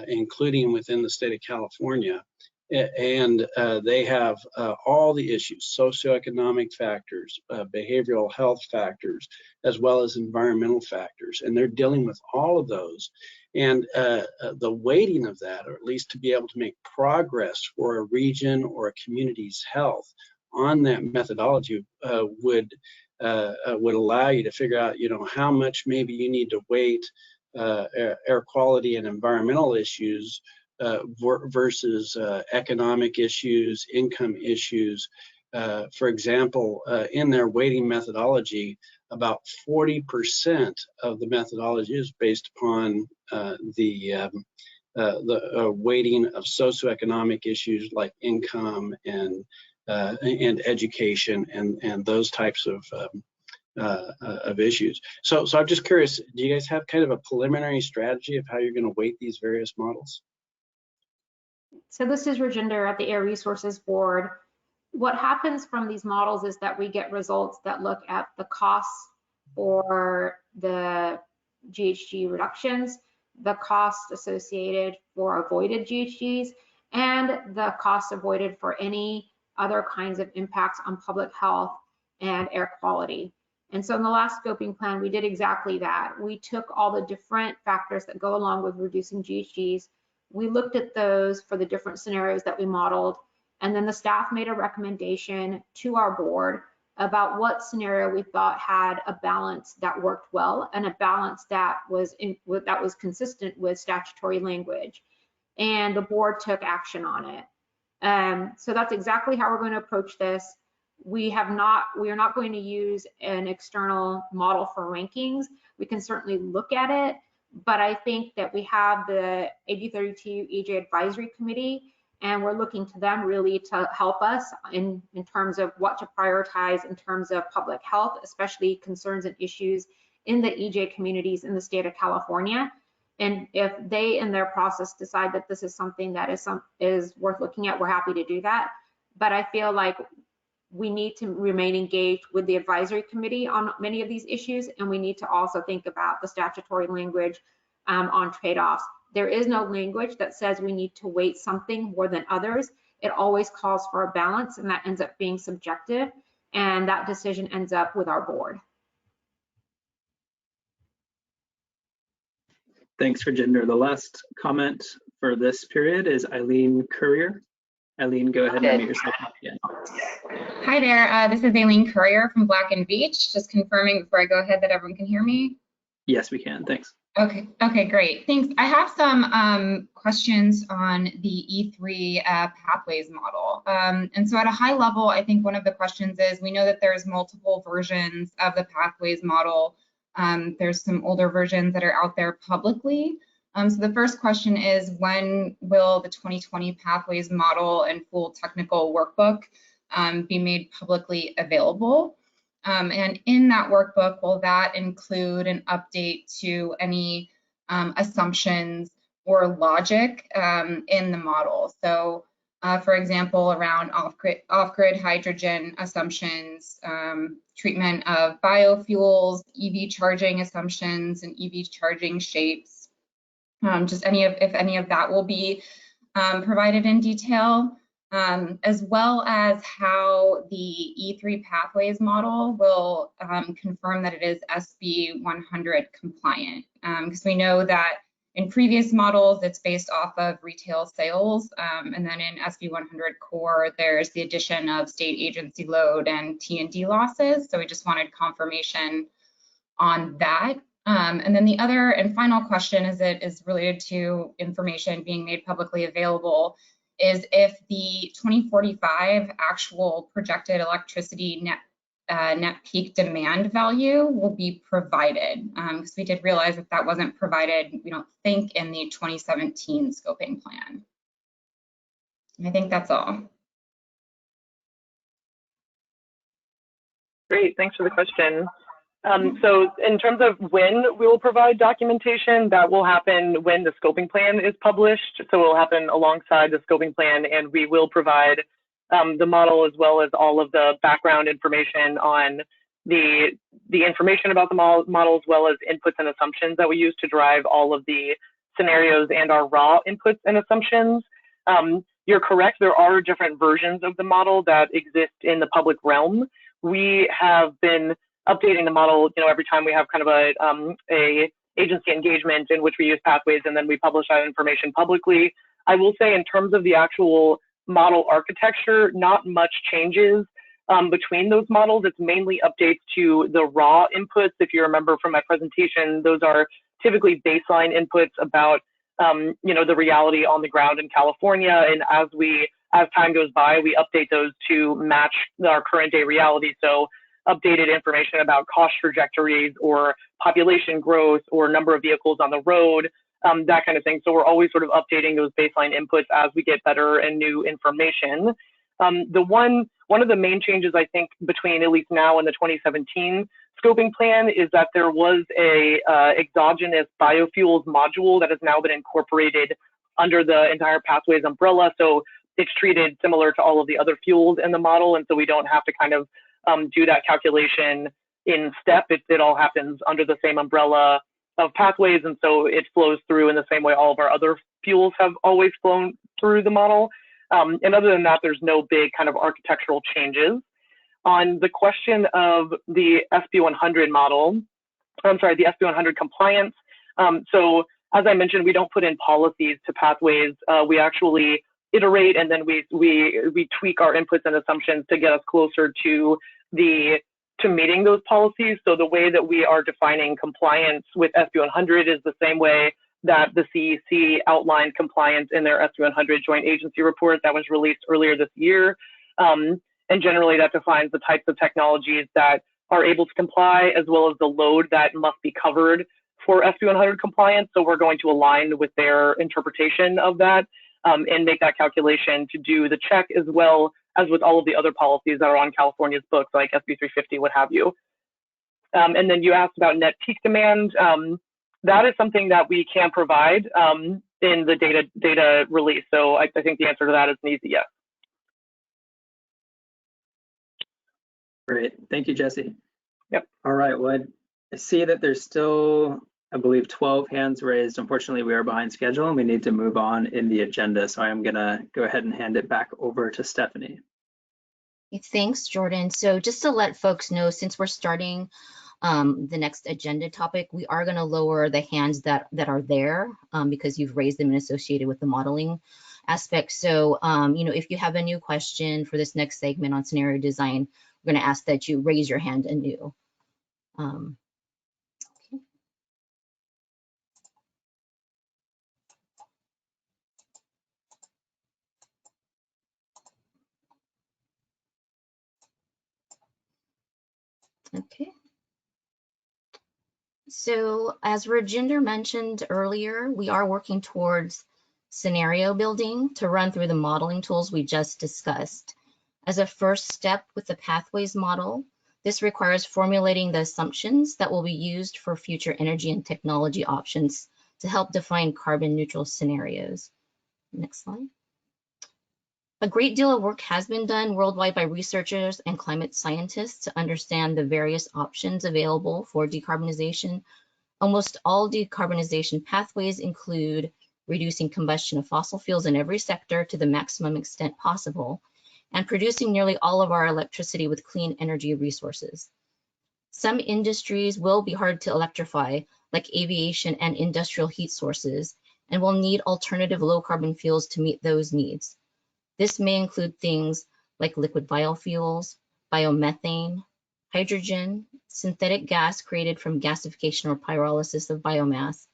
Speaker 20: including within the state of California. And they have all the issues, socioeconomic factors, behavioral health factors, as well as environmental factors. And they're dealing with all of those. And the weighting of that, or at least to be able to make progress for a region or a community's health on that methodology would allow you to figure out, how much maybe you need to weight air quality and environmental issues versus economic issues, income issues. For example, in their weighting methodology, about 40% of the methodology is based upon the weighting of socioeconomic issues like income and education and those types of issues. So I'm just curious, do you guys have kind of a preliminary strategy of how you're going to weight these various models?
Speaker 1: So this is Rajinder at the Air Resources Board. What happens from these models is that we get results that look at the costs for the GHG reductions, the cost associated for avoided GHGs, and the cost avoided for any other kinds of impacts on public health and air quality. And so in the last scoping plan, we did exactly that. We took all the different factors that go along with reducing GHGs. We looked at those for the different scenarios that we modeled, and then the staff made a recommendation to our board about what scenario we thought had a balance that worked well and a balance that was consistent with statutory language. And the board took action on it. So that's exactly how we're going to approach this. We are not going to use an external model for rankings. We can certainly look at it, but I think that we have the AB 32 EJ Advisory Committee, and we're looking to them really to help us in terms of what to prioritize in terms of public health, especially concerns and issues in the EJ communities in the state of California. And if they in their process decide that this is something that is worth looking at, we're happy to do that. But I feel like we need to remain engaged with the advisory committee on many of these issues, and we need to also think about the statutory language on trade-offs. There is no language that says we need to weight something more than others. It always calls for a balance, and that ends up being subjective, and that decision ends up with our board.
Speaker 15: Thanks, Rajinder. The last comment for this period is Eileen Courier. Eileen, go ahead and unmute yourself again.
Speaker 21: Hi there, this is Aileen Courier from Black and Veatch. Just confirming before I go ahead that everyone can hear me.
Speaker 15: Yes, we can, thanks.
Speaker 21: Okay, great, thanks. I have some questions on the E3 pathways model. And so at a high level, I think one of the questions is, we know that there's multiple versions of the pathways model. There's some older versions that are out there publicly. So the first question is, when will the 2020 pathways model and full technical workbook be made publicly available? And in that workbook, will that include an update to any assumptions or logic in the model? So for example, around off-grid hydrogen assumptions, treatment of biofuels, EV charging assumptions, and EV charging shapes. Just if any of that will be provided in detail, as well as how the E3 pathways model will confirm that it is SB 100 compliant. Because we know that in previous models, it's based off of retail sales, and then in SB 100 core, there's the addition of state agency load and T&D losses. So we just wanted confirmation on that. And then the other and final question is related to information being made publicly available, is if the 2045 actual projected electricity net peak demand value will be provided, because we did realize that that wasn't provided, we don't think, in the 2017 scoping plan. I think that's all.
Speaker 3: Great, thanks for the question. So in terms of when we will provide documentation, that will happen when the scoping plan is published. So it will happen alongside the scoping plan, and we will provide the model as well as all of the background information on the information about the model, as well as inputs and assumptions that we use to drive all of the scenarios and our raw inputs and assumptions. You're correct, there are different versions of the model that exist in the public realm. We have been updating the model, every time we have kind of a agency engagement in which we use pathways, and then we publish that information publicly. I will say in terms of the actual model architecture, not much changes between those models. It's mainly updates to the raw inputs. If you remember from my presentation, those are typically baseline inputs about the reality on the ground in California. And as time goes by, we update those to match our current day reality. So updated information about cost trajectories or population growth or number of vehicles on the road, that kind of thing. So we're always sort of updating those baseline inputs as we get better and new information. One of the main changes, I think, between at least now and the 2017 scoping plan is that there was a exogenous biofuels module that has now been incorporated under the entire pathways umbrella. So it's treated similar to all of the other fuels in the model. And so we don't have to kind of do that calculation in step. It all happens under the same umbrella of pathways. And so it flows through in the same way all of our other fuels have always flown through the model. And other than that, there's no big kind of architectural changes. On the question of the SB100 model, the SB100 compliance. So as I mentioned, we don't put in policies to pathways. We actually iterate, and then we tweak our inputs and assumptions to get us closer to meeting those policies. So the way that we are defining compliance with SB100 is the same way that the CEC outlined compliance in their SB100 joint agency report that was released earlier this year. And generally that defines the types of technologies that are able to comply, as well as the load that must be covered for SB100 compliance. So we're going to align with their interpretation of that and make that calculation to do the check, as well as with all of the other policies that are on California's books, like SB 350, what have you. And then you asked about net peak demand. That is something that we can provide in the data release. So I think the answer to that is an easy yes.
Speaker 15: Great, thank you, Jesse.
Speaker 3: Yep.
Speaker 15: All right, well, I see that there's still, I believe, 12 hands raised. Unfortunately, we are behind schedule and we need to move on in the agenda. So I'm gonna go ahead and hand it back over to Stephanie.
Speaker 2: Thanks, Jordan. So just to let folks know, since we're starting the next agenda topic, we are going to lower the hands that are there because you've raised them and associated with the modeling aspect. So, if you have a new question for this next segment on scenario design, we're going to ask that you raise your hand anew. Okay. So as Rajinder mentioned earlier, we are working towards scenario building to run through the modeling tools we just discussed. As a first step with the pathways model, this requires formulating the assumptions that will be used for future energy and technology options to help define carbon neutral scenarios. Next slide. A great deal of work has been done worldwide by researchers and climate scientists to understand the various options available for decarbonization. Almost all decarbonization pathways include reducing combustion of fossil fuels in every sector to the maximum extent possible, and producing nearly all of our electricity with clean energy resources. Some industries will be hard to electrify, like aviation and industrial heat sources, and will need alternative low carbon fuels to meet those needs. This may include things like liquid biofuels, biomethane, hydrogen, synthetic gas created from gasification or pyrolysis of biomass,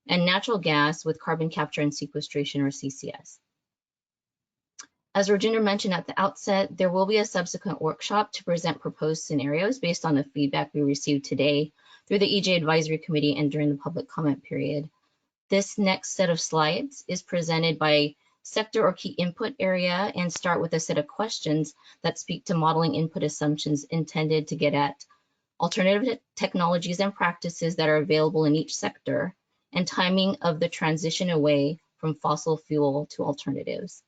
Speaker 2: and natural gas with carbon capture and sequestration, or CCS. As Rajinder mentioned at the outset, there will be a subsequent workshop to present proposed scenarios based on the feedback we received today through the EJ Advisory Committee and during the public comment period. This next set of slides is presented by sector or key input area and start with a set of questions that speak to modeling input assumptions intended to get at alternative technologies and practices that are available in each sector and timing of the transition away from fossil fuel to alternatives.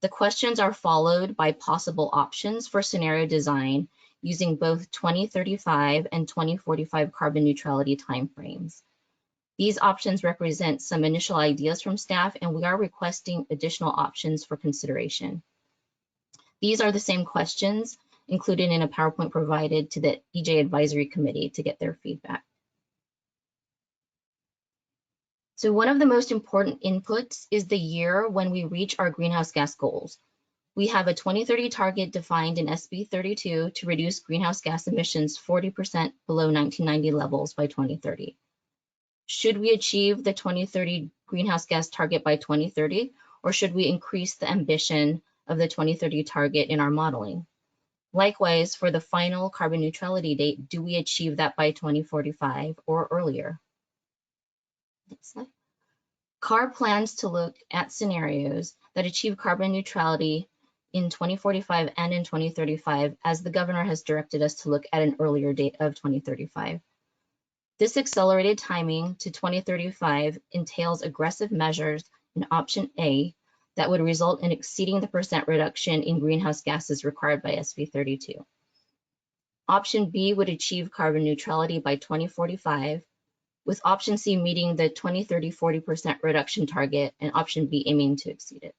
Speaker 2: The questions are followed by possible options for scenario design using both 2035 and 2045 carbon neutrality timeframes. These options represent some initial ideas from staff, and we are requesting additional options for consideration. These are the same questions included in a PowerPoint provided to the EJ Advisory Committee to get their feedback. So one of the most important inputs is the year when we reach our greenhouse gas goals. We have a 2030 target defined in SB 32 to reduce greenhouse gas emissions 40% below 1990 levels by 2030. Should we achieve the 2030 greenhouse gas target by 2030, or should we increase the ambition of the 2030 target in our modeling? Likewise, for the final carbon neutrality date, do we achieve that by 2045 or earlier? Next slide. CARB plans to look at scenarios that achieve carbon neutrality in 2045 and in 2035, as the governor has directed us to look at an earlier date of 2035. This accelerated timing to 2035 entails aggressive measures in option A that would result in exceeding the % reduction in greenhouse gases required by SB 32. Option B would achieve carbon neutrality by 2045, with option C meeting the 2030 40% reduction target and option B aiming to exceed it.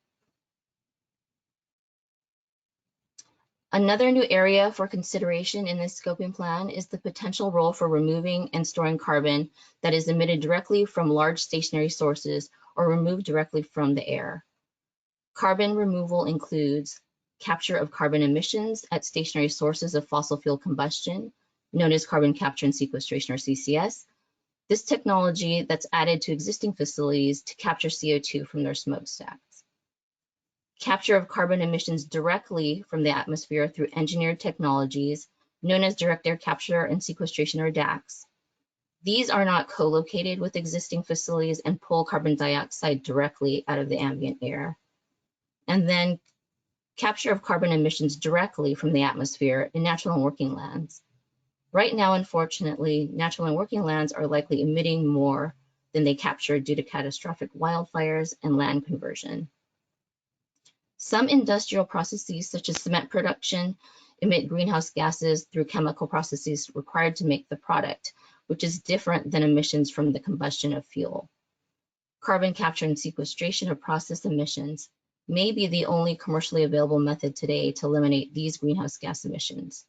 Speaker 2: Another new area for consideration in this scoping plan is the potential role for removing and storing carbon that is emitted directly from large stationary sources or removed directly from the air. Carbon removal includes capture of carbon emissions at stationary sources of fossil fuel combustion, known as carbon capture and sequestration, or CCS. This technology that's added to existing facilities to capture CO2 from their smokestacks. Capture of carbon emissions directly from the atmosphere through engineered technologies, known as direct air capture and sequestration, or DACs. These are not co-located with existing facilities and pull carbon dioxide directly out of the ambient air. And then capture of carbon emissions directly from the atmosphere in natural and working lands. Right now, unfortunately, natural and working lands are likely emitting more than they capture due to catastrophic wildfires and land conversion. Some industrial processes, such as cement production, emit greenhouse gases through chemical processes required to make the product, which is different than emissions from the combustion of fuel. Carbon capture and sequestration of process emissions may be the only commercially available method today to eliminate these greenhouse gas emissions.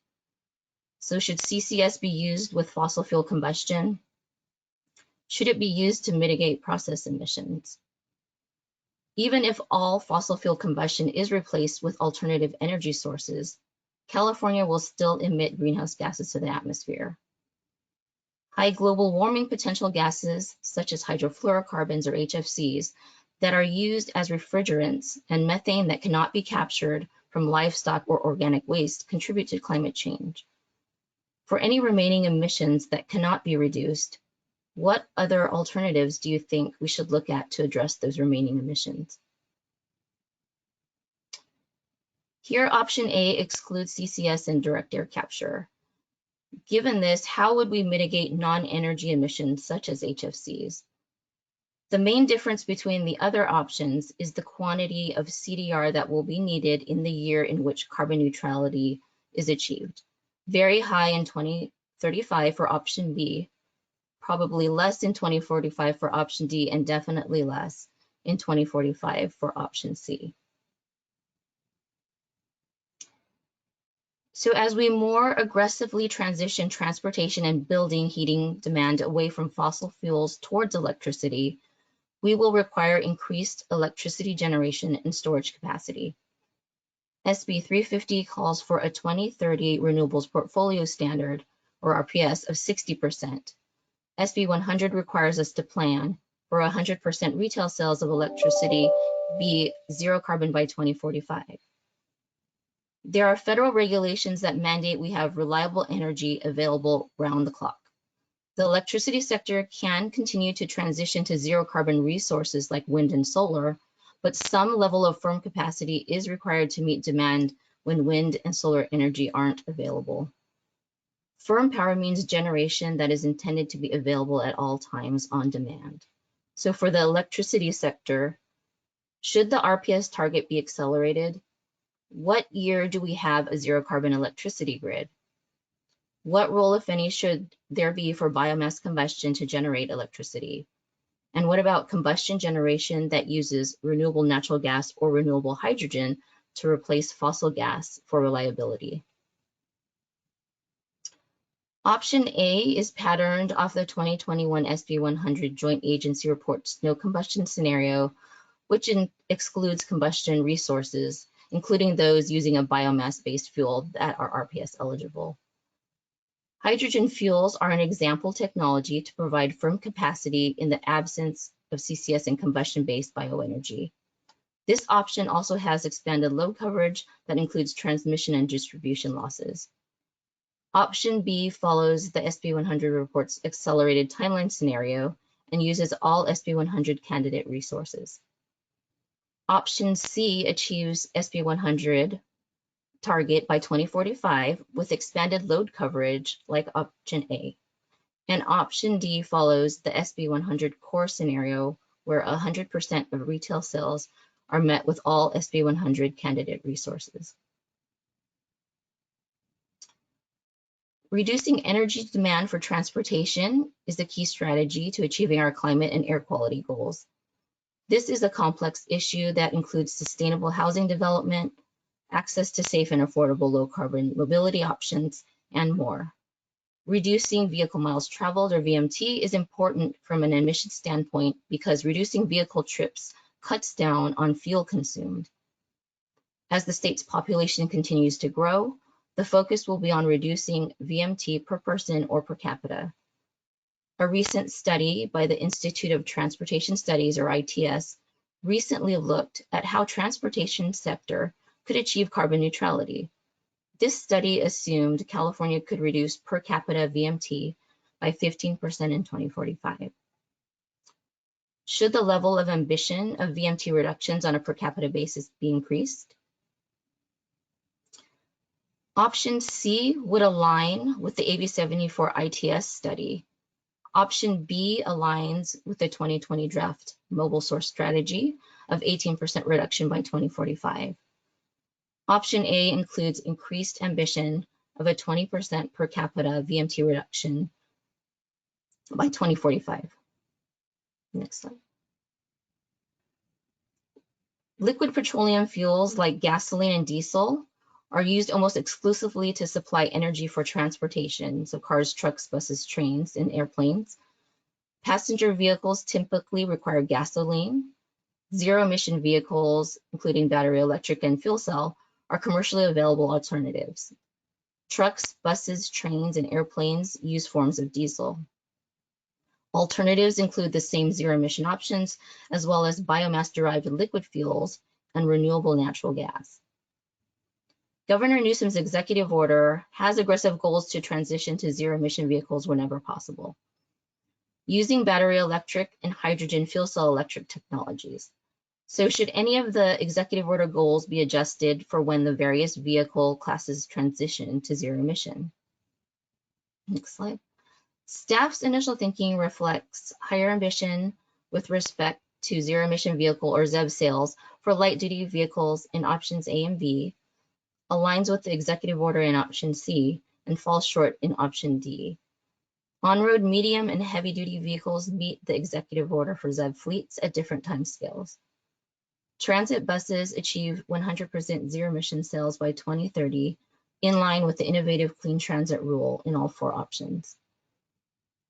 Speaker 2: So should CCS be used with fossil fuel combustion? Should it be used to mitigate process emissions? Even if all fossil fuel combustion is replaced with alternative energy sources, California will still emit greenhouse gases to the atmosphere. High global warming potential gases, such as hydrofluorocarbons or HFCs, that are used as refrigerants, and methane that cannot be captured from livestock or organic waste, contribute to climate change. For any remaining emissions that cannot be reduced, what other alternatives do you think we should look at to address those remaining emissions? Here, option A excludes CCS and direct air capture. Given this, how would we mitigate non-energy emissions such as HFCs? The main difference between the other options is the quantity of CDR that will be needed in the year in which carbon neutrality is achieved. Very high in 2035 for option B, probably less in 2045 for option D, and definitely less in 2045 for option C. So as we more aggressively transition transportation and building heating demand away from fossil fuels towards electricity, we will require increased electricity generation and storage capacity. SB 350 calls for a 2030 renewables portfolio standard, or RPS, of 60%. SB 100 requires us to plan for 100% retail sales of electricity be zero carbon by 2045. There are federal regulations that mandate we have reliable energy available round the clock. The electricity sector can continue to transition to zero carbon resources like wind and solar, but some level of firm capacity is required to meet demand when wind and solar energy aren't available. Firm power means generation that is intended to be available at all times on demand. So for the electricity sector, should the RPS target be accelerated? What year do we have a zero carbon electricity grid? What role, if any, should there be for biomass combustion to generate electricity? And what about combustion generation that uses renewable natural gas or renewable hydrogen to replace fossil gas for reliability? Option A is patterned off the 2021 SB 100 Joint Agency Report's no combustion scenario, which excludes combustion resources, including those using a biomass-based fuel that are RPS eligible. Hydrogen fuels are an example technology to provide firm capacity in the absence of CCS and combustion-based bioenergy. This option also has expanded load coverage that includes transmission and distribution losses. Option B follows the SB 100 report's accelerated timeline scenario and uses all SB 100 candidate resources. Option C achieves SB 100 target by 2045 with expanded load coverage like option A. And option D follows the SB 100 core scenario where 100% of retail sales are met with all SB 100 candidate resources. Reducing energy demand for transportation is the key strategy to achieving our climate and air quality goals. This is a complex issue that includes sustainable housing development, access to safe and affordable low carbon mobility options, and more. Reducing vehicle miles traveled, or VMT, is important from an emission standpoint because reducing vehicle trips cuts down on fuel consumed. As the state's population continues to grow, the focus will be on reducing VMT per person or per capita. A recent study by the Institute of Transportation Studies, or ITS, recently looked at how transportation sector could achieve carbon neutrality. This study assumed California could reduce per capita VMT by 15% in 2045. Should the level of ambition of VMT reductions on a per capita basis be increased? Option C would align with the AB 74 ITS study. Option B aligns with the 2020 draft mobile source strategy of 18% reduction by 2045. Option A includes increased ambition of a 20% per capita VMT reduction by 2045. Next slide. Liquid petroleum fuels like gasoline and diesel are used almost exclusively to supply energy for transportation, so cars, trucks, buses, trains, and airplanes. Passenger vehicles typically require gasoline. Zero-emission vehicles, including battery electric and fuel cell, are commercially available alternatives. Trucks, buses, trains, and airplanes use forms of diesel. Alternatives include the same zero-emission options, as well as biomass-derived liquid fuels and renewable natural gas. Governor Newsom's executive order has aggressive goals to transition to zero-emission vehicles whenever possible, using battery electric and hydrogen fuel cell electric technologies. So should any of the executive order goals be adjusted for when the various vehicle classes transition to zero emission? Next slide. Staff's initial thinking reflects higher ambition with respect to zero emission vehicle or ZEV sales for light duty vehicles in options A and B, aligns with the executive order in option C, and falls short in option D. On-road medium and heavy duty vehicles meet the executive order for ZEV fleets at different timescales. Transit buses achieve 100% zero emission sales by 2030, in line with the innovative clean transit rule in all four options.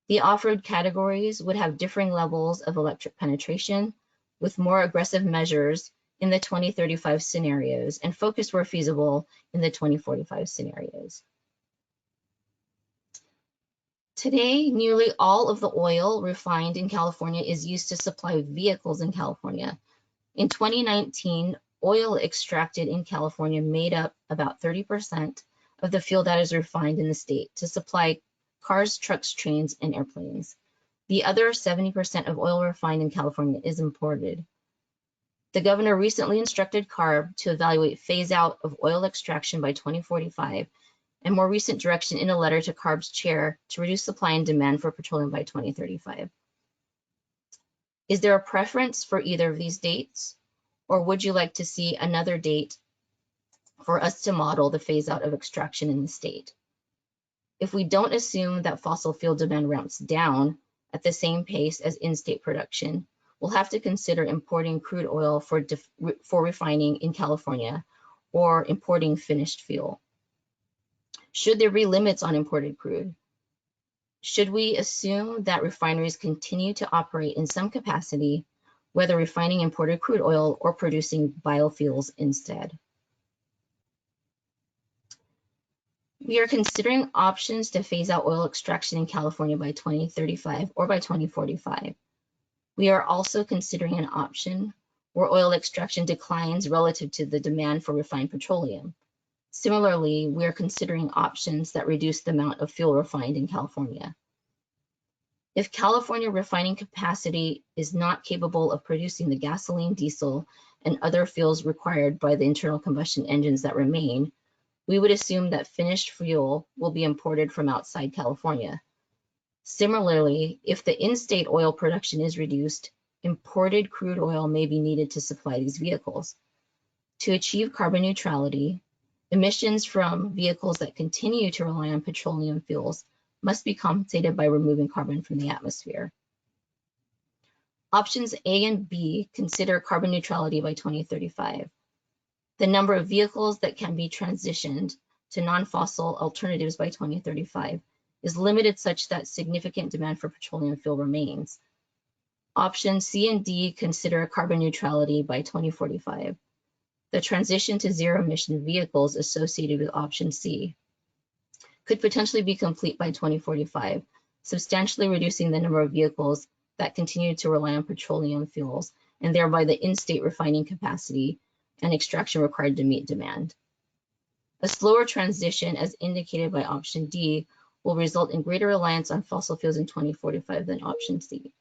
Speaker 2: The off-road categories would have differing levels of electric penetration, with more aggressive measures in the 2035 scenarios and focus where feasible in the 2045 scenarios. Today, nearly all of the oil refined in California is used to supply vehicles in California. In 2019, oil extracted in California made up about 30% of the fuel that is refined in the state to supply cars, trucks, trains, and airplanes. The other 70% of oil refined in California is imported. The governor recently instructed CARB to evaluate phase out of oil extraction by 2045, and more recent direction in a letter to CARB's chair to reduce supply and demand for petroleum by 2035. Is there a preference for either of these dates, or would you like to see another date for us to model the phase out of extraction in the state? If we don't assume that fossil fuel demand ramps down, at the same pace as in-state production, will have to consider importing crude oil for refining in California or importing finished fuel. Should there be limits on imported crude? Should we assume that refineries continue to operate in some capacity, whether refining imported crude oil or producing biofuels instead? We are considering options to phase out oil extraction in California by 2035 or by 2045. We are also considering an option where oil extraction declines relative to the demand for refined petroleum. Similarly, we are considering options that reduce the amount of fuel refined in California. If California refining capacity is not capable of producing the gasoline, diesel, and other fuels required by the internal combustion engines that remain, we would assume that finished fuel will be imported from outside California. Similarly, if the in-state oil production is reduced, imported crude oil may be needed to supply these vehicles. To achieve carbon neutrality, emissions from vehicles that continue to rely on petroleum fuels must be compensated by removing carbon from the atmosphere. Options A and B consider carbon neutrality by 2035. The number of vehicles that can be transitioned to non-fossil alternatives by 2035 is limited such that significant demand for petroleum fuel remains. Options C and D consider carbon neutrality by 2045. The transition to zero-emission vehicles associated with option C could potentially be complete by 2045, substantially reducing the number of vehicles that continue to rely on petroleum fuels, and thereby the in-state refining capacity and extraction required to meet demand. A slower transition, as indicated by option D, will result in greater reliance on fossil fuels in 2045 than option C.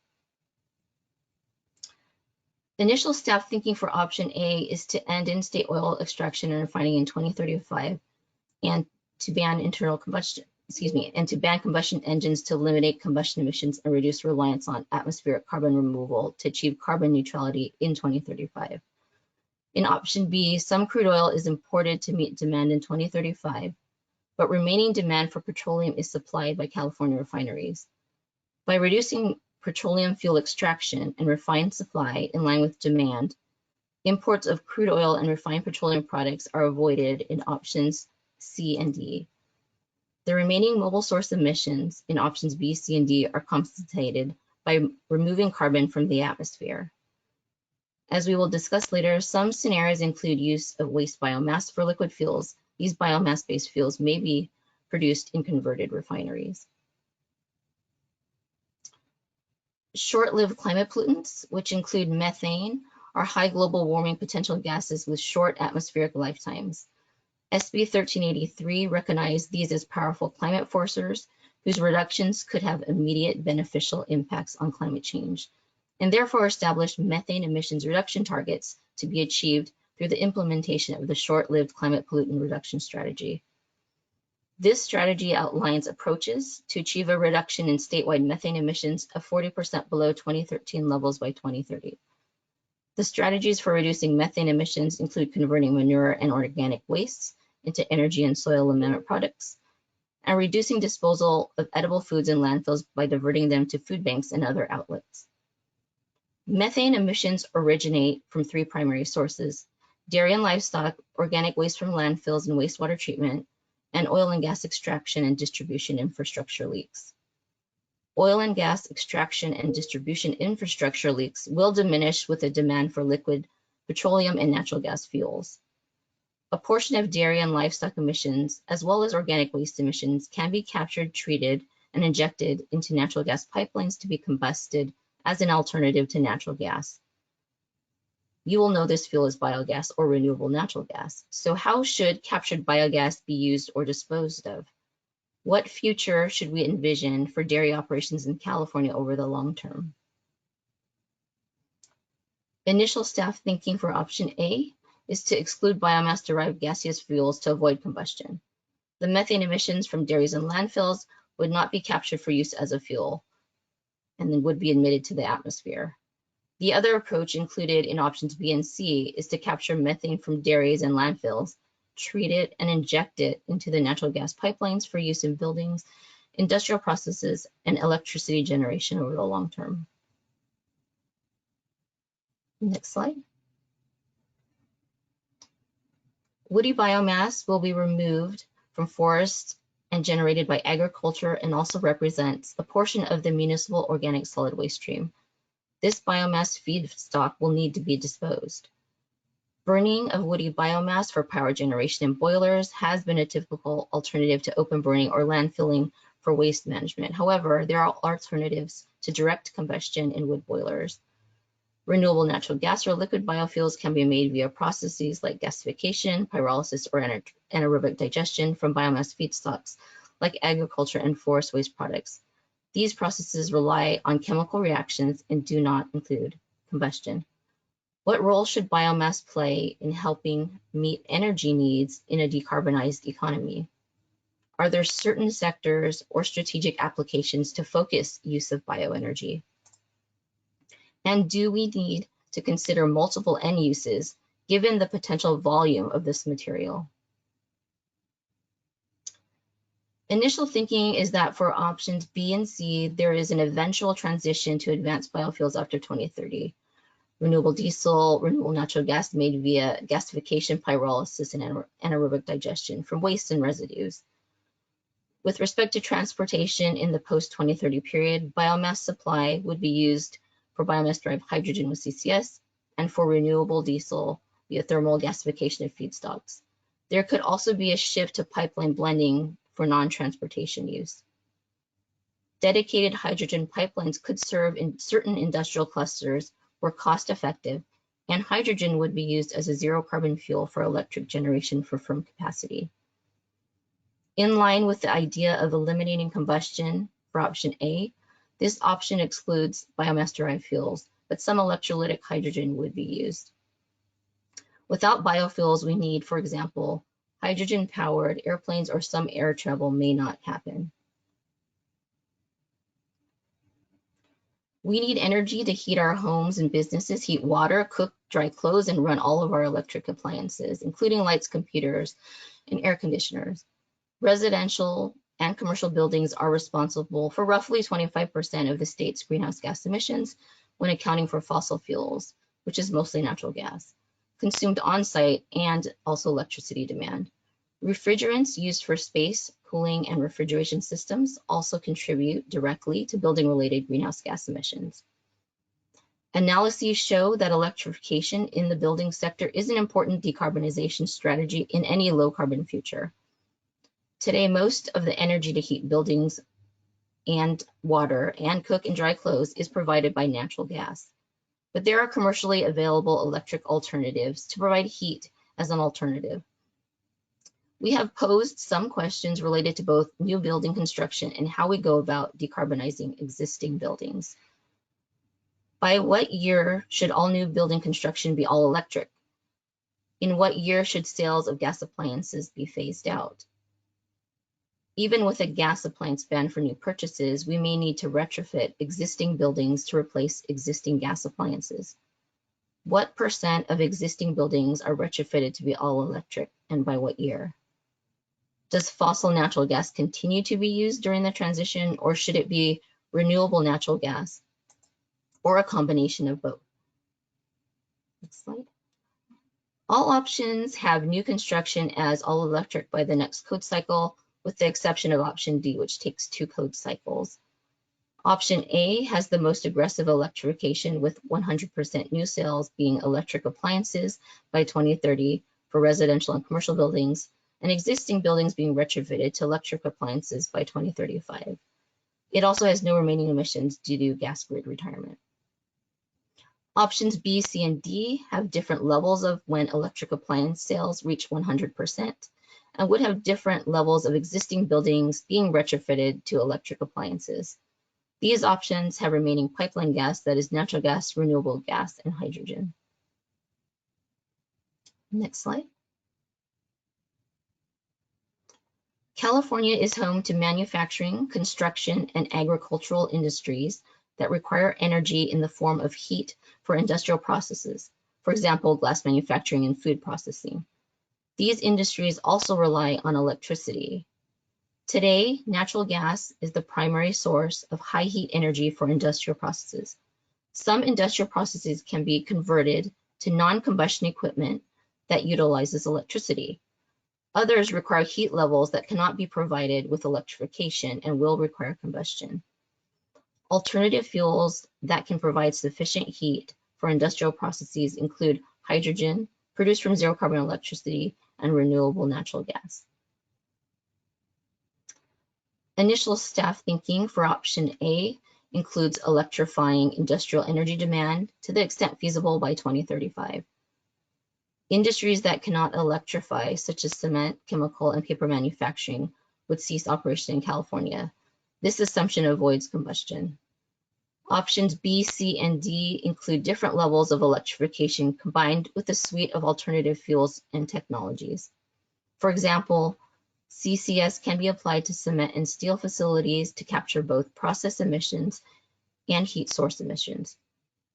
Speaker 2: Initial step thinking for option A is to end in-state oil extraction and refining in 2035 and to ban combustion engines to eliminate combustion emissions and reduce reliance on atmospheric carbon removal to achieve carbon neutrality in 2035. In option B, some crude oil is imported to meet demand in 2035, but remaining demand for petroleum is supplied by California refineries. By reducing petroleum fuel extraction and refined supply in line with demand, imports of crude oil and refined petroleum products are avoided in options C and D. The remaining mobile source emissions in options B, C, and D are compensated by removing carbon from the atmosphere. As we will discuss later, some scenarios include use of waste biomass for liquid fuels. These biomass-based fuels may be produced in converted refineries. Short-lived climate pollutants, which include methane, are high global warming potential gases with short atmospheric lifetimes. SB 1383 recognized these as powerful climate forcers whose reductions could have immediate beneficial impacts on climate change, and therefore established methane emissions reduction targets to be achieved through the implementation of the short-lived climate pollutant reduction strategy. This strategy outlines approaches to achieve a reduction in statewide methane emissions of 40% below 2013 levels by 2030. The strategies for reducing methane emissions include converting manure and organic wastes into energy and soil amendment products, and reducing disposal of edible foods in landfills by diverting them to food banks and other outlets. Methane emissions originate from three primary sources: dairy and livestock, organic waste from landfills and wastewater treatment, and oil and gas extraction and distribution infrastructure leaks. Oil and gas extraction and distribution infrastructure leaks will diminish with the demand for liquid petroleum and natural gas fuels. A portion of dairy and livestock emissions, as well as organic waste emissions, can be captured, treated, and injected into natural gas pipelines to be combusted as an alternative to natural gas. You will know this fuel is biogas or renewable natural gas. So how should captured biogas be used or disposed of? What future should we envision for dairy operations in California over the long term? Initial staff thinking for option A is to exclude biomass-derived gaseous fuels to avoid combustion. The methane emissions from dairies and landfills would not be captured for use as a fuel and then would be emitted to the atmosphere. The other approach included in options B and C is to capture methane from dairies and landfills, treat it, and inject it into the natural gas pipelines for use in buildings industrial processes, and electricity generation over the long term. Next slide. Woody biomass will be removed from forests and generated by agriculture and also represents a portion of the municipal organic solid waste stream. This biomass feedstock will need to be disposed. Burning of woody biomass for power generation in boilers has been a typical alternative to open burning or landfilling for waste management. However, there are alternatives to direct combustion in wood boilers. Renewable natural gas or liquid biofuels can be made via processes like gasification, pyrolysis, or anaerobic digestion from biomass feedstocks like agriculture and forest waste products. These processes rely on chemical reactions and do not include combustion. What role should biomass play in helping meet energy needs in a decarbonized economy? Are there certain sectors or strategic applications to focus use of bioenergy? And do we need to consider multiple end uses given the potential volume of this material? Initial thinking is that for options B and C, there is an eventual transition to advanced biofuels after 2030. Renewable diesel, renewable natural gas made via gasification, pyrolysis, and anaerobic digestion from waste and residues. With respect to transportation in the post-2030 period, biomass supply would be used for biomass-derived hydrogen with CCS and for renewable diesel via thermal gasification of feedstocks. There could also be a shift to pipeline blending for non-transportation use. Dedicated hydrogen pipelines could serve in certain industrial clusters where cost-effective, and hydrogen would be used as a zero-carbon fuel for electric generation for firm capacity. In line with the idea of eliminating combustion for option A, this option excludes biomass-derived fuels, but some electrolytic hydrogen would be used. Without biofuels, we need, for example, hydrogen-powered airplanes, or some air travel may not happen. We need energy to heat our homes and businesses, heat water, cook, dry clothes, and run all of our electric appliances, including lights, computers, and air conditioners. Residential and commercial buildings are responsible for roughly 25% of the state's greenhouse gas emissions when accounting for fossil fuels, which is mostly natural gas, consumed on-site, and also electricity demand. Refrigerants used for space, cooling, and refrigeration systems also contribute directly to building-related greenhouse gas emissions. Analyses show that electrification in the building sector is an important decarbonization strategy in any low-carbon future. Today, most of the energy to heat buildings and water and cook and dry clothes is provided by natural gas. But there are commercially available electric alternatives to provide heat as an alternative. We have posed some questions related to both new building construction and how we go about decarbonizing existing buildings. By what year should all new building construction be all electric? In what year should sales of gas appliances be phased out? Even with a gas appliance ban for new purchases, we may need to retrofit existing buildings to replace existing gas appliances. What % of existing buildings are retrofitted to be all electric, and by what year? Does fossil natural gas continue to be used during the transition, or should it be renewable natural gas, or a combination of both? Next slide. All options have new construction as all electric by the next code cycle, with the exception of option D, which takes 2 code cycles. Option A has the most aggressive electrification, with 100% new sales being electric appliances by 2030 for residential and commercial buildings, and existing buildings being retrofitted to electric appliances by 2035. It also has no remaining emissions due to gas grid retirement. Options B, C, and D have different levels of when electric appliance sales reach 100%, and would have different levels of existing buildings being retrofitted to electric appliances. These options have remaining pipeline gas, that is natural gas, renewable gas, and hydrogen. Next slide. California is home to manufacturing, construction, and agricultural industries that require energy in the form of heat for industrial processes, for example, glass manufacturing and food processing. These industries also rely on electricity. Today, natural gas is the primary source of high heat energy for industrial processes. Some industrial processes can be converted to non-combustion equipment that utilizes electricity. Others require heat levels that cannot be provided with electrification and will require combustion. Alternative fuels that can provide sufficient heat for industrial processes include hydrogen, produced from zero carbon electricity, and renewable natural gas. Initial staff thinking for option A includes electrifying industrial energy demand to the extent feasible by 2035. Industries that cannot electrify, such as cement, chemical, and paper manufacturing, would cease operation in California. This assumption avoids combustion. Options B, C, and D include different levels of electrification combined with a suite of alternative fuels and technologies. For example, CCS can be applied to cement and steel facilities to capture both process emissions and heat source emissions.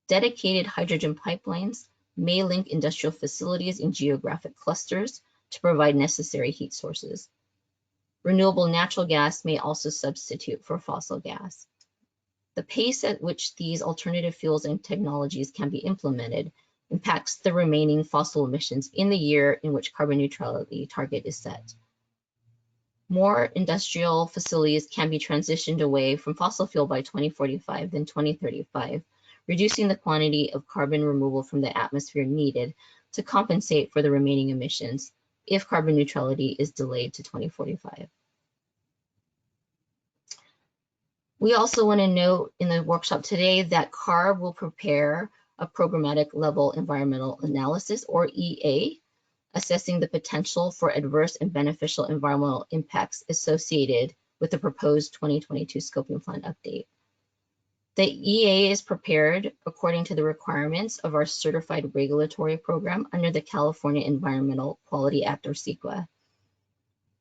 Speaker 2: Dedicated hydrogen pipelines may link industrial facilities in geographic clusters to provide necessary heat sources. Renewable natural gas may also substitute for fossil gas. The pace at which these alternative fuels and technologies can be implemented impacts the remaining fossil emissions in the year in which carbon neutrality target is set. More industrial facilities can be transitioned away from fossil fuel by 2045 than 2035, reducing the quantity of carbon removal from the atmosphere needed to compensate for the remaining emissions if carbon neutrality is delayed to 2045. We also want to note in the workshop today that CARB will prepare a programmatic level environmental analysis, or EA, assessing the potential for adverse and beneficial environmental impacts associated with the proposed 2022 scoping plan update. The EA is prepared according to the requirements of our certified regulatory program under the California Environmental Quality Act, or CEQA.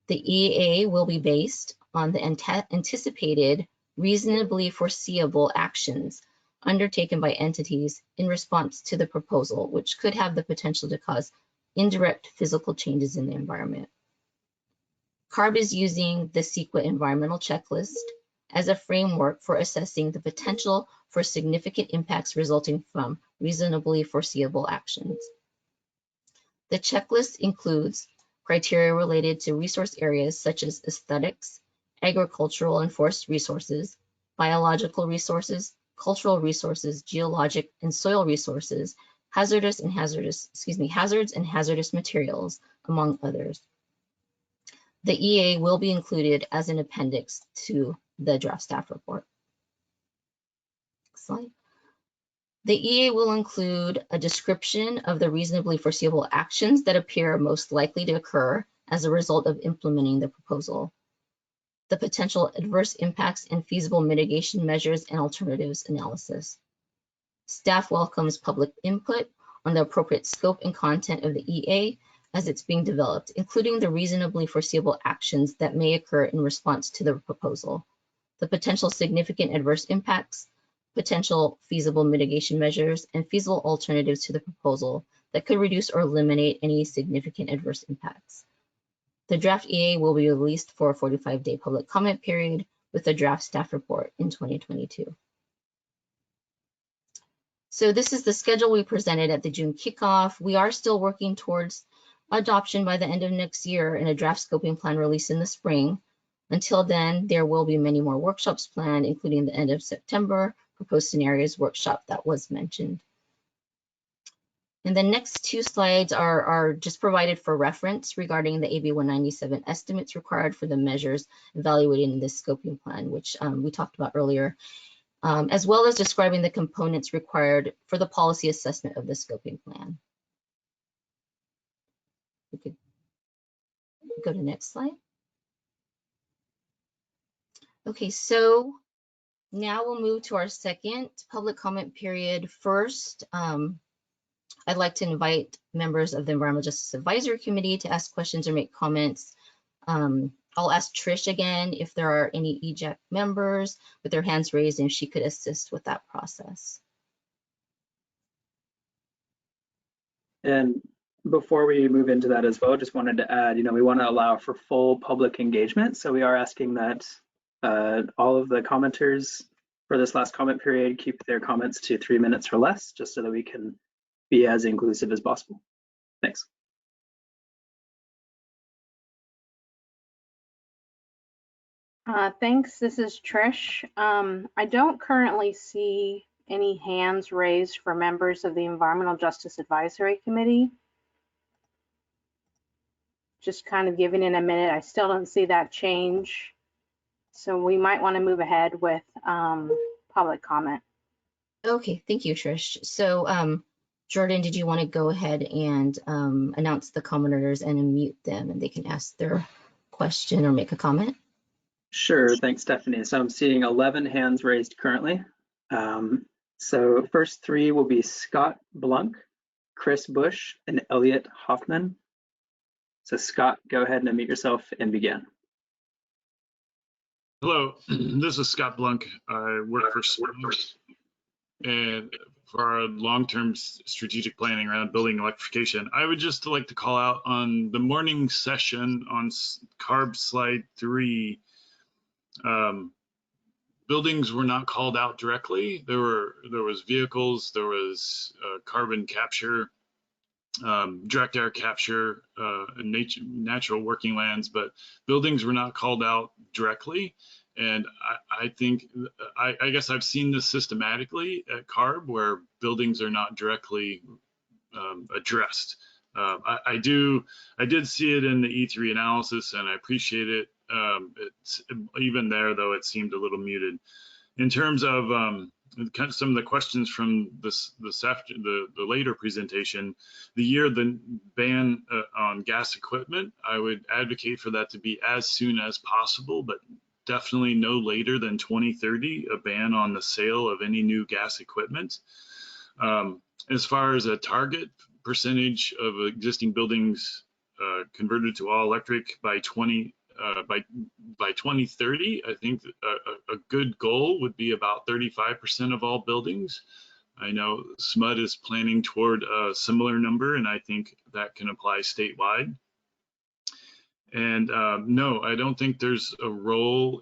Speaker 2: The EA will be based on the anticipated reasonably foreseeable actions undertaken by entities in response to the proposal, which could have the potential to cause indirect physical changes in the environment. CARB is using the CEQA environmental checklist as a framework for assessing the potential for significant impacts resulting from reasonably foreseeable actions. The checklist includes criteria related to resource areas such as aesthetics, agricultural and forest resources, biological resources, cultural resources, geologic and soil resources, hazards and hazardous materials, among others. The EA will be included as an appendix to the draft staff report. Next slide. The EA will include a description of the reasonably foreseeable actions that appear most likely to occur as a result of implementing the proposal, the potential adverse impacts and feasible mitigation measures and alternatives analysis. Staff welcomes public input on the appropriate scope and content of the EA as it's being developed, including the reasonably foreseeable actions that may occur in response to the proposal, the potential significant adverse impacts, potential feasible mitigation measures, and feasible alternatives to the proposal that could reduce or eliminate any significant adverse impacts. The draft EA will be released for a 45-day public comment period with a draft staff report in 2022. So this is the schedule we presented at the June kickoff. We are still working towards adoption by the end of next year and a draft scoping plan release in the spring. Until then, there will be many more workshops planned, including the end of September proposed scenarios workshop that was mentioned. And the next two slides are just provided for reference regarding the AB 197 estimates required for the measures evaluated in this scoping plan, which we talked about earlier, as well as describing the components required for the policy assessment of the scoping plan. We could go to the next slide. Okay, so now we'll move to our second public comment period. First, I'd like to invite members of the Environmental Justice Advisory Committee to ask questions or make comments. I'll ask Trish again if there are any EJAC members with their hands raised and she could assist with that process.
Speaker 15: And before we move into that as well, just wanted to add, we want to allow for full public engagement. So we are asking that all of the commenters for this last comment period keep their comments to 3 minutes or less, just so that we can be as inclusive as possible. Thanks.
Speaker 8: Thanks, this is Trish. I don't currently see any hands raised for members of the Environmental Justice Advisory Committee. Just kind of giving it a minute. I still don't see that change. So we might want to move ahead with public comment.
Speaker 2: Okay, thank you, Trish. So Jordan, did you want to go ahead and announce the commenters and unmute them and they can ask their question or make a comment?
Speaker 15: Sure, thanks, Stephanie. So I'm seeing 11 hands raised currently. So first 3 will be Scott Blunk, Chris Bush, and Elliot Hoffman. So Scott, go ahead and unmute yourself and begin.
Speaker 7: Hello, this is Scott Blunk. I work for SMUD and for our long-term strategic planning around building electrification. I would just like to call out on the morning session on CARB slide 3. Buildings were not called out directly. There was vehicles, there was carbon capture, direct air capture, natural working lands, but buildings were not called out directly. And I think, I guess I've seen this systematically at CARB where buildings are not directly addressed. I did see it in the E3 analysis and I appreciate it. It's even there though, it seemed a little muted. In terms of kind of some of the questions from the later presentation, the year the ban on gas equipment, I would advocate for that to be as soon as possible, but definitely no later than 2030, a ban on the sale of any new gas equipment. As far as a target percentage of existing buildings converted to all electric by 2030, I think a good goal would be about 35% of all buildings. I know SMUD is planning toward a similar number, and I think that can apply statewide. And no, I don't think there's a role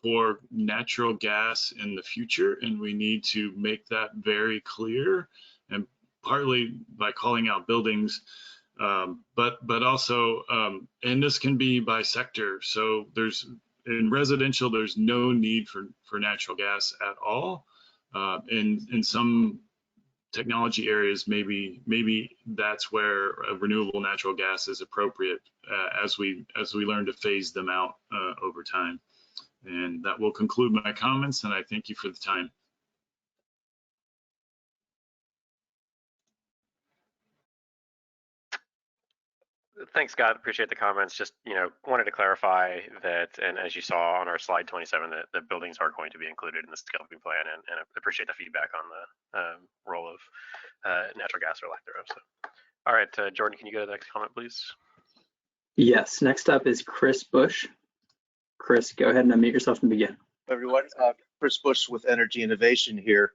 Speaker 7: for natural gas in the future, and we need to make that very clear, and partly by calling out buildings, but also, and this can be by sector. So in residential, there's no need for natural gas at all. In some technology areas, maybe that's where a renewable natural gas is appropriate as we learn to phase them out over time. And that will conclude my comments, and I thank you for the time.
Speaker 14: Thanks, Scott. Appreciate the comments. Just, wanted to clarify that, and as you saw on our slide 27, that the buildings are going to be included in the scoping plan, and appreciate the feedback on the role of natural gas or lack thereof. So, all right, Jordan, can you go to the next comment, please?
Speaker 15: Yes, next up is Chris Bush. Chris, go ahead and unmute yourself and begin.
Speaker 22: Everyone, Chris Bush with Energy Innovation here.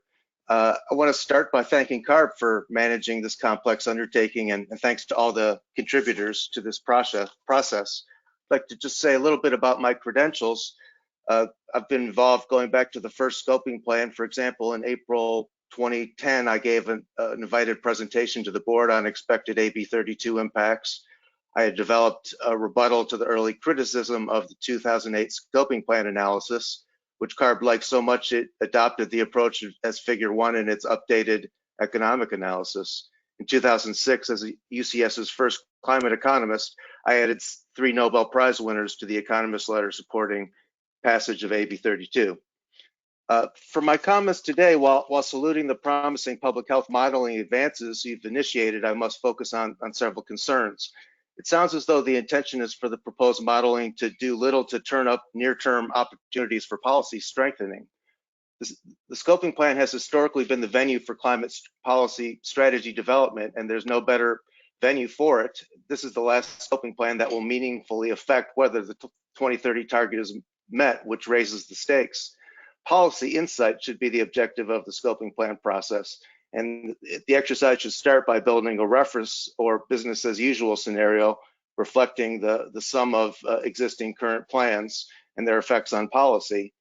Speaker 22: I want to start by thanking CARB for managing this complex undertaking, and thanks to all the contributors to this process. I'd like to just say a little bit about my credentials. I've been involved going back to the first scoping plan. For example, in April 2010, I gave an invited presentation to the board on expected AB 32 impacts. I had developed a rebuttal to the early criticism of the 2008 scoping plan analysis, which CARB liked so much it adopted the approach as figure 1 in its updated economic analysis. In 2006, as UCS's first climate economist, I added 3 Nobel Prize winners to the economist letter supporting passage of AB 32. For my comments today, while saluting the promising public health modeling advances you've initiated, I must focus on several concerns. It sounds as though the intention is for the proposed modeling to do little to turn up near-term opportunities for policy strengthening. The scoping plan has historically been the venue for climate policy strategy development, and there's no better venue for it. This is the last scoping plan that will meaningfully affect whether the 2030 target is met, which raises the stakes. Policy insight should be the objective of the scoping plan process. And the exercise should start by building a reference or business as usual scenario reflecting the sum of existing current plans and their effects on policy.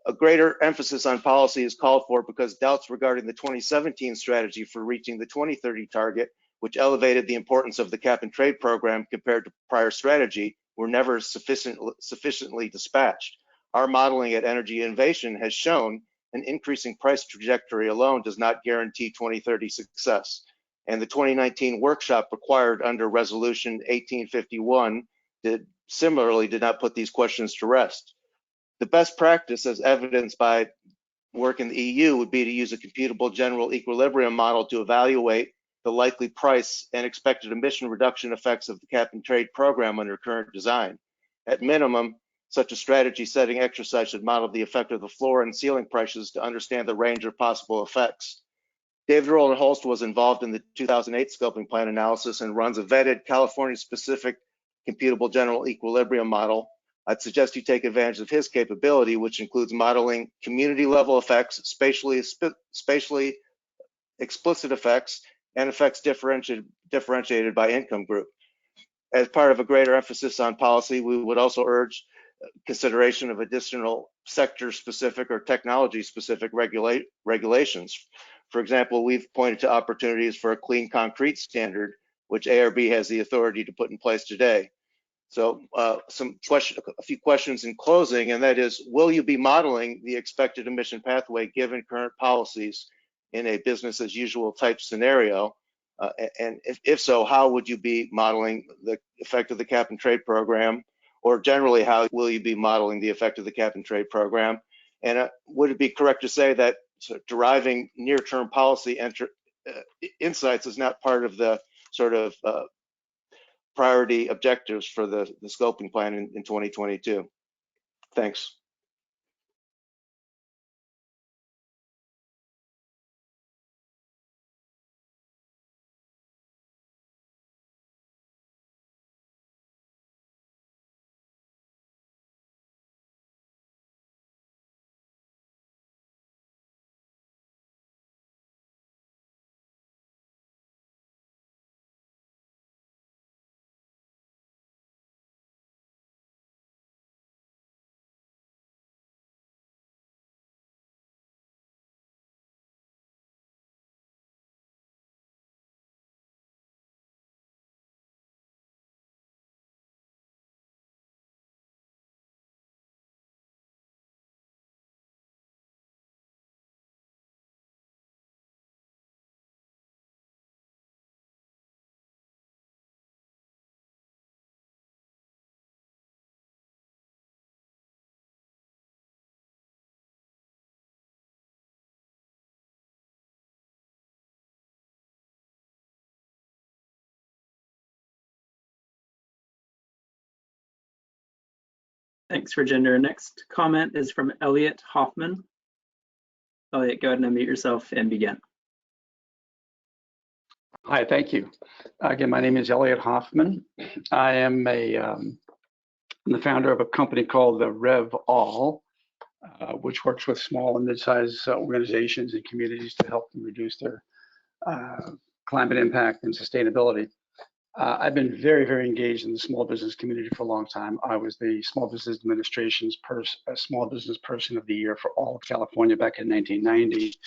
Speaker 22: A greater emphasis on policy is called for because doubts regarding the 2017 strategy for reaching the 2030 target, which elevated the importance of the cap and trade program compared to prior strategy, were never sufficiently dispatched. Our modeling at Energy Innovation has shown an increasing price trajectory alone does not guarantee 2030 success. And the 2019 workshop required under Resolution 1851 similarly did not put these questions to rest. The best practice, as evidenced by work in the EU, would be to use a computable general equilibrium model to evaluate the likely price and expected emission reduction effects of the cap and trade program under current design. At minimum, such a strategy setting exercise should model the effect of the floor and ceiling prices to understand the range of possible effects. David Roland Holst was involved in the 2008 scoping plan analysis and runs a vetted California-specific computable general equilibrium model. I'd suggest you take advantage of his capability, which includes modeling community-level effects, spatially explicit effects, and effects differentiated by income group. As part of a greater emphasis on policy, we would also urge consideration of additional sector-specific or technology-specific regulations. For example, we've pointed to opportunities for a clean concrete standard, which ARB has the authority to put in place today. So a few questions in closing, and that is, will you be modeling the expected emission pathway given current policies in a business as usual type scenario? And if so, how would you be modeling the effect of the cap and trade program? Or generally, how will you be modeling the effect of the cap and trade program? And would it be correct to say that deriving near-term policy insights is not part of the sort of priority objectives for the scoping plan in 2022? Thanks.
Speaker 15: Thanks, Rajinder. Next comment is from Elliot Hoffman. Elliot, go ahead and unmute yourself and begin.
Speaker 6: Hi, thank you. Again, my name is Elliot Hoffman. I am the founder of a company called the RevAll, which works with small and mid-sized organizations and communities to help them reduce their climate impact and sustainability. I've been very, very engaged in the small business community for a long time. I was the Small Business Administration's Small Business Person of the Year for all of California back in 1990,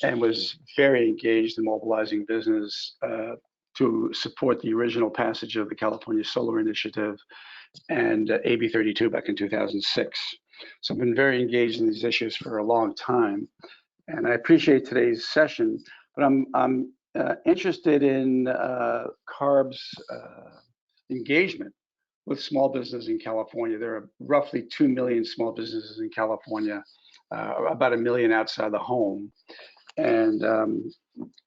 Speaker 6: and was very engaged in mobilizing business to support the original passage of the California Solar Initiative and AB 32 back in 2006. So I've been very engaged in these issues for a long time, and I appreciate today's session, but I'm interested in CARB's engagement with small business in California. There are roughly 2 million small businesses in California, about 1 million outside the home. And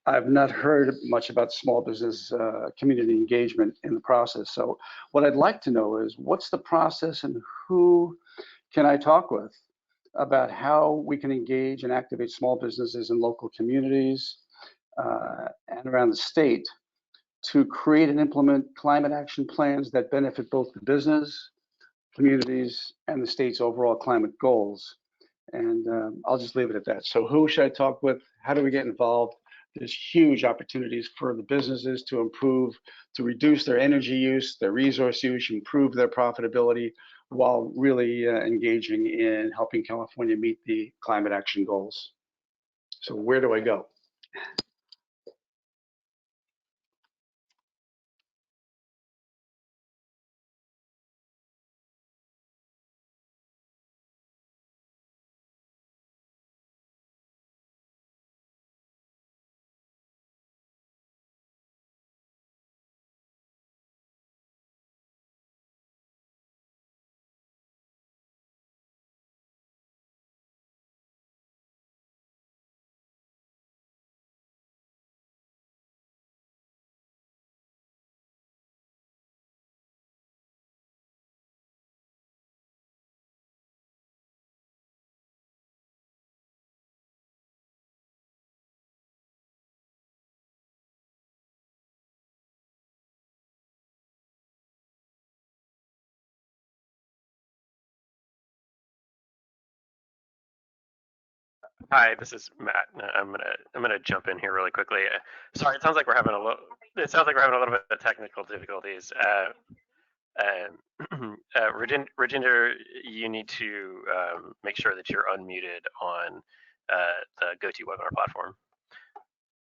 Speaker 6: I've not heard much about small business community engagement in the process. So what I'd like to know is, what's the process and who can I talk with about how we can engage and activate small businesses in local communities and around the state to create and implement climate action plans that benefit both the business, communities, and the state's overall climate goals. And I'll just leave it at that. So who should I talk with? How do we get involved? there's huge opportunities for the businesses to improve, to reduce their energy use, their resource use, improve their profitability, while really engaging in helping California meet the climate action goals. So where do I go?
Speaker 14: Hi, this is Matt. I'm gonna jump in here really quickly. Sorry, it sounds like we're having a little. It sounds like we're having a little bit of technical difficulties. Rajinder, you need to make sure that you're unmuted on the GoToWebinar platform.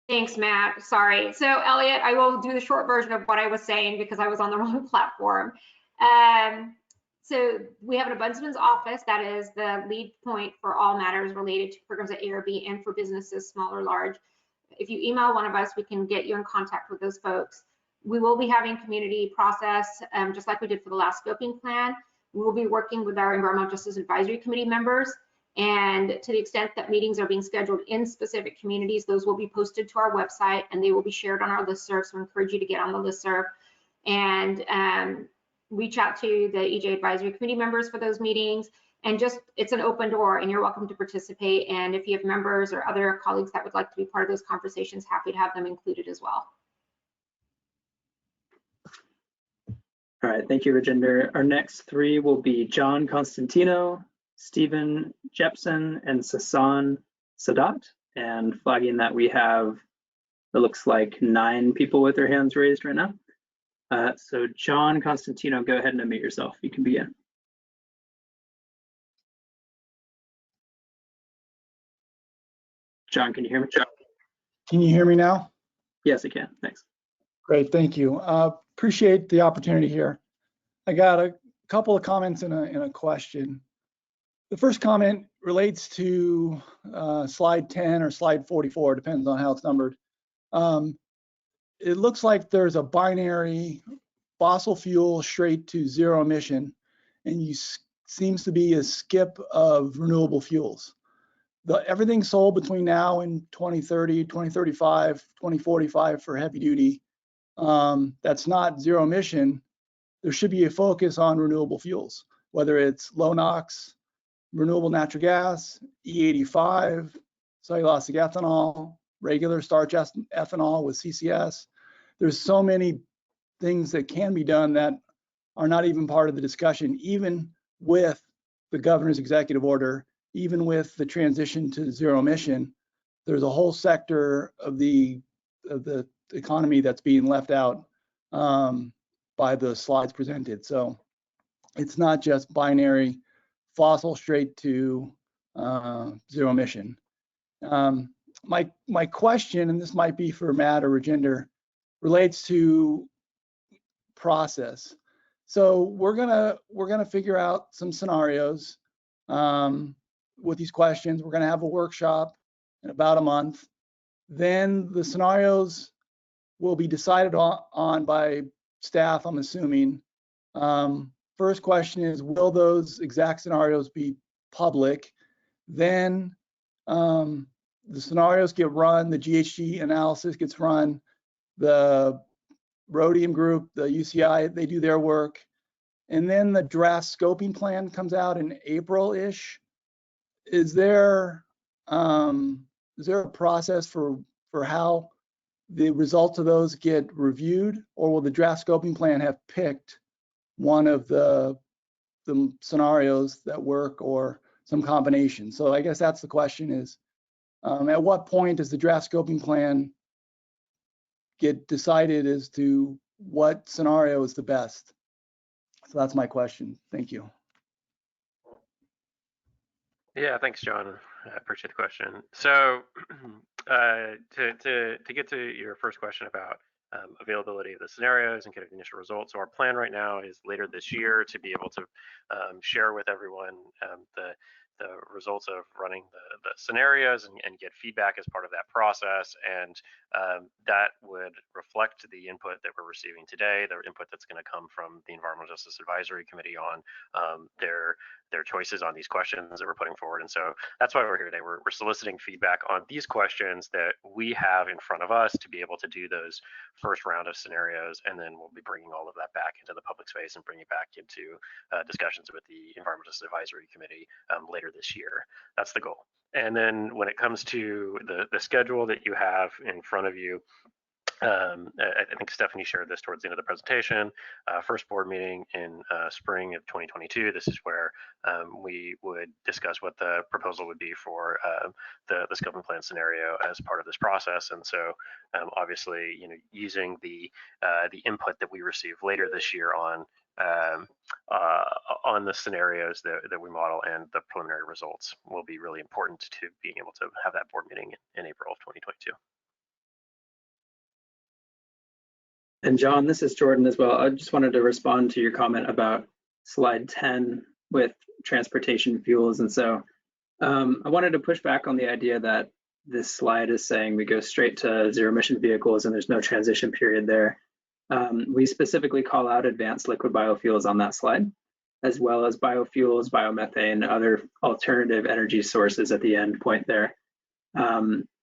Speaker 1: Thanks, Matt. Sorry. So, Elliot, I will do the short version of what I was saying because I was on the wrong platform. So we have an Ombudsman's office that is the lead point for all matters related to programs at ARB and for businesses, small or large. If you email one of us, we can get you in contact with those folks. We will be having community process, just like we did for the last scoping plan. We will be working with our Environmental Justice Advisory Committee members. And to the extent that meetings are being scheduled in specific communities, those will be posted to our website and they will be shared on our listserv. So I encourage you to get on the listserv and reach out to the EJ Advisory Committee members for those meetings. And just, it's an open door and you're welcome to participate. And if you have members or other colleagues that would like to be part of those conversations, happy to have them included as well.
Speaker 15: All right, thank you, Rajinder. Our next three will be John Constantino, Stephen Jepson, and Sasan Sadat. And flagging that we have, it looks like 9 people with their hands raised right now. So John Constantino, go ahead and unmute yourself. You can begin. John, can you hear me?
Speaker 9: Can you hear me now?
Speaker 15: Yes, I can. Thanks.
Speaker 9: Great, thank you. Appreciate the opportunity here. I got a couple of comments and a question. The first comment relates to slide 10 or slide 44, depends on how it's numbered. It looks like there's a binary fossil fuel straight to zero emission, and seems to be a skip of renewable fuels. Everything sold between now and 2030, 2035, 2045 for heavy duty, that's not zero emission. There should be a focus on renewable fuels, whether it's low NOx, renewable natural gas, E85, cellulosic ethanol, regular starch ethanol with CCS. There's so many things that can be done that are not even part of the discussion, even with the governor's executive order, even with the transition to zero emission. There's a whole sector of the economy that's being left out by the slides presented. So it's not just binary fossil straight to zero emission. My question, and this might be for Matt or Rajinder, relates to process. So we're gonna figure out some scenarios with these questions. We're gonna have a workshop in about a month. Then the scenarios will be decided on by staff, I'm assuming. First question is, will those exact scenarios be public? Then the scenarios get run, the GHG analysis gets run, the Rhodium group, the UCI, they do their work. And then the draft scoping plan comes out in April-ish. Is there a process for how the results of those get reviewed, or will the draft scoping plan have picked one of the scenarios that work or some combination? So I guess that's the question is, at what point does the draft scoping plan get decided as to what scenario is the best. So that's my question. Thank you.
Speaker 14: Yeah, thanks, John. I appreciate the question. So to get to your first question about availability of the scenarios and getting initial results. So our plan right now is later this year to be able to share with everyone the results of running the scenarios and get feedback as part of that process. And that would reflect the input that we're receiving today, the input that's going to come from the Environmental Justice Advisory Committee on their choices on these questions that we're putting forward. And so that's why we're here today. We're soliciting feedback on these questions that we have in front of us to be able to do those first round of scenarios. And then we'll be bringing all of that back into the public space and bringing it back into discussions with the Environmental Justice Advisory Committee later this year. That's the goal. And then when it comes to the schedule that you have in front of you, I think Stephanie shared this towards the end of the presentation. First board meeting in spring of 2022. This is where we would discuss what the proposal would be for the scoping plan scenario as part of this process. And so, obviously, using the input that we receive later this year on the scenarios that we model and the preliminary results will be really important to being able to have that board meeting in April of 2022.
Speaker 15: And John, this is Jordan as well. I just wanted to respond to your comment about slide 10 with transportation fuels. And so I wanted to push back on the idea that this slide is saying we go straight to zero emission vehicles and there's no transition period there. We specifically call out advanced liquid biofuels on that slide, as well as biofuels, biomethane, other alternative energy sources at the end point there.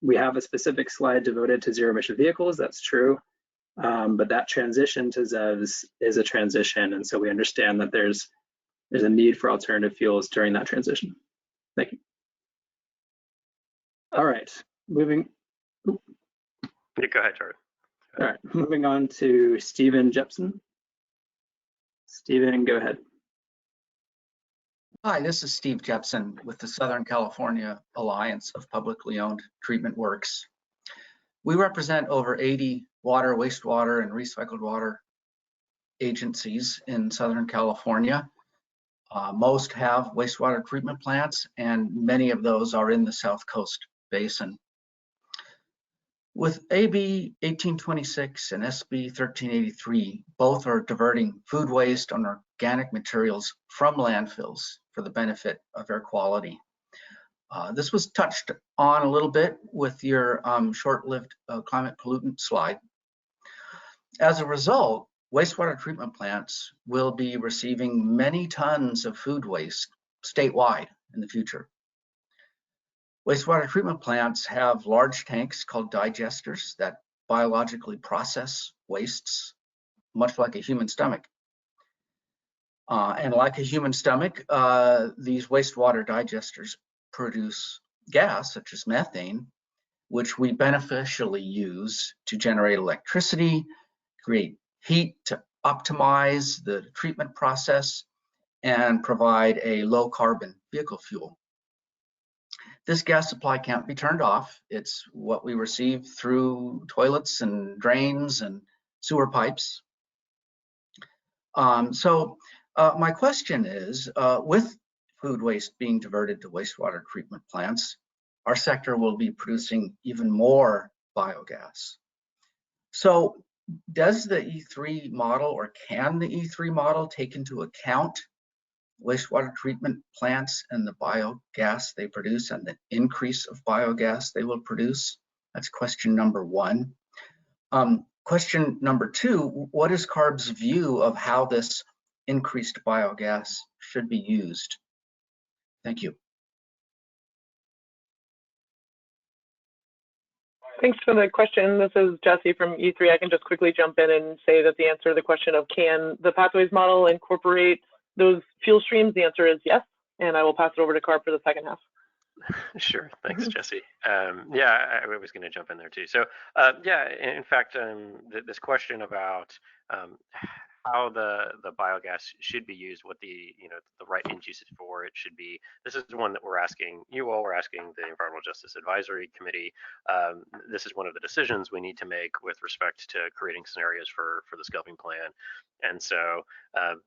Speaker 15: We have a specific slide devoted to zero emission vehicles, that's true. But that transition to ZEVs is a transition, and so we understand that there's a need for alternative fuels during that transition. Thank you. All right, moving.
Speaker 14: Yeah, go ahead, Jordan.
Speaker 15: All right, moving on to Stephen Jepson. Stephen, go ahead.
Speaker 10: Hi, this is Steve Jepson with the Southern California Alliance of Publicly Owned Treatment Works. We represent over 80 water, wastewater, and recycled water agencies in Southern California. Most have wastewater treatment plants, and many of those are in the South Coast Basin. With AB 1826 and SB 1383, both are diverting food waste and organic materials from landfills for the benefit of air quality. This was touched on a little bit with your short-lived climate pollutant slide. As a result, wastewater treatment plants will be receiving many tons of food waste statewide in the future. Wastewater treatment plants have large tanks called digesters that biologically process wastes, much like a human stomach. And like a human stomach, these wastewater digesters produce gas, such as methane, which we beneficially use to generate electricity, create heat to optimize the treatment process, and provide a low carbon vehicle fuel. This gas supply can't be turned off. It's what we receive through toilets and drains and sewer pipes. My question is, with food waste being diverted to wastewater treatment plants, our sector will be producing even more biogas. So does the E3 model, or can the E3 model take into account wastewater treatment plants and the biogas they produce and the increase of biogas they will produce? That's question number one. Question number two, what is CARB's view of how this increased biogas should be used? Thank you.
Speaker 3: Thanks for the question. This is Jesse from E3. I can just quickly jump in and say that the answer to the question of can the pathways model incorporate those fuel streams, the answer is yes, and I will pass it over to CARB for the second half.
Speaker 14: Sure, thanks, Jesse. Yeah, I was going to jump in there too. So yeah, in fact, this question about how the biogas should be used, what the the right end usage for it should be. This is one that we're asking you all. We're asking the Environmental Justice Advisory Committee. This is one of the decisions we need to make with respect to creating scenarios for the scoping plan. And so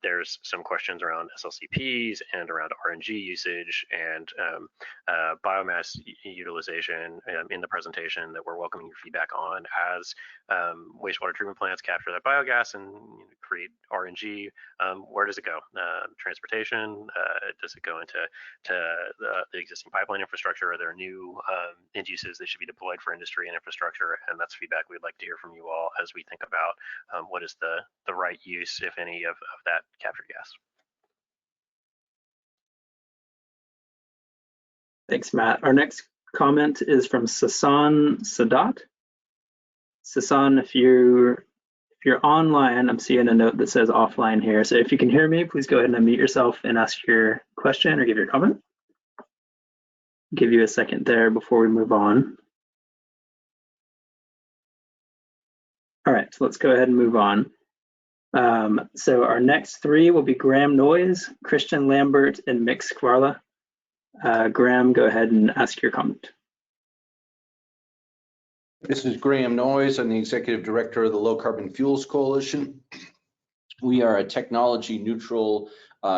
Speaker 14: there's some questions around SLCPs and around RNG usage and biomass utilization in the presentation that we're welcoming your feedback on as wastewater treatment plants capture that biogas and create RNG. Where does it go? Transportation? Does it go into the existing pipeline infrastructure? Are there new end uses that should be deployed for industry and infrastructure? And that's feedback we'd like to hear from you all as we think about what is the right use, if any, of that captured gas.
Speaker 15: Thanks, Matt. Our next comment is from Sasan Sadat. Sasan, if you're online, I'm seeing a note that says offline here. So if you can hear me, please go ahead and unmute yourself and ask your question or give your comment. Give you a second there before we move on. All right, so let's go ahead and move on. So our next three will be Graham Noyes, Christian Lambert, and Mick Skvarla. Graham, go ahead and ask your comment.
Speaker 11: This is Graham Noyes. I'm the Executive Director of the Low Carbon Fuels Coalition. We are a technology neutral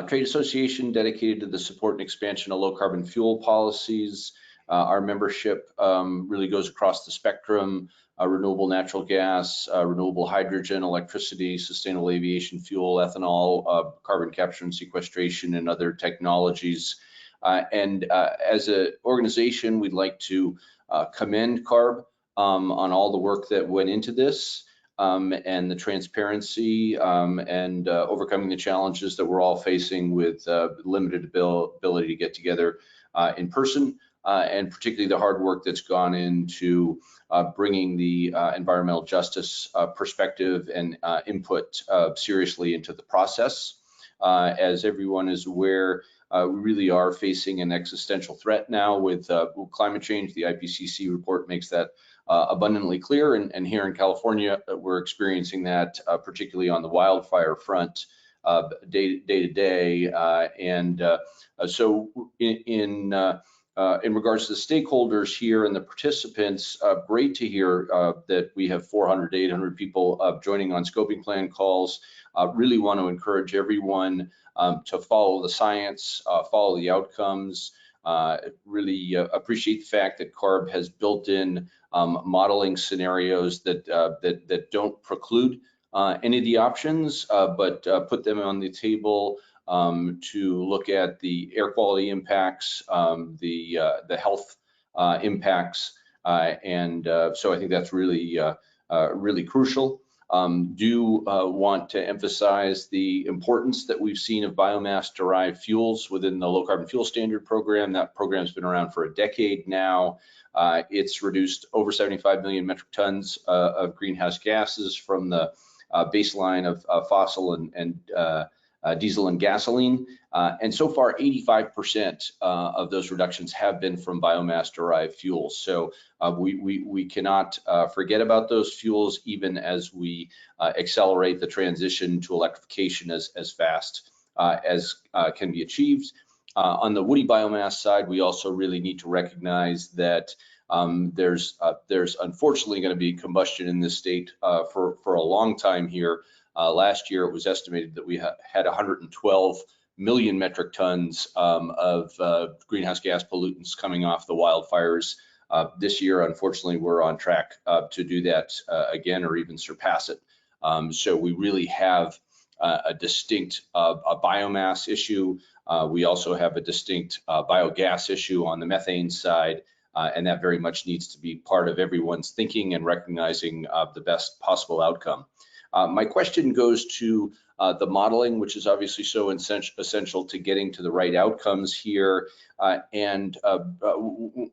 Speaker 11: trade association dedicated to the support and expansion of low carbon fuel policies. Our membership really goes across the spectrum: renewable natural gas, renewable hydrogen, electricity, sustainable aviation fuel, ethanol, carbon capture and sequestration, and other technologies. As an organization, we'd like to commend CARB on all the work that went into this and the transparency and overcoming the challenges that we're all facing with limited ability to get together in person, and particularly the hard work that's gone into bringing the environmental justice perspective and input seriously into the process. As everyone is aware, we really are facing an existential threat now with climate change. The IPCC report makes that abundantly clear, and here in California, we're experiencing that particularly on the wildfire front day to day. So in regards to the stakeholders here and the participants, great to hear that we have 400 to 800 people joining on scoping plan calls. Really want to encourage everyone to follow the science, follow the outcomes. Really appreciate the fact that CARB has built in modeling scenarios that don't preclude any of the options, but put them on the table to look at the air quality impacts, the health impacts, and so I think that's really really crucial. Do want to emphasize the importance that we've seen of biomass-derived fuels within the Low Carbon Fuel Standard program. That program's been around for a decade now. It's reduced over 75 million metric tons of greenhouse gases from the baseline of fossil and diesel and gasoline. And so far, 85% of those reductions have been from biomass-derived fuels. So we cannot forget about those fuels, even as we accelerate the transition to electrification as fast as can be achieved. On the woody biomass side, we also really need to recognize that there's unfortunately going to be combustion in this state for a long time here. Last year, it was estimated that we had 112 million metric tons of greenhouse gas pollutants coming off the wildfires. This year, unfortunately, we're on track to do that again or even surpass it. So we really have a distinct biomass issue. We also have a distinct biogas issue on the methane side, and that very much needs to be part of everyone's thinking and recognizing the best possible outcome. My question goes to the modeling, which is obviously so essential to getting to the right outcomes here, and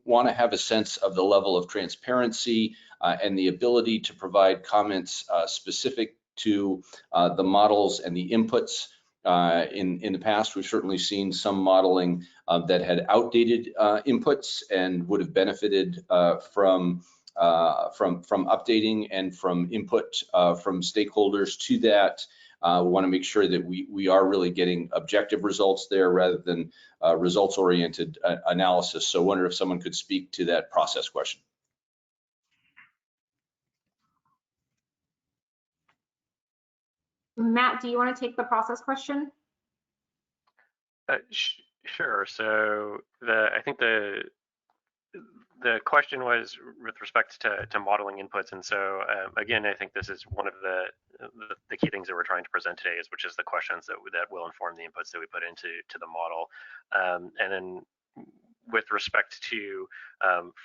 Speaker 11: want to have a sense of the level of transparency and the ability to provide comments specific to the models and the inputs. In the past, we've certainly seen some modeling that had outdated inputs and would have benefited from updating and from input from stakeholders to that. We want to make sure that we are really getting objective results there rather than results-oriented analysis. So I wonder if someone could speak to that process question.
Speaker 1: Matt, do you want to take the process question?
Speaker 14: Sure. So I think the question was with respect to modeling inputs, and so again, I think this is one of the key things that we're trying to present today, which is the questions that will inform the inputs that we put into the model, and then with respect to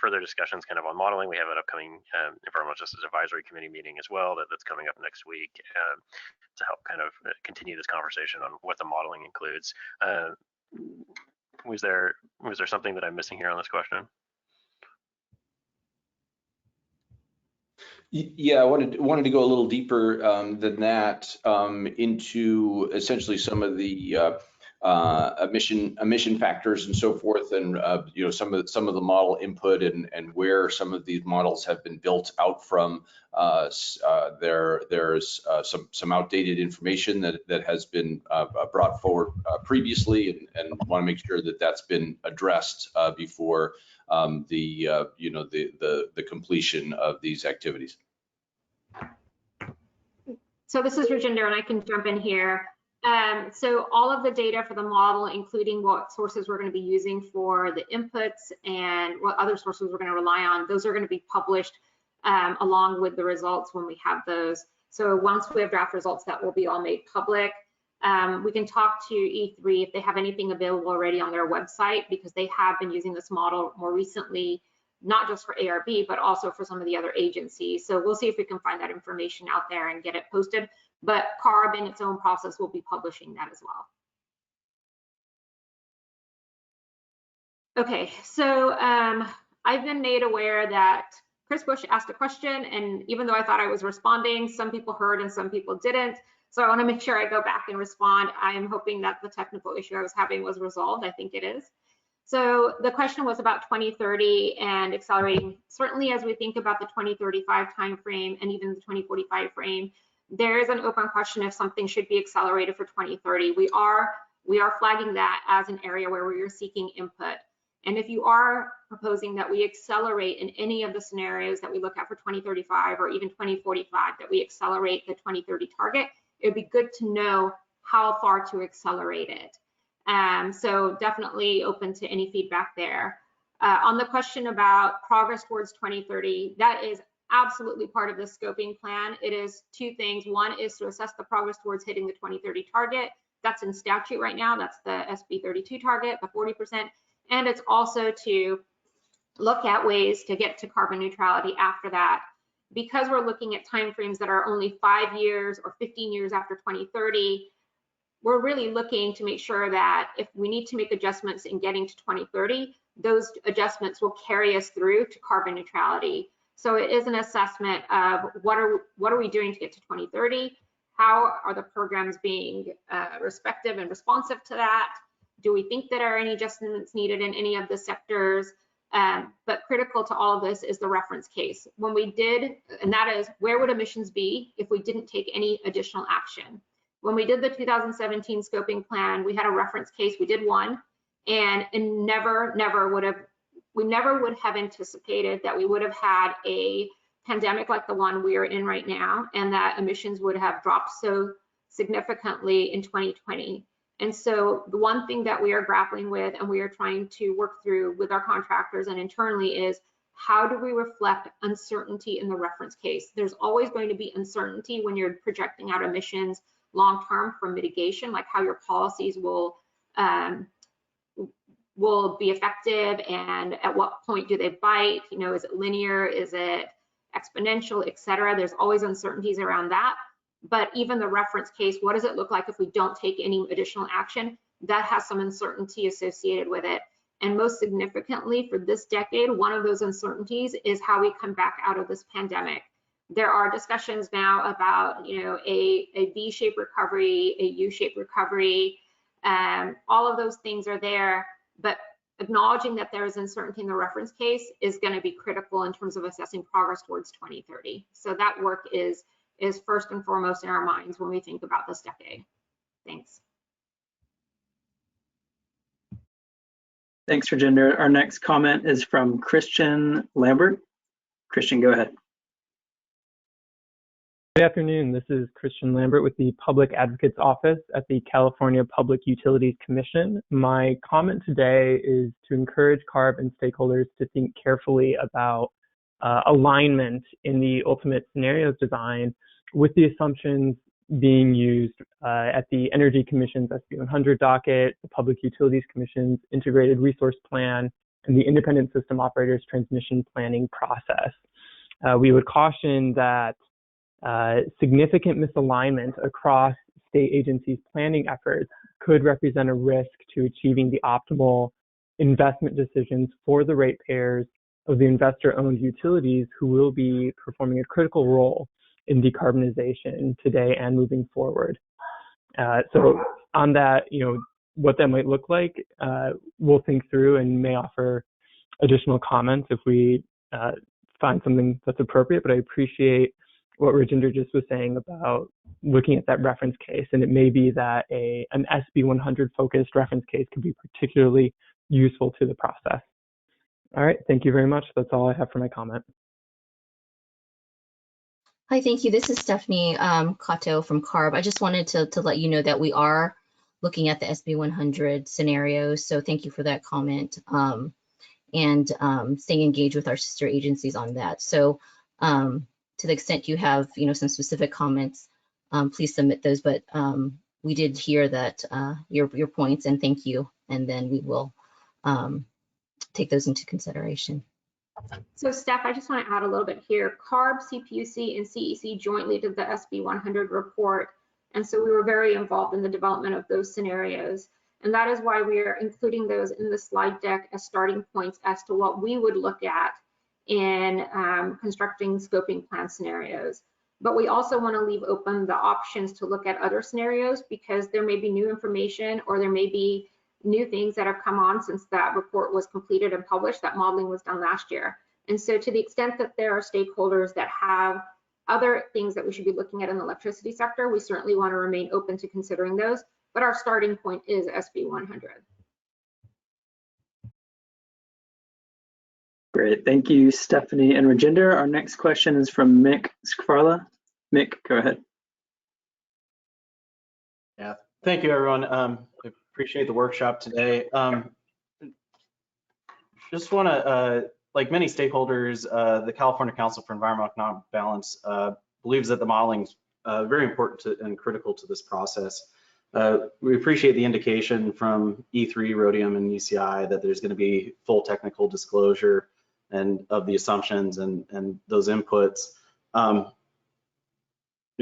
Speaker 14: further discussions kind of on modeling, we have an upcoming Environmental Justice Advisory Committee meeting as well that's coming up next week to help kind of continue this conversation on what the modeling includes. Was there something that I'm missing here on this question?
Speaker 11: Yeah, I wanted to go a little deeper than that into essentially some of the emission factors and so forth, and you know, some of the model input and where some of these models have been built out from. There's some outdated information that has been brought forward previously, and want to make sure that that's been addressed before the completion of these activities.
Speaker 1: So this is Rajinder, and I can jump in here. So all of the data for the model, including what sources we're going to be using for the inputs and what other sources we're going to rely on, those are going to be published along with the results when we have those. So once we have draft results, that will be all made public. We can talk to E3 if they have anything available already on their website, because they have been using this model more recently, not just for ARB, but also for some of the other agencies. So we'll see if we can find that information out there and get it posted. But CARB in its own process will be publishing that as well. Okay, so I've been made aware that Chris Bush asked a question, and even though I thought I was responding, some people heard and some people didn't. So I want to make sure I go back and respond. I am hoping that the technical issue I was having was resolved. I think it is. So the question was about 2030 and accelerating. Certainly, as we think about the 2035 timeframe and even the 2045 frame, there is an open question if something should be accelerated for 2030. We are flagging that as an area where we are seeking input. And if you are proposing that we accelerate in any of the scenarios that we look at for 2035 or even 2045, that we accelerate the 2030 target, it would be good to know how far to accelerate it. So definitely open to any feedback there. On the question about progress towards 2030, that is absolutely part of the scoping plan. It is two things. One is to assess the progress towards hitting the 2030 target. That's in statute right now. That's the SB 32 target, the 40%. And it's also to look at ways to get to carbon neutrality after that. Because we're looking at timeframes that are only 5 years or 15 years after 2030, we're really looking to make sure that if we need to make adjustments in getting to 2030, those adjustments will carry us through to carbon neutrality. So it is an assessment of what are we doing to get to 2030? How are the programs being respective and responsive to that? Do we think that there are any adjustments needed in any of the sectors? But critical to all of this is the reference case. When we did, and that is, where would emissions be if we didn't take any additional action? When we did the 2017 scoping plan, we had a reference case, we did one, and never would have anticipated that we would have had a pandemic like the one we are in right now, and that emissions would have dropped so significantly in 2020. And so the one thing that we are grappling with and we are trying to work through with our contractors and internally is, how do we reflect uncertainty in the reference case? There's always going to be uncertainty when you're projecting out emissions long-term for mitigation, like how your policies will be effective and at what point do they bite? You know, is it linear? Is it exponential, et cetera? There's always uncertainties around that. But even the reference case, what does it look like if we don't take any additional action? That has some uncertainty associated with it. And most significantly for this decade, one of those uncertainties is how we come back out of this pandemic. There are discussions now about, you know, a V-shaped recovery, a U-shaped recovery. All of those things are there, but acknowledging that there is uncertainty in the reference case is going to be critical in terms of assessing progress towards 2030. So that work is is first and foremost in our minds when we think about this decade. Thanks.
Speaker 15: Thanks, Rajinder. Our next comment is from Christian Lambert. Christian, go ahead.
Speaker 12: Good afternoon. This is Christian Lambert with the Public Advocate's Office at the California Public Utilities Commission. My comment today is to encourage CARB and stakeholders to think carefully about alignment in the ultimate scenarios design with the assumptions being used at the Energy Commission's SB 100 docket, the Public Utilities Commission's Integrated Resource Plan, and the Independent System Operators Transmission Planning process. We would caution that significant misalignment across state agencies' planning efforts could represent a risk to achieving the optimal investment decisions for the ratepayers of the investor-owned utilities who will be performing a critical role in decarbonization today and moving forward. So on that, what that might look like, we'll think through and may offer additional comments if we find something that's appropriate, but I appreciate what Rajinder just was saying about looking at that reference case, and it may be that an SB 100 focused reference case could be particularly useful to the process. All right, thank you very much. That's all I have for my comment.
Speaker 2: Hi, thank you. This is Stephanie Cotto from CARB. I just wanted to let you know that we are looking at the SB 100 scenarios, so thank you for that comment, and staying engaged with our sister agencies on that. So to the extent you have some specific comments, please submit those, but we did hear that your points, and thank you, and then we will take those into consideration.
Speaker 1: So Steph, I just want to add a little bit here. CARB, CPUC, and CEC jointly did the SB 100 report, and so we were very involved in the development of those scenarios, and that is why we are including those in the slide deck as starting points as to what we would look at in constructing scoping plan scenarios. But we also want to leave open the options to look at other scenarios because there may be new information or there may be new things that have come on since that report was completed and published. That modeling was done last year. And so to the extent that there are stakeholders that have other things that we should be looking at in the electricity sector, we certainly want to remain open to considering those. But our starting point is SB 100.
Speaker 15: Great, thank you, Stephanie and Rajinder. Our next question is from Mick Skvarla. Mick, go ahead.
Speaker 4: Yeah, thank you, everyone. I appreciate the workshop today. Just want to, like many stakeholders, the California Council for Environmental Economic Balance believes that the modeling is very important and critical to this process. We appreciate the indication from E3, Rhodium, and UCI that there's going to be full technical disclosure and of the assumptions and those inputs. I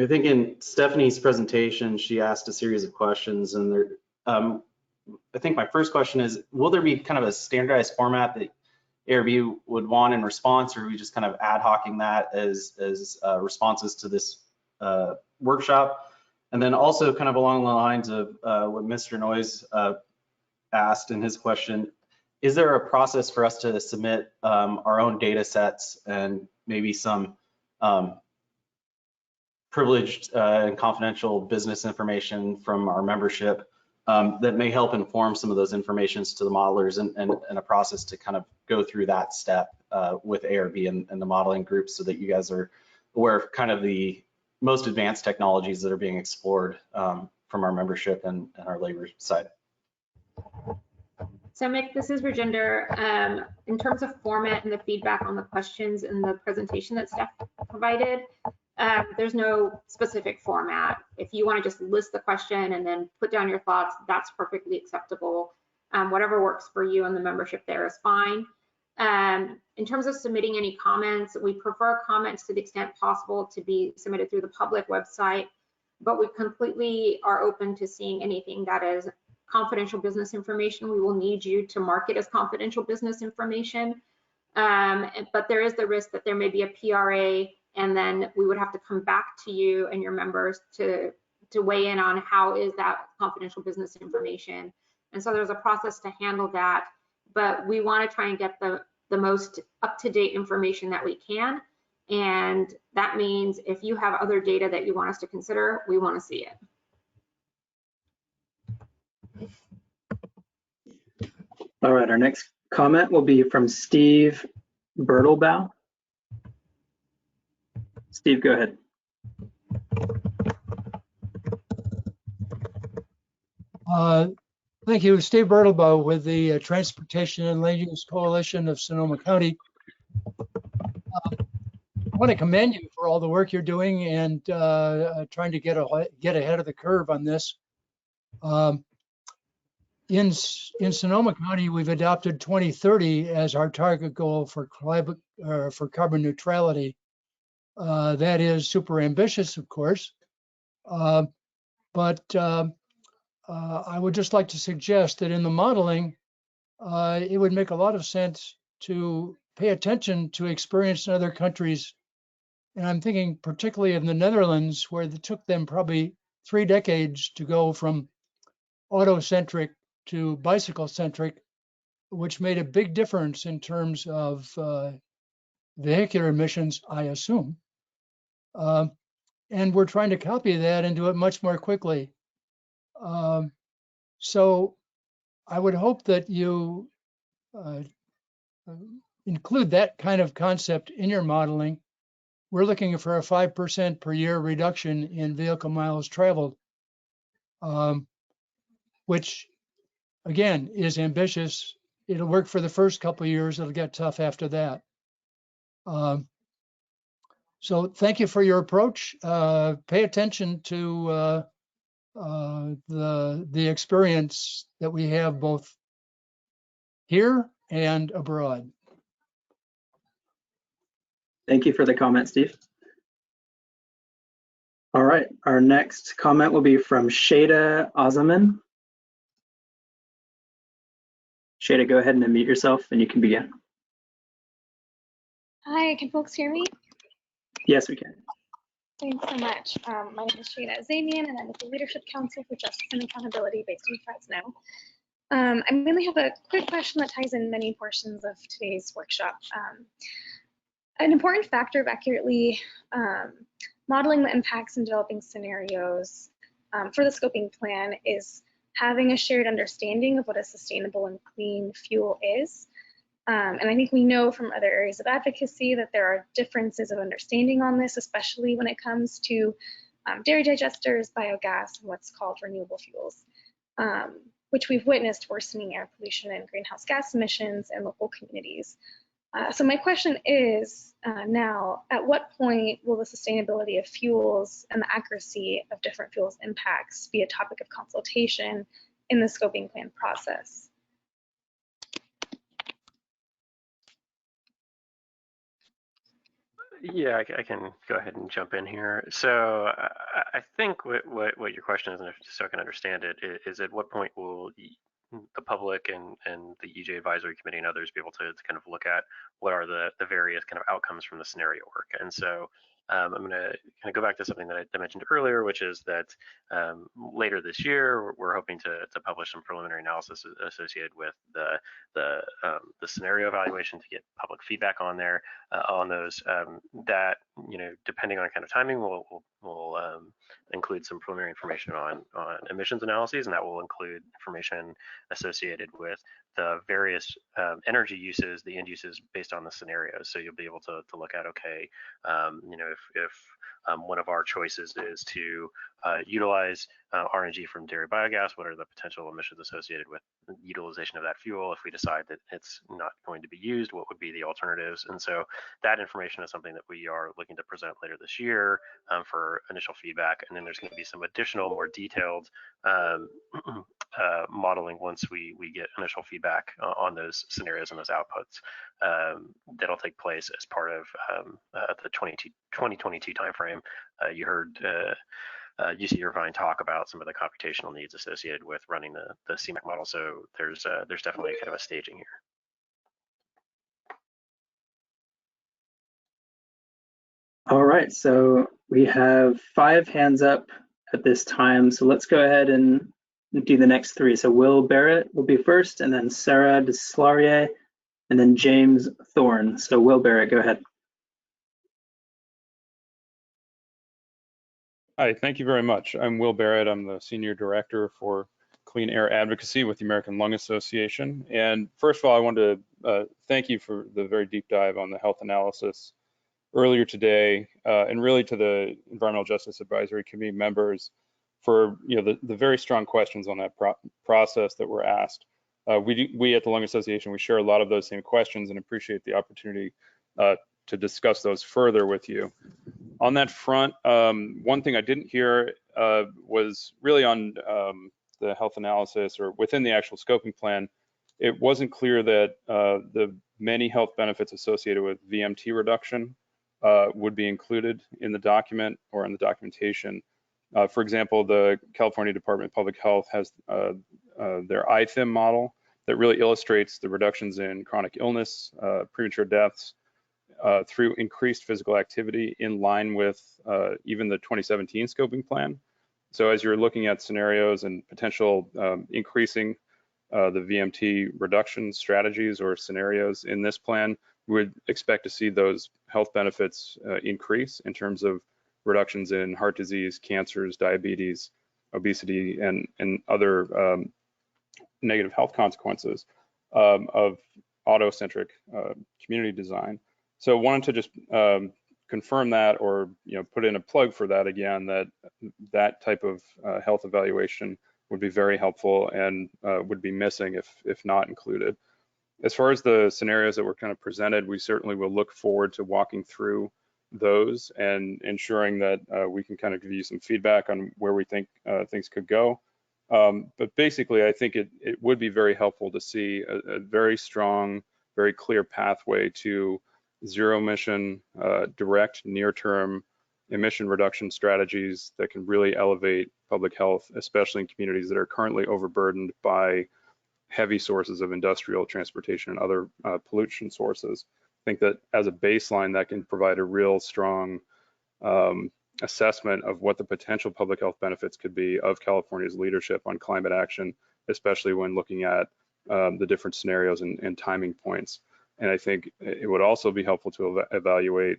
Speaker 4: think in Stephanie's presentation, she asked a series of questions, and there, I think my first question is, will there be kind of a standardized format that ARB would want in response, or are we just kind of ad hocing that as responses to this workshop? And then also kind of along the lines of what Mr. Noyes asked in his question, is there a process for us to submit our own data sets and maybe some privileged and confidential business information from our membership that may help inform some of those informations to the modelers and a process to kind of go through that step with ARB and the modeling group so that you guys are aware of kind of the most advanced technologies that are being explored from our membership and our labor side.
Speaker 1: So Mick, this is Rajinder. In terms of format and the feedback on the questions in the presentation that Steph provided, there's no specific format. If you want to just list the question and then put down your thoughts, that's perfectly acceptable. Whatever works for you and the membership there is fine. In terms of submitting any comments, we prefer comments to the extent possible to be submitted through the public website, but we completely are open to seeing anything that is confidential business information. We will need you to mark it as confidential business information, but there is the risk that there may be a PRA, and then we would have to come back to you and your members to weigh in on how is that confidential business information. And so there's a process to handle that, but we want to try and get the most up-to-date information that we can. And that means if you have other data that you want us to consider, we want to see it.
Speaker 15: All right, our next comment will be from Steve Bertelbaugh. Steve, go ahead.
Speaker 13: Thank you. Steve Bertelbaugh with the Transportation and Land Use Coalition of Sonoma County. I want to commend you for all the work you're doing and trying to get ahead of the curve on this. In Sonoma County, we've adopted 2030 as our target goal for carbon neutrality. That is super ambitious, of course, but I would just like to suggest that in the modeling, it would make a lot of sense to pay attention to experience in other countries. And I'm thinking particularly of the Netherlands, where it took them probably 3 decades to go from auto-centric to bicycle-centric, which made a big difference in terms of vehicular emissions, I assume. And we're trying to copy that and do it much more quickly. So I would hope that you include that kind of concept in your modeling. We're looking for a 5% per year reduction in vehicle miles traveled, which again is ambitious. It'll work for the first couple of years. It'll get tough after that. So thank you for your approach. Pay attention to the experience that we have both here and abroad.
Speaker 15: Thank you for the comment, Steve. All right, our next comment will be from Shada Azaman. Shada, go ahead and unmute yourself and you can begin.
Speaker 16: Hi, can folks hear me?
Speaker 15: Yes, we can.
Speaker 16: Thanks so much. My name is Shada Azamian and I'm with the Leadership Council for Justice and Accountability based in Fresno. I mainly have a quick question that ties in many portions of today's workshop. An important factor of accurately modeling the impacts and developing scenarios for the scoping plan is having a shared understanding of what a sustainable and clean fuel is. And I think we know from other areas of advocacy that there are differences of understanding on this, especially when it comes to dairy digesters, biogas, and what's called renewable fuels, which we've witnessed worsening air pollution and greenhouse gas emissions in local communities. So my question is now, at what point will the sustainability of fuels and the accuracy of different fuels impacts be a topic of consultation in the scoping plan process?
Speaker 14: Yeah, I can go ahead and jump in here. So I think what your question is, and just so I can understand it, is at what point will the public and the EJ Advisory Committee and others be able to kind of look at what are the various kind of outcomes from the scenario work. And so I'm going to kind of go back to something that I mentioned earlier, which is that later this year, we're hoping to publish some preliminary analysis associated with the scenario evaluation to get public feedback on there, on those. That, depending on kind of timing, we'll include some preliminary information on emissions analyses, and that will include information associated with the various energy uses, the end uses based on the scenarios. So you'll be able to look at, okay, if one of our choices is to utilize RNG from dairy biogas, what are the potential emissions associated with utilization of that fuel? If we decide that it's not going to be used, what would be the alternatives? And so that information is something that we are looking to present later this year for initial feedback. And then there's going to be some additional, more detailed modeling once we get initial feedback on those scenarios and those outputs. That'll take place as part of the 2022 timeframe. You heard UC Irvine talk about some of the computational needs associated with running the CMAQ model. So there's definitely kind of a staging here.
Speaker 15: All right, so we have 5 hands up at this time. So let's go ahead and do the next 3. So Will Barrett will be first, and then Sarah Deslauriers, and then James Thorne. So Will Barrett, go ahead.
Speaker 5: Hi, thank you very much. I'm Will Barrett. I'm the Senior Director for Clean Air Advocacy with the American Lung Association. And first of all, I want to thank you for the very deep dive on the health analysis earlier today, and really to the Environmental Justice Advisory Committee members for the very strong questions on that process that were asked. We at the Lung Association, we share a lot of those same questions and appreciate the opportunity to discuss those further with you. On that front, one thing I didn't hear was really on the health analysis or within the actual scoping plan. It wasn't clear that the many health benefits associated with VMT reduction would be included in the document or in the documentation. For example, the California Department of Public Health has their ITHM model that really illustrates the reductions in chronic illness, premature deaths, through increased physical activity in line with even the 2017 scoping plan. So as you're looking at scenarios and potential increasing the VMT reduction strategies or scenarios in this plan, we would expect to see those health benefits increase in terms of reductions in heart disease, cancers, diabetes, obesity, and other negative health consequences of auto-centric community design. So wanted to just confirm that, or put in a plug for that again, that type of health evaluation would be very helpful and would be missing if not included. As far as the scenarios that were kind of presented, we certainly will look forward to walking through those and ensuring that we can kind of give you some feedback on where we think things could go. But basically, I think it would be very helpful to see a very strong, very clear pathway to zero emission, direct near-term emission reduction strategies that can really elevate public health, especially in communities that are currently overburdened by heavy sources of industrial transportation and other pollution sources. I think that as a baseline, that can provide a real strong assessment of what the potential public health benefits could be of California's leadership on climate action, especially when looking at the different scenarios and timing points. And I think it would also be helpful to evaluate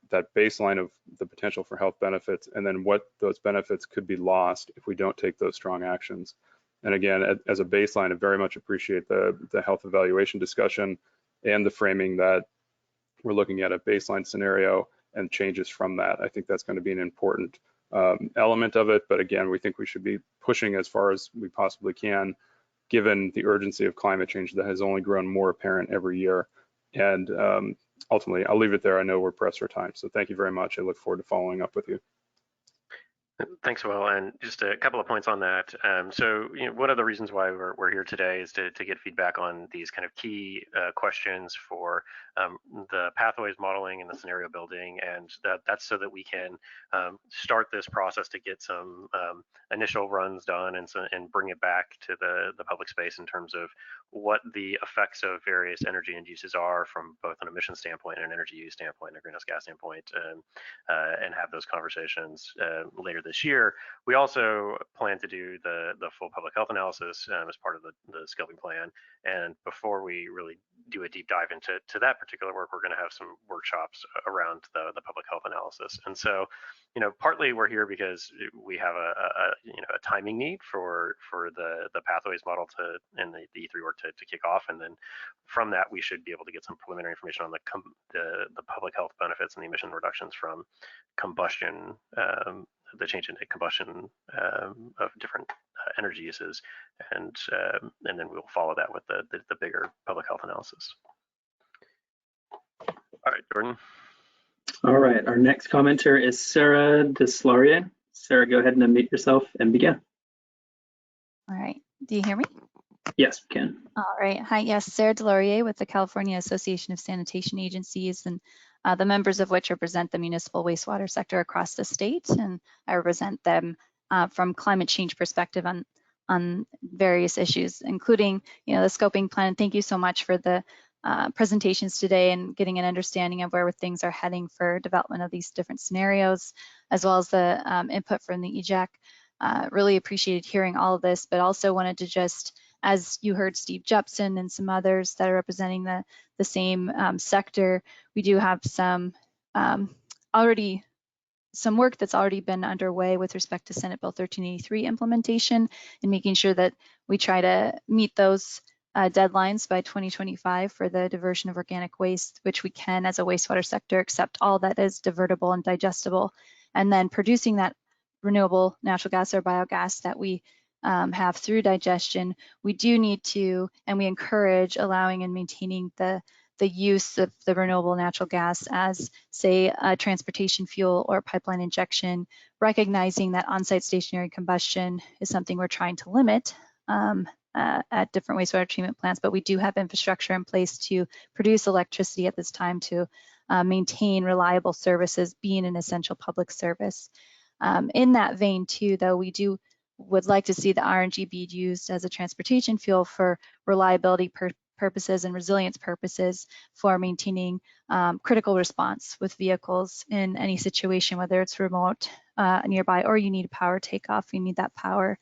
Speaker 5: that baseline of the potential for health benefits, and then what those benefits could be lost if we don't take those strong actions. And again, as a baseline, I very much appreciate the health evaluation discussion and the framing that we're looking at a baseline scenario and changes from that. I think that's going to be an important element of it. But again, we think we should be pushing as far as we possibly can, given the urgency of climate change that has only grown more apparent every year. And ultimately, I'll leave it there. I know we're pressed for time. So thank you very much. I look forward to following up with you.
Speaker 14: Thanks, Will. And just a couple of points on that. So one of the reasons why we're here today is to get feedback on these kind of key questions for the pathways modeling and the scenario building. And that's so that we can start this process to get some initial runs done and bring it back to the public space in terms of what the effects of various energy end uses are from both an emission standpoint and an energy use standpoint, and a greenhouse gas standpoint, and have those conversations later this year. We also plan to do the full public health analysis as part of the scoping plan. And before we really do a deep dive into that particular work, we're going to have some workshops around the public health analysis. And so, partly we're here because we have a timing need for the pathways model and the E3 work to kick off, and then from that we should be able to get some preliminary information on the public health benefits and the emission reductions from combustion, the change in combustion of different energy uses, and then we'll follow that with the bigger public health analysis. All right, Jordan.
Speaker 15: All right, our next commenter is Sarah Deslauriers. Sarah, go ahead and unmute yourself and begin.
Speaker 17: All right, do you hear me?
Speaker 15: Yes, we can.
Speaker 17: All right, hi, yes, Sarah Deslauriers with the California Association of Sanitation Agencies, and the members of which represent the municipal wastewater sector across the state, and I represent them from climate change perspective on various issues, including the scoping plan. Thank you so much for the presentations today and getting an understanding of where things are heading for development of these different scenarios, as well as the input from the EJAC. Really appreciated hearing all of this, but also wanted to just, as you heard Steve Jepson and some others that are representing the same sector, we do have some already some work that's already been underway with respect to Senate Bill 1383 implementation and making sure that we try to meet those deadlines by 2025 for the diversion of organic waste, which we can as a wastewater sector accept all that is divertible and digestible, and then producing that renewable natural gas or biogas that we have through digestion. We do need to, and we encourage allowing and maintaining the use of the renewable natural gas as, say, a transportation fuel or pipeline injection, recognizing that on-site stationary combustion is something we're trying to limit at different wastewater treatment plants, but we do have infrastructure in place to produce electricity at this time to maintain reliable services, being an essential public service. In that vein too, though, we would like to see the RNG be used as a transportation fuel for reliability purposes and resilience purposes for maintaining critical response with vehicles in any situation, whether it's remote, nearby, or you need power takeoff, you need that power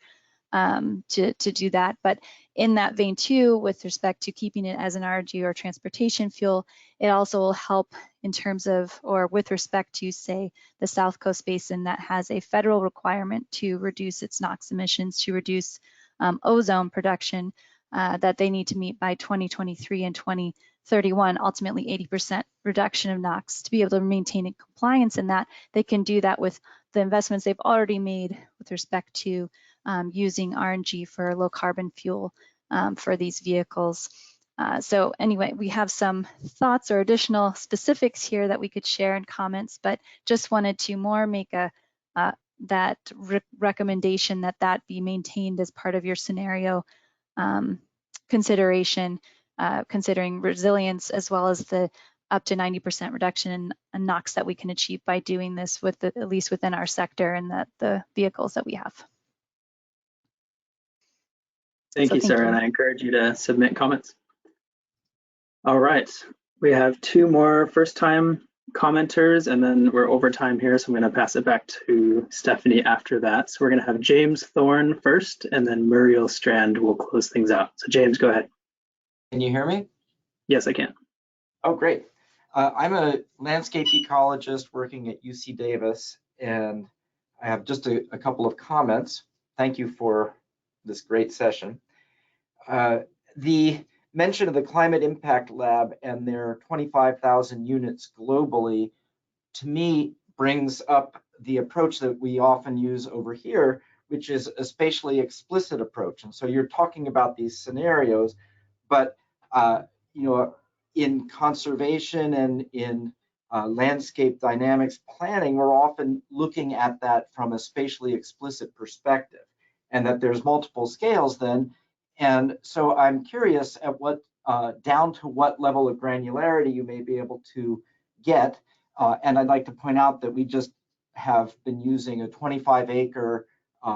Speaker 17: to do that. But in that vein too, with respect to keeping it as an RNG or transportation fuel, it also will help in terms of, or with respect to, say, the South Coast Basin that has a federal requirement to reduce its NOx emissions, to reduce ozone production that they need to meet by 2023 and 2031, ultimately 80% reduction of NOx. To be able to maintain compliance in that, they can do that with the investments they've already made with respect to using RNG for low carbon fuel for these vehicles. So anyway, we have some thoughts or additional specifics here that we could share in comments, but just wanted to more make that recommendation that be maintained as part of your scenario consideration, considering resilience as well as the up to 90% reduction in NOx that we can achieve by doing this with at least within our sector and the vehicles that we have.
Speaker 15: Thank you, Sarah, and I encourage you to submit comments. All right, we have two more first-time commenters, and then we're over time here, so I'm going to pass it back to Stephanie after that. So we're going to have James Thorne first, and then Muriel Strand will close things out. So James, go ahead.
Speaker 18: Can you hear me?
Speaker 15: Yes, I can.
Speaker 18: Oh, great. I'm a landscape ecologist working at UC Davis, and I have just a couple of comments. Thank you for this great session. The mention of the Climate Impact Lab and their 25,000 units globally, to me, brings up the approach that we often use over here, which is a spatially explicit approach. And so you're talking about these scenarios, but you know, in conservation and in landscape dynamics planning, we're often looking at that from a spatially explicit perspective, and that there's multiple scales then. And so I'm curious at what, down to what level of granularity you may be able to get. And I'd like to point out that we just have been using a 25-acre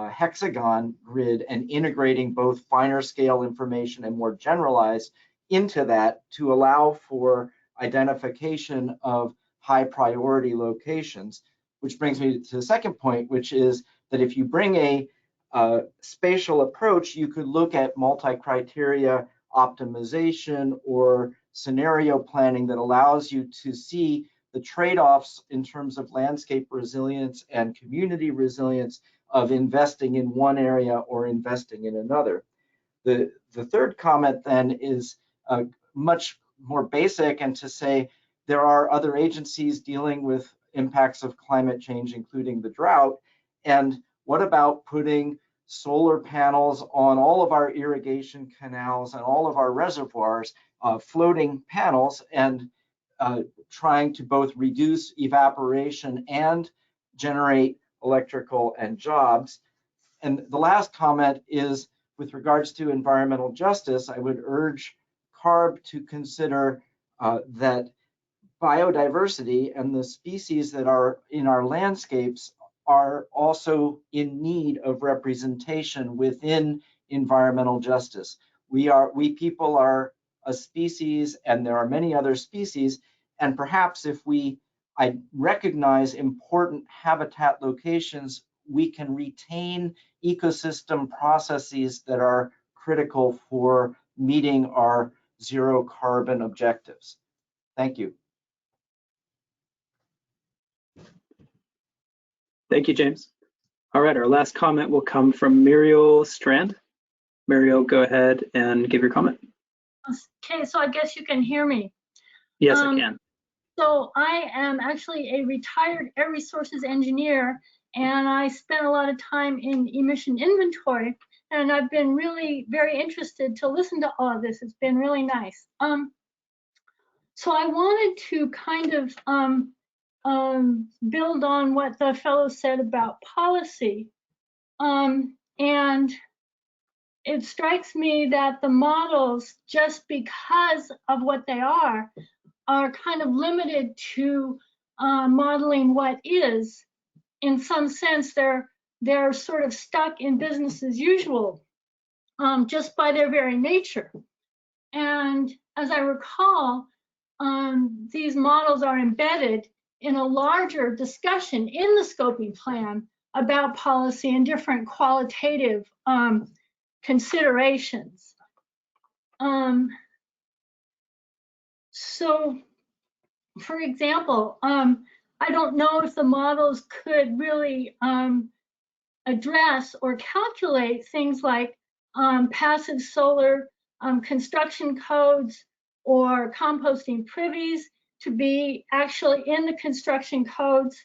Speaker 18: hexagon grid and integrating both finer scale information and more generalized into that to allow for identification of high priority locations, which brings me to the second point, which is that if you bring a spatial approach, you could look at multi-criteria optimization or scenario planning that allows you to see the trade-offs in terms of landscape resilience and community resilience of investing in one area or investing in another. The third comment then is much more basic, and to say there are other agencies dealing with impacts of climate change, including the drought. And what about putting solar panels on all of our irrigation canals and all of our reservoirs, floating panels, and trying to both reduce evaporation and generate electrical and jobs? And the last comment is with regards to environmental justice. I would urge CARB to consider that biodiversity and the species that are in our landscapes are also in need of representation within environmental justice. We people are a species, and there are many other species, and perhaps if we recognize important habitat locations, we can retain ecosystem processes that are critical for meeting our zero carbon objectives. Thank you.
Speaker 15: Thank you, James. All right, our last comment will come from Muriel Strand. Muriel, go ahead and give your comment.
Speaker 19: Okay, so I guess you can hear me.
Speaker 15: Yes, I can.
Speaker 19: So I am actually a retired air resources engineer, and I spent a lot of time in emission inventory, and I've been really very interested to listen to all of this. It's been really nice. So I wanted to kind of build on what the fellow said about policy. And it strikes me that the models, just because of what they are kind of limited to modeling what is. In some sense, they're sort of stuck in business as usual, just by their very nature. And as I recall, these models are embedded in a larger discussion in the scoping plan about policy and different qualitative considerations. So, for example, I don't know if the models could really address or calculate things like passive solar construction codes or composting privies to be actually in the construction codes,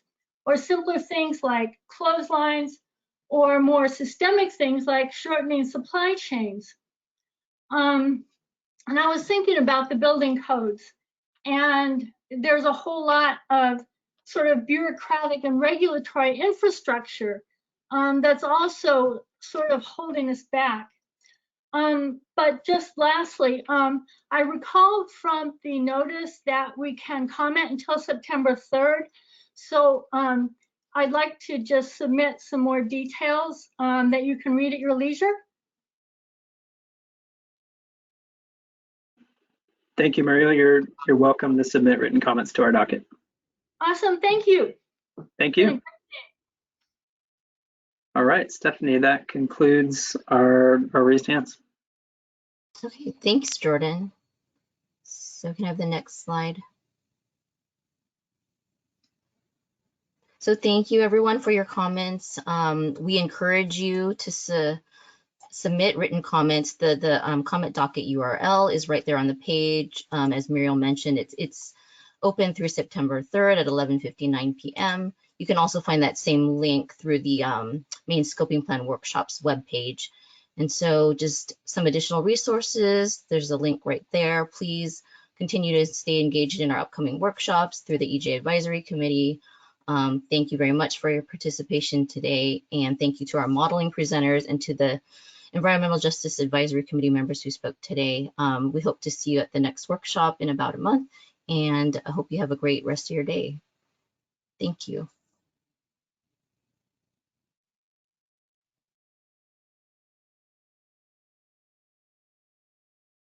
Speaker 19: or simpler things like clotheslines, or more systemic things like shortening supply chains. And I was thinking about the building codes, and there's a whole lot of sort of bureaucratic and regulatory infrastructure that's also sort of holding us back. But just lastly, I recall from the notice that we can comment until September 3rd. So I'd like to just submit some more details that you can read at your leisure.
Speaker 15: Thank you, Muriel. You're welcome to submit written comments to our docket.
Speaker 19: Awesome, thank you.
Speaker 15: Thank you. All right, Stephanie, that concludes our raised hands.
Speaker 2: Okay, thanks, Jordan. So can I have the next slide? So thank you everyone for your comments. We encourage you to submit written comments. The comment docket URL is right there on the page. As Muriel mentioned, it's open through September 3rd at 11:59 p.m. You can also find that same link through the main scoping plan workshops webpage. And so just some additional resources, there's a link right there. Please continue to stay engaged in our upcoming workshops through the EJ Advisory Committee. Thank you very much for your participation today. And thank you to our modeling presenters and to the Environmental Justice Advisory Committee members who spoke today. We hope to see you at the next workshop in about a month, and I hope you have a great rest of your day. Thank you.